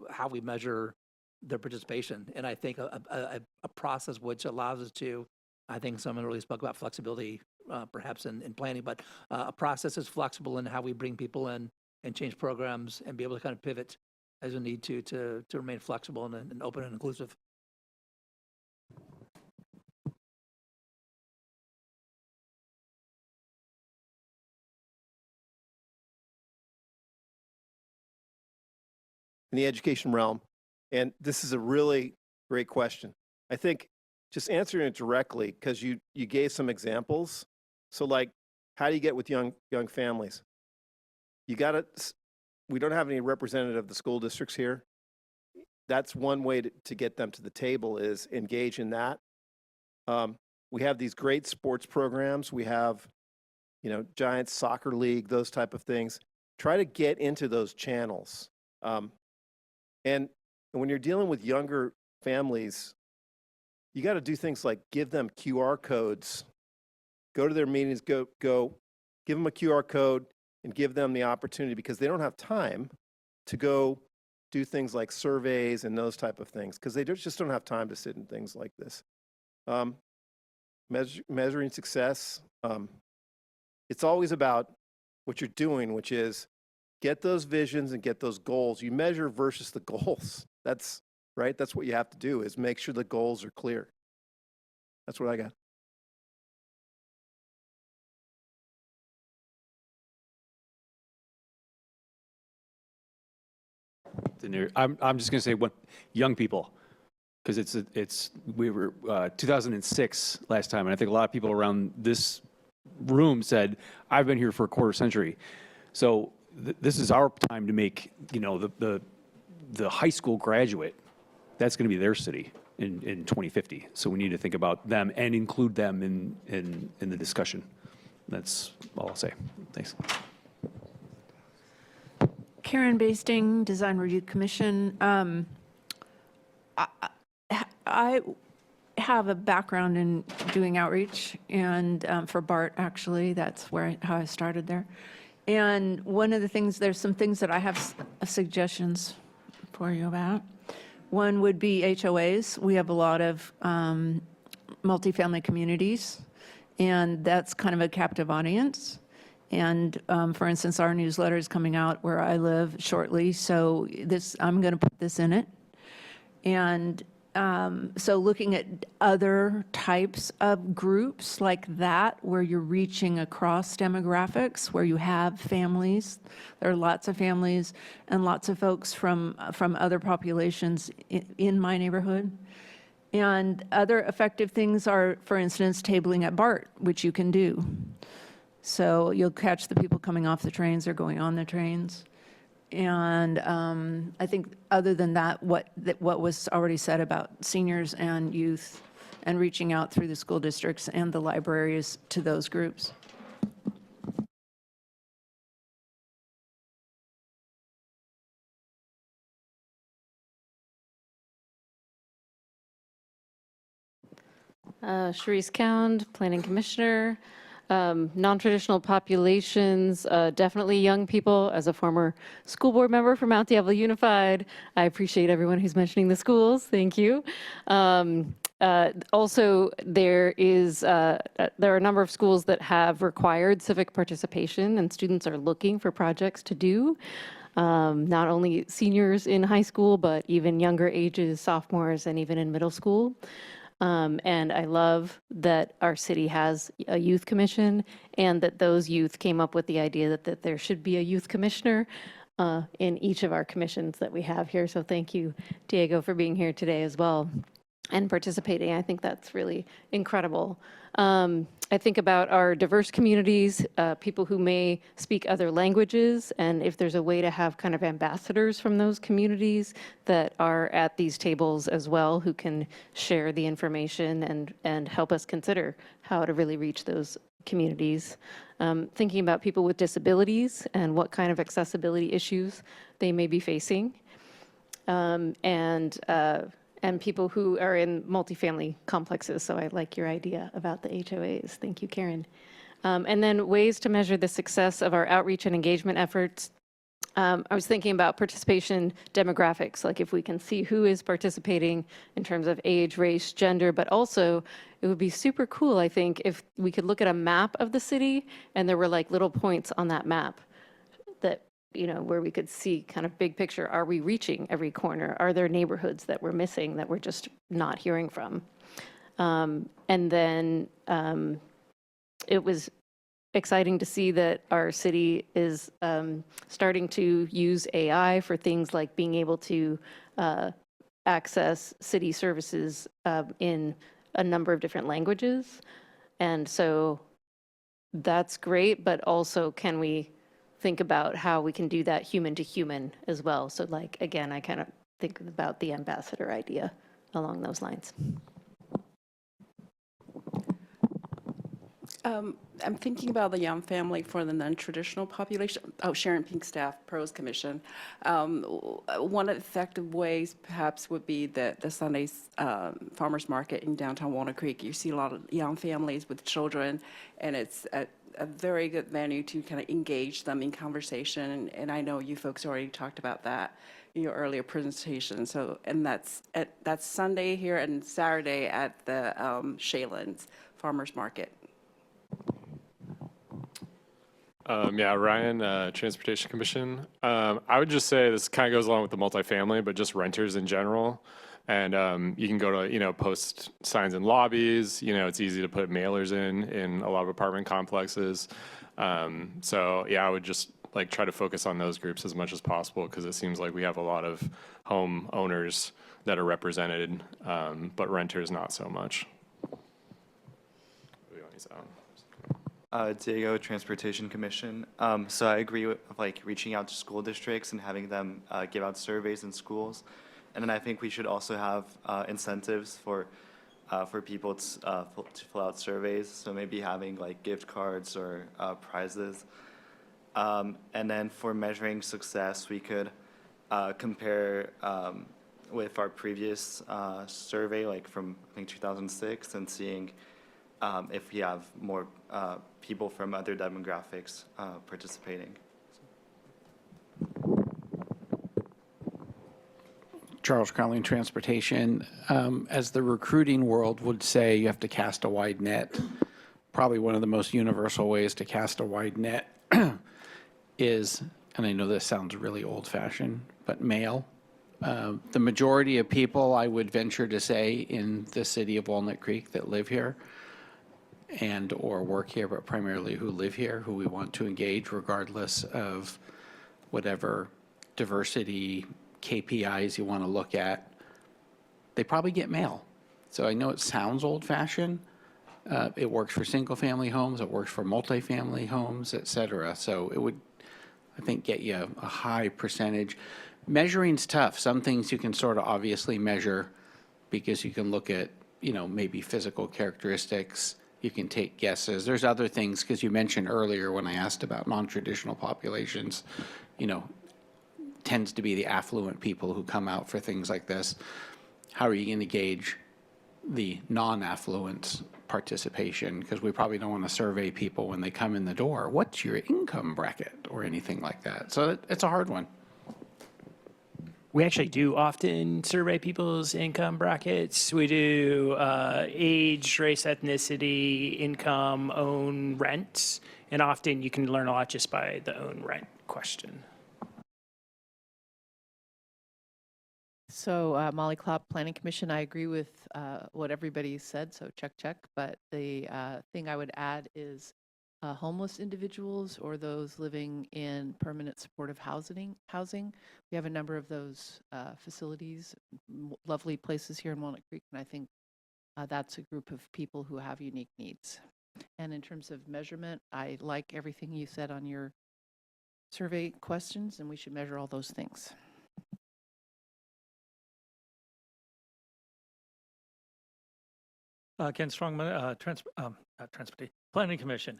S14: how we measure their participation. And I think a process which allows us to, I think someone really spoke about flexibility, perhaps in planning, but a process is flexible in how we bring people in and change programs and be able to kind of pivot as we need to remain flexible and open and inclusive.
S15: In the education realm, and this is a really great question. I think just answering it directly, because you gave some examples. So like, how do you get with young families? We don't have any representative of the school districts here. That's one way to get them to the table, is engage in that. We have these great sports programs. We have, Giants Soccer League, those type of things. Try to get into those channels. And when you're dealing with younger families, you got to do things like give them QR codes, go to their meetings, go give them a QR code and give them the opportunity, because they don't have time to go do things like surveys and those type of things, because they just don't have time to sit in things like this. Measuring success, it's always about what you're doing, which is get those visions and get those goals. You measure versus the goals. That's right. That's what you have to do, is make sure the goals are clear. That's what I got.
S23: I'm just going to say young people, because we were 2006 last time, and I think a lot of people around this room said, I've been here for a quarter century. So this is our time to make, the high school graduate, that's going to be their city in 2050. So we need to think about them and include them in the discussion. That's all I'll say. Thanks.
S24: Karen Basting, Design Review Commission. I have a background in doing outreach, and for BART, actually, that's how I started there. And one of the things, there's some things that I have suggestions for you about. One would be HOAs. We have a lot of multifamily communities, and that's kind of a captive audience. And for instance, our newsletter is coming out where I live shortly, so I'm going to put this in it. And So looking at other types of groups like that, where you're reaching across demographics, where you have families, there are lots of families and lots of folks from other populations in my neighborhood. And other effective things are, for instance, tabling at BART, which you can do. So you'll catch the people coming off the trains or going on the trains. And I think other than that, what was already said about seniors and youth and reaching out through the school districts and the libraries to those groups.
S6: Sharice Cound, Planning Commissioner. Non-traditional populations, definitely young people. As a former school board member for Mount Diablo Unified, I appreciate everyone who's mentioning the schools. Thank you. Also, there are a number of schools that have required civic participation, and students are looking for projects to do. Not only seniors in high school, but even younger ages, sophomores, and even in middle school. And I love that our city has a youth commission and that those youth came up with the idea that there should be a youth commissioner in each of our commissions that we have here. So thank you, Diego, for being here today as well and participating. I think that's really incredible. I think about our diverse communities, people who may speak other languages, and if there's a way to have kind of ambassadors from those communities that are at these tables as well, who can share the information and help us consider how to really reach those communities. Thinking about people with disabilities and what kind of accessibility issues they may be facing. And people who are in multifamily complexes. So I like your idea about the HOAs. Thank you, Karen. And then ways to measure the success of our outreach and engagement efforts. I was thinking about participation demographics, like if we can see who is participating in terms of age, race, gender, but also it would be super cool, I think, if we could look at a map of the city and there were like little points on that map that, where we could see kind of big picture, are we reaching every corner? Are there neighborhoods that we're missing that we're just not hearing from? And then it was exciting to see that our city is starting to use AI for things like being able to access city services in a number of different languages. And so that's great, but also can we think about how we can do that human to human as well. So like, again, I kind of think about the ambassador idea along those lines.
S8: I'm thinking about the young family for the non-traditional population. Oh, Sharon Pinkstaff, Pros Commission. One of the effective ways perhaps would be the Sunday's farmers market in downtown Walnut Creek. You see a lot of young families with children, and it's a very good venue to kind of engage them in conversation. And I know you folks already talked about that in your earlier presentation. So, and that's Sunday here and Saturday at the Shaylands Farmers Market.
S12: Yeah, Ryan, Transportation Commission. I would just say this kind of goes along with the multifamily, but just renters in general. And you can go to, post signs in lobbies. It's easy to put mailers in a lot of apartment complexes. So yeah, I would just try to focus on those groups as much as possible because it seems like we have a lot of home owners that are represented, but renters not so much.
S22: Diego, Transportation Commission. So I agree with reaching out to school districts and having them give out surveys in schools. And then I think we should also have incentives for people to fill out surveys. So maybe having gift cards or prizes. And then for measuring success, we could compare with our previous survey, from I think 2006, and seeing if we have more people from other demographics participating.
S25: Charles Crowley, Transportation. As the recruiting world would say, you have to cast a wide net. Probably one of the most universal ways to cast a wide net is, and I know this sounds really old-fashioned, but mail. the majority of people, I would venture to say, in the city of Walnut Creek that live here and or work here, but primarily who live here, who we want to engage regardless of whatever diversity KPIs you want to look at, they probably get mail. So I know it sounds old-fashioned. It works for single-family homes, it works for multifamily homes, et cetera. So it would, I think, get you a high percentage. Measuring's tough. Some things you can sort of obviously measure because you can look at, you know, maybe physical characteristics. You can take guesses. There's other things, because you mentioned earlier when I asked about non-traditional populations, you know, tends to be the affluent people who come out for things like this. How are you going to gauge the non-affluent participation? Because we probably don't want to survey people when they come in the door. What's your income bracket or anything like that? So it's a hard one.
S4: We actually do often survey people's income brackets. We do age, race, ethnicity, income, own rent, and often you can learn a lot just by the own rent question.
S1: So Molly Klopp, Planning Commission, I agree with what everybody said, so check. But the thing I would add is homeless individuals or those living in permanent supportive housing. We have a number of those facilities, lovely places here in Walnut Creek, and I think that's a group of people who have unique needs. And in terms of measurement, I like everything you said on your survey questions, and we should measure all those things.
S5: Ken Strongman, Transportation Planning Commission.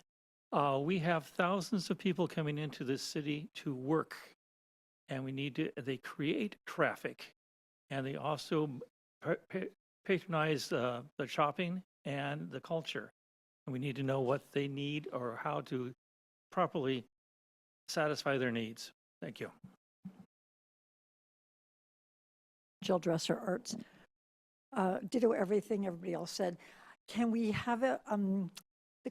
S5: We have thousands of people coming into this city to work, and they create traffic, and they also patronize the shopping and the culture. And we need to know what they need or how to properly satisfy their needs. Thank you.
S9: Jill Dresser, Arts. Ditto everything everybody else said. Can we have the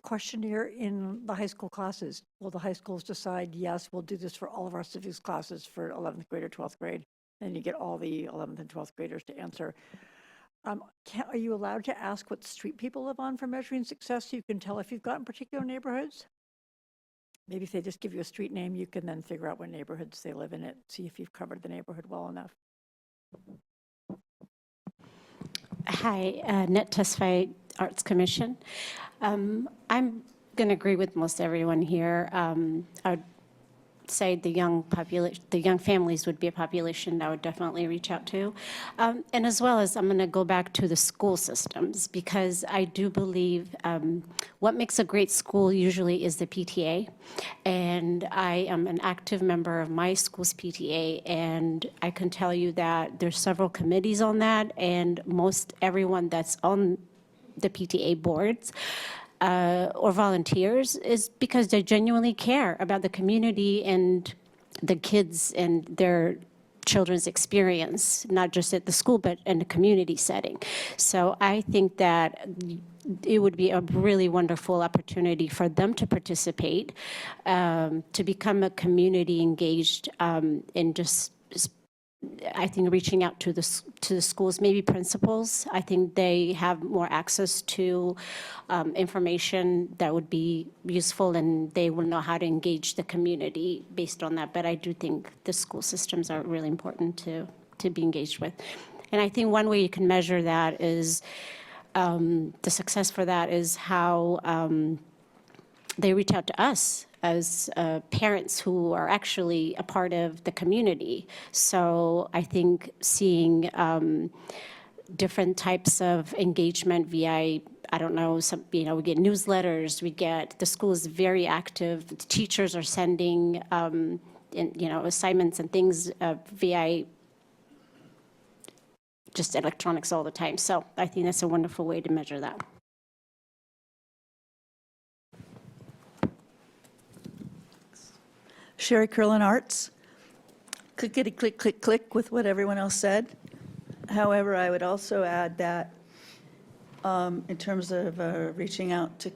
S9: questionnaire in the high school classes? Will the high schools decide, yes, we'll do this for all of our civics classes for 11th grade or 12th grade? Then you get all the 11th and 12th graders to answer. Are you allowed to ask what street people live on for measuring success so you can tell if you've got in particular neighborhoods? Maybe if they just give you a street name, you can then figure out what neighborhoods they live in it, see if you've covered the neighborhood well enough.
S11: Hi, Net Tesfaye Arts Commission. I'm going to agree with most everyone here. I would say the young families would be a population I would definitely reach out to. And as well as I'm going to go back to the school systems, because I do believe what makes a great school usually is the PTA. And I am an active member of my school's PTA, and I can tell you that there's several committees on that, and most everyone that's on the PTA boards or volunteers is because they genuinely care about the community and the kids and their children's experience, not just at the school, but in the community setting. So I think that it would be a really wonderful opportunity for them to participate, to become a community engaged in just, I think, reaching out to the schools, maybe principals. I think they have more access to information that would be useful, and they will know how to engage the community based on that. But I do think the school systems are really important to be engaged with. And I think one way you can measure that is, the success for that is how they reach out to us as parents who are actually a part of the community. So I think seeing different types of engagement via, I don't know, we get newsletters, the school is very active, the teachers are sending assignments and things via just electronics all the time. So I think that's a wonderful way to measure that.
S13: Sherry Curlin, Arts. Clickety click, click, click with what everyone else said. However, I would also add that in terms of reaching out to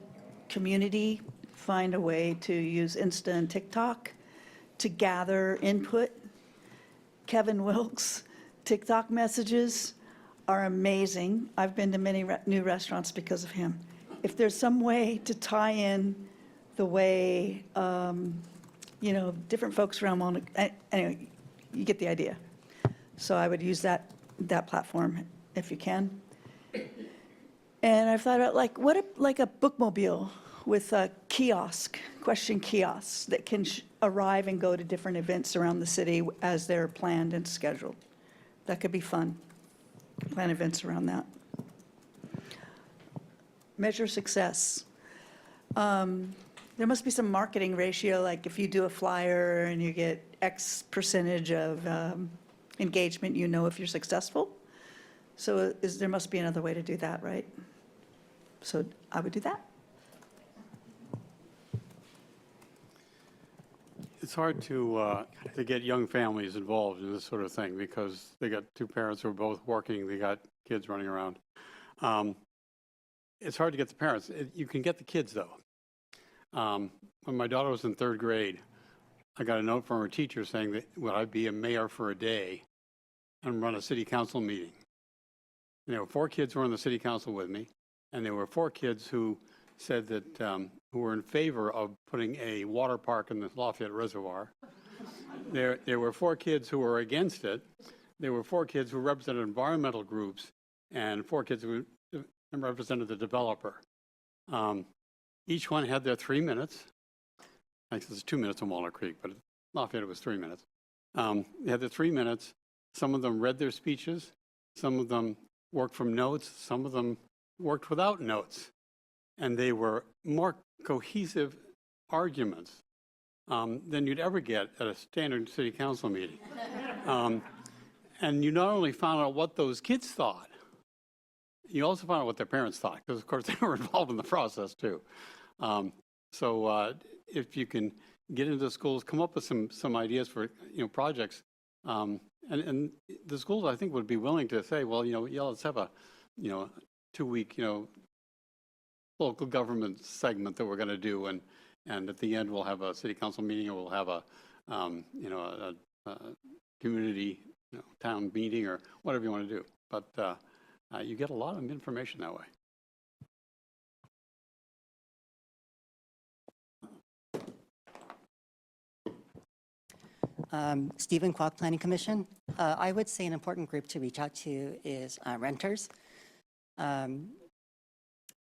S13: community, find a way to use Insta and TikTok to gather input. Kevin Wilkes TikTok messages are amazing. I've been to many new restaurants because of him. If there's some way to tie in the way, different folks around Walnut, anyway, you get the idea. So I would use that platform if you can. And I've thought about what if a bookmobile with a kiosk, question kiosks that can arrive and go to different events around the city as they're planned and scheduled. That could be fun. Plan events around that. Measure success. There must be some marketing ratio, like if you do a flyer and you get X percentage of engagement, you know if you're successful. So there must be another way to do that, right? So I would do that.
S7: It's hard to get young families involved in this sort of thing because they got two parents who are both working, they got kids running around. It's hard to get the parents. You can get the kids, though. When my daughter was in 3rd grade, I got a note from her teacher saying that would I be a mayor for a day and run a city council meeting. And there were 4 kids who were on the city council with me, and there were 4 kids who said that who were in favor of putting a water park in the Lafayette Reservoir. There were 4 kids who were against it. There were 4 kids who represented environmental groups and 4 kids who represented the developer. Each one had their 3 minutes. Actually, it's 2 minutes in Walnut Creek, but Lafayette it was 3 minutes. They had their 3 minutes. Some of them read their speeches. Some of them worked from notes. Some of them worked without notes. And they were more cohesive arguments than you'd ever get at a standard city council meeting. And you not only found out what those kids thought, you also found out what their parents thought, because of course they were involved in the process too. So if you can get into the schools, come up with some ideas for projects, and the schools I think would be willing to say, well, let's have a 2-week local government segment that we're going to do, and at the end we'll have a city council meeting, or we'll have a community town meeting, or whatever you want to do. But you get a lot of information that way.
S10: Stephen Kwok, Planning Commission. I would say an important group to reach out to is renters.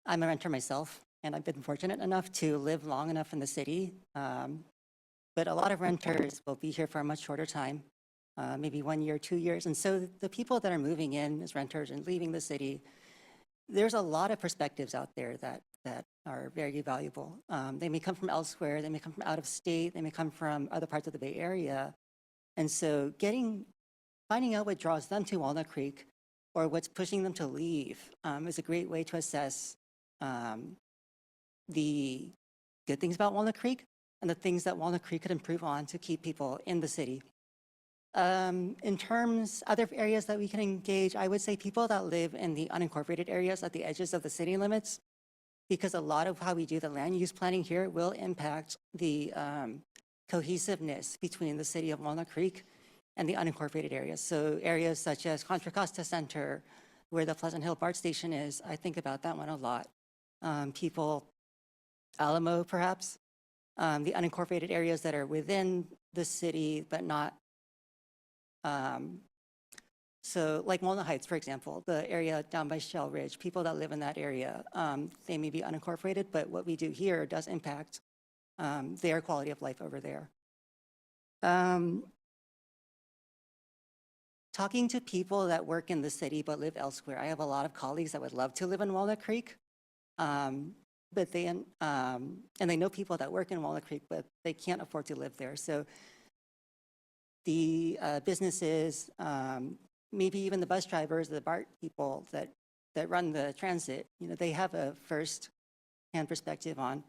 S10: I'm a renter myself, and I've been fortunate enough to live long enough in the city. But a lot of renters will be here for a much shorter time, maybe 1 year, 2 years. And so the people that are moving in as renters and leaving the city, there's a lot of perspectives out there that are very valuable. They may come from elsewhere, they may come from out of state, they may come from other parts of the Bay Area. And so finding out what draws them to Walnut Creek or what's pushing them to leave is a great way to assess the good things about Walnut Creek and the things that Walnut Creek could improve on to keep people in the city. In terms other areas that we can engage, I would say people that live in the unincorporated areas at the edges of the city limits, because a lot of how we do the land use planning here will impact the cohesiveness between the city of Walnut Creek and the unincorporated areas. So areas such as Contra Costa Center, where the Pleasant Hill BART station is, I think about that one a lot. Alamo perhaps, the unincorporated areas that are within the city but not. So like Walnut Heights, for example, the area down by Shell Ridge, people that live in that area, they may be unincorporated, but what we do here does impact their quality of life over there. Talking to people that work in the city but live elsewhere, I have a lot of colleagues that would love to live in Walnut Creek, but and they know people that work in Walnut Creek, but they can't afford to live there. So the businesses, maybe even the bus drivers, the BART people that run the transit, they have a first-hand perspective on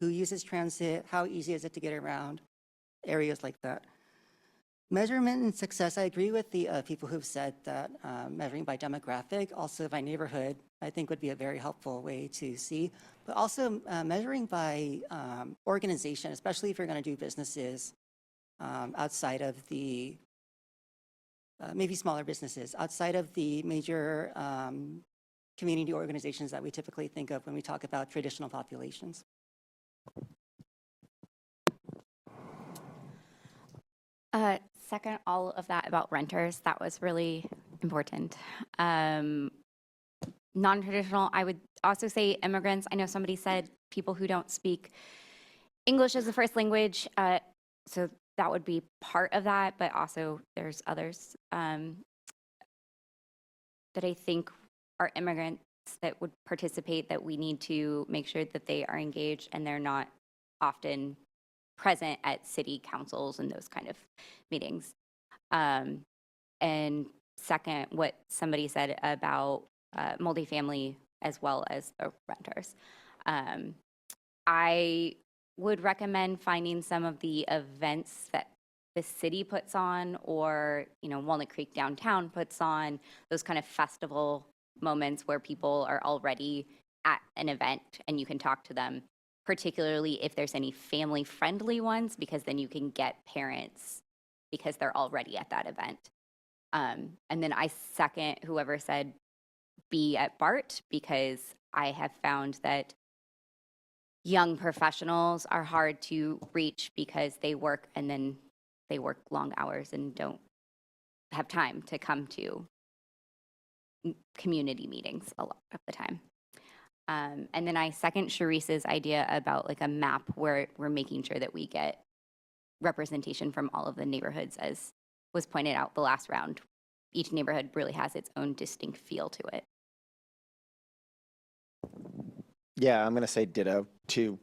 S10: who uses transit, how easy is it to get around, areas like that. Measurement and success, I agree with the people who've said that measuring by demographic, also by neighborhood, I think would be a very helpful way to see, but also measuring by organization, especially if you're going to do businesses outside of the maybe smaller businesses outside of the major community organizations that we typically think of when we talk about traditional populations.
S2: Second, all of that about renters, that was really important. Non-traditional, I would also say immigrants. I know somebody said people who don't speak English as a first language, so that would be part of that, but also there's others that I think are immigrants that would participate, that we need to make sure that they are engaged and they're not often present at city councils and those kind of meetings. And second, what somebody said about multifamily as well as renters. I would recommend finding some of the events that the city puts on, or Walnut Creek downtown puts on, those kind of festival moments where people are already at an event and you can talk to them, particularly if there's any family-friendly ones, because then you can get parents because they're already at that event. And then I second whoever said be at BART, because I have found that young professionals are hard to reach because they work and then they work long hours and don't have time to come to community meetings a lot of the time. And then I second Sharice's idea about like a map where we're making sure that we get representation from all of the neighborhoods, as was pointed out the last round. Each neighborhood really has its own distinct feel to it.
S16: Yeah, I'm going to say ditto to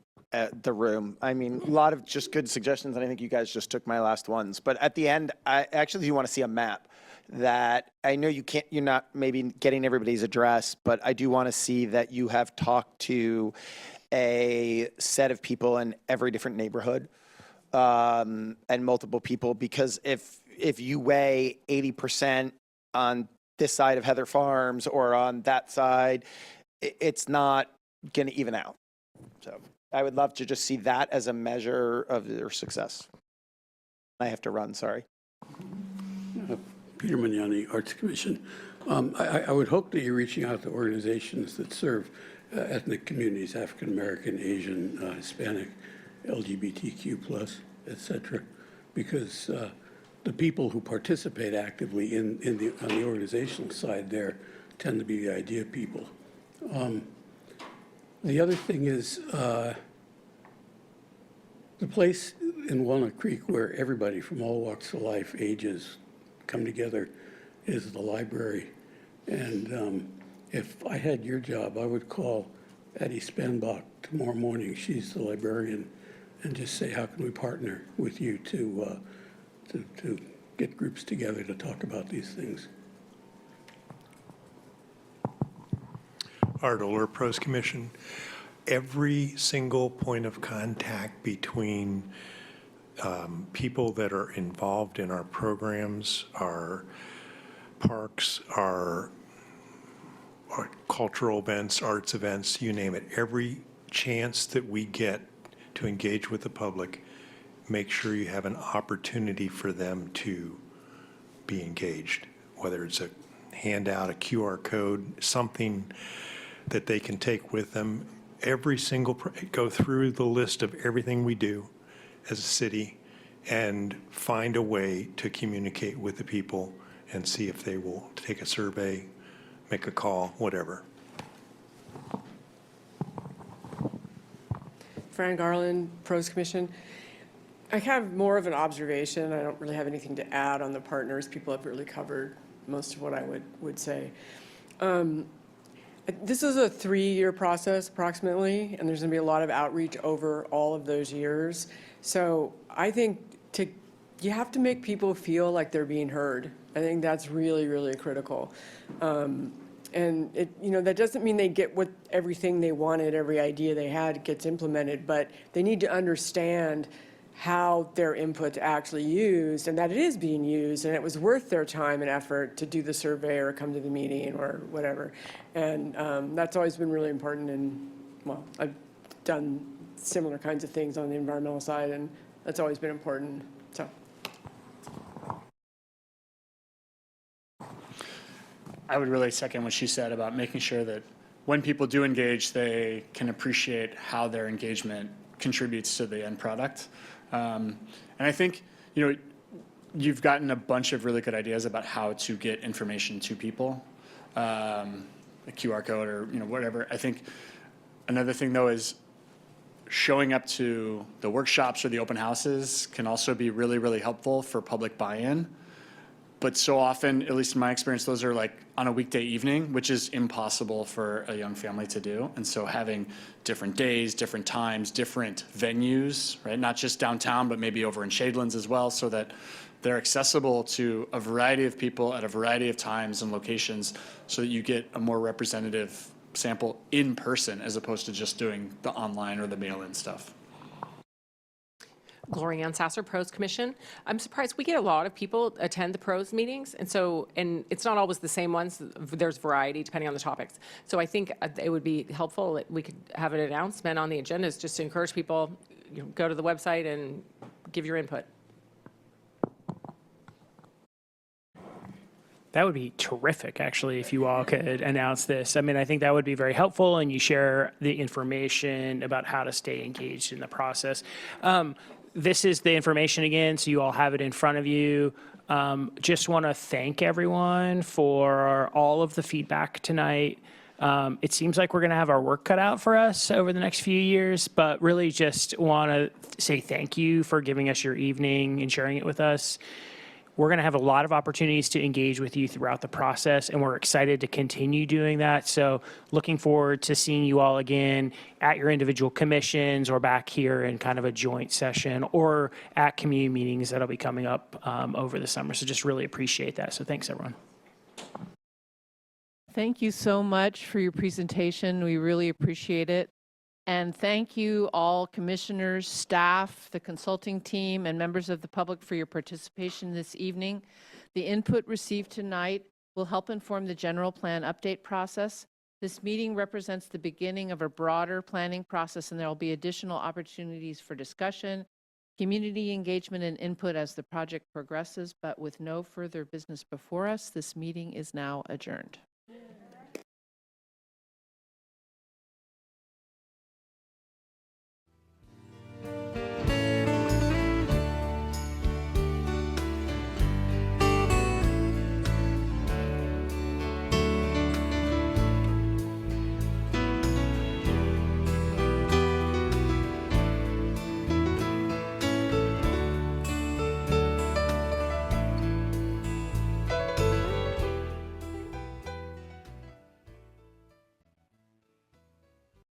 S16: the room. I mean, a lot of just good suggestions, and I think you guys just took my last ones. But at the end, I actually do want to see a map that I know you're not maybe getting everybody's address, but I do want to see that you have talked to a set of people in every different neighborhood and multiple people, because if you weigh 80% on this side of Heather Farms or on that side, it's not going to even out. So I would love to just see that as a measure of their success. I have to run, sorry.
S17: Peter Magnani, Arts Commission. I would hope that you're reaching out to organizations that serve ethnic communities, African American, Asian, Hispanic, LGBTQ+, et cetera, because the people who participate actively on the organizational side there tend to be the idea people. The other thing is the place in Walnut Creek where everybody from all walks of life, ages, come together is the library. And if I had your job, I would call Addie Spanbach tomorrow morning. She's the librarian, and just say, how can we partner with you to get groups together to talk about these things?
S18: Art Oler, Pros Commission. Every single point of contact between people that are involved in our programs, our parks, our cultural events, arts events, you name it, every chance that we get to engage with the public, make sure you have an opportunity for them to be engaged, whether it's a handout, a QR code, something that they can take with them. Every single, go through the list of everything we do as a city and find a way to communicate with the people and see if they will take a survey, make a call, whatever.
S19: Fran Garland, Pros Commission. I have more of an observation. I don't really have anything to add on the partners. People have really covered most of what I would say. This is a 3-year process approximately, and there's going to be a lot of outreach over all of those years. So I think you have to make people feel like they're being heard. I think that's really, really critical. And that doesn't mean they get everything they wanted, every idea they had gets implemented, but they need to understand how their input's actually used and that it is being used and it was worth their time and effort to do the survey or come to the meeting or whatever. And that's always been really important. And well, I've done similar kinds of things on the environmental side, and that's always been important. So.
S4: I would really second what she said about making sure that when people do engage, they can appreciate how their engagement contributes to the end product. And I think, you've gotten a bunch of really good ideas about how to get information to people, a QR code or, whatever. I think another thing, though, is showing up to the workshops or the open houses can also be really, really helpful for public buy-in. But so often, at least in my experience, those are like on a weekday evening, which is impossible for a young family to do. And so having different days, different times, different venues, right? Not just downtown, but maybe over in Shadelands as well, so that they're accessible to a variety of people at a variety of times and locations, so that you get a more representative sample in person as opposed to just doing the online or the mail-in stuff.
S3: Gloria Ann Sasser, Pros Commission. I'm surprised we get a lot of people attend the pros meetings, and it's not always the same ones. There's variety depending on the topics. So I think it would be helpful that we could have an announcement on the agendas just to encourage people, go to the website and give your input.
S4: That would be terrific, actually, if you all could announce this. I mean, I think that would be very helpful, and you share the information about how to stay engaged in the process. This is the information again, so you all have it in front of you. Just want to thank everyone for all of the feedback tonight. It seems like we're going to have our work cut out for us over the next few years, but really just want to say thank you for giving us your evening and sharing it with us. We're going to have a lot of opportunities to engage with you throughout the process, and we're excited to continue doing that. So looking forward to seeing you all again at your individual commissions or back here in kind of a joint session or at community meetings that'll be coming up over the summer. So just really appreciate that. So thanks, everyone.
S1: Thank you so much for your presentation. We really appreciate it. And thank you all commissioners, staff, the consulting team, and members of the public for your participation this evening. The input received tonight will help inform the general plan update process. This meeting represents the beginning of a broader planning process, and there will be additional opportunities for discussion, community engagement, and input as the project progresses. But with no further business before us, this meeting is now adjourned.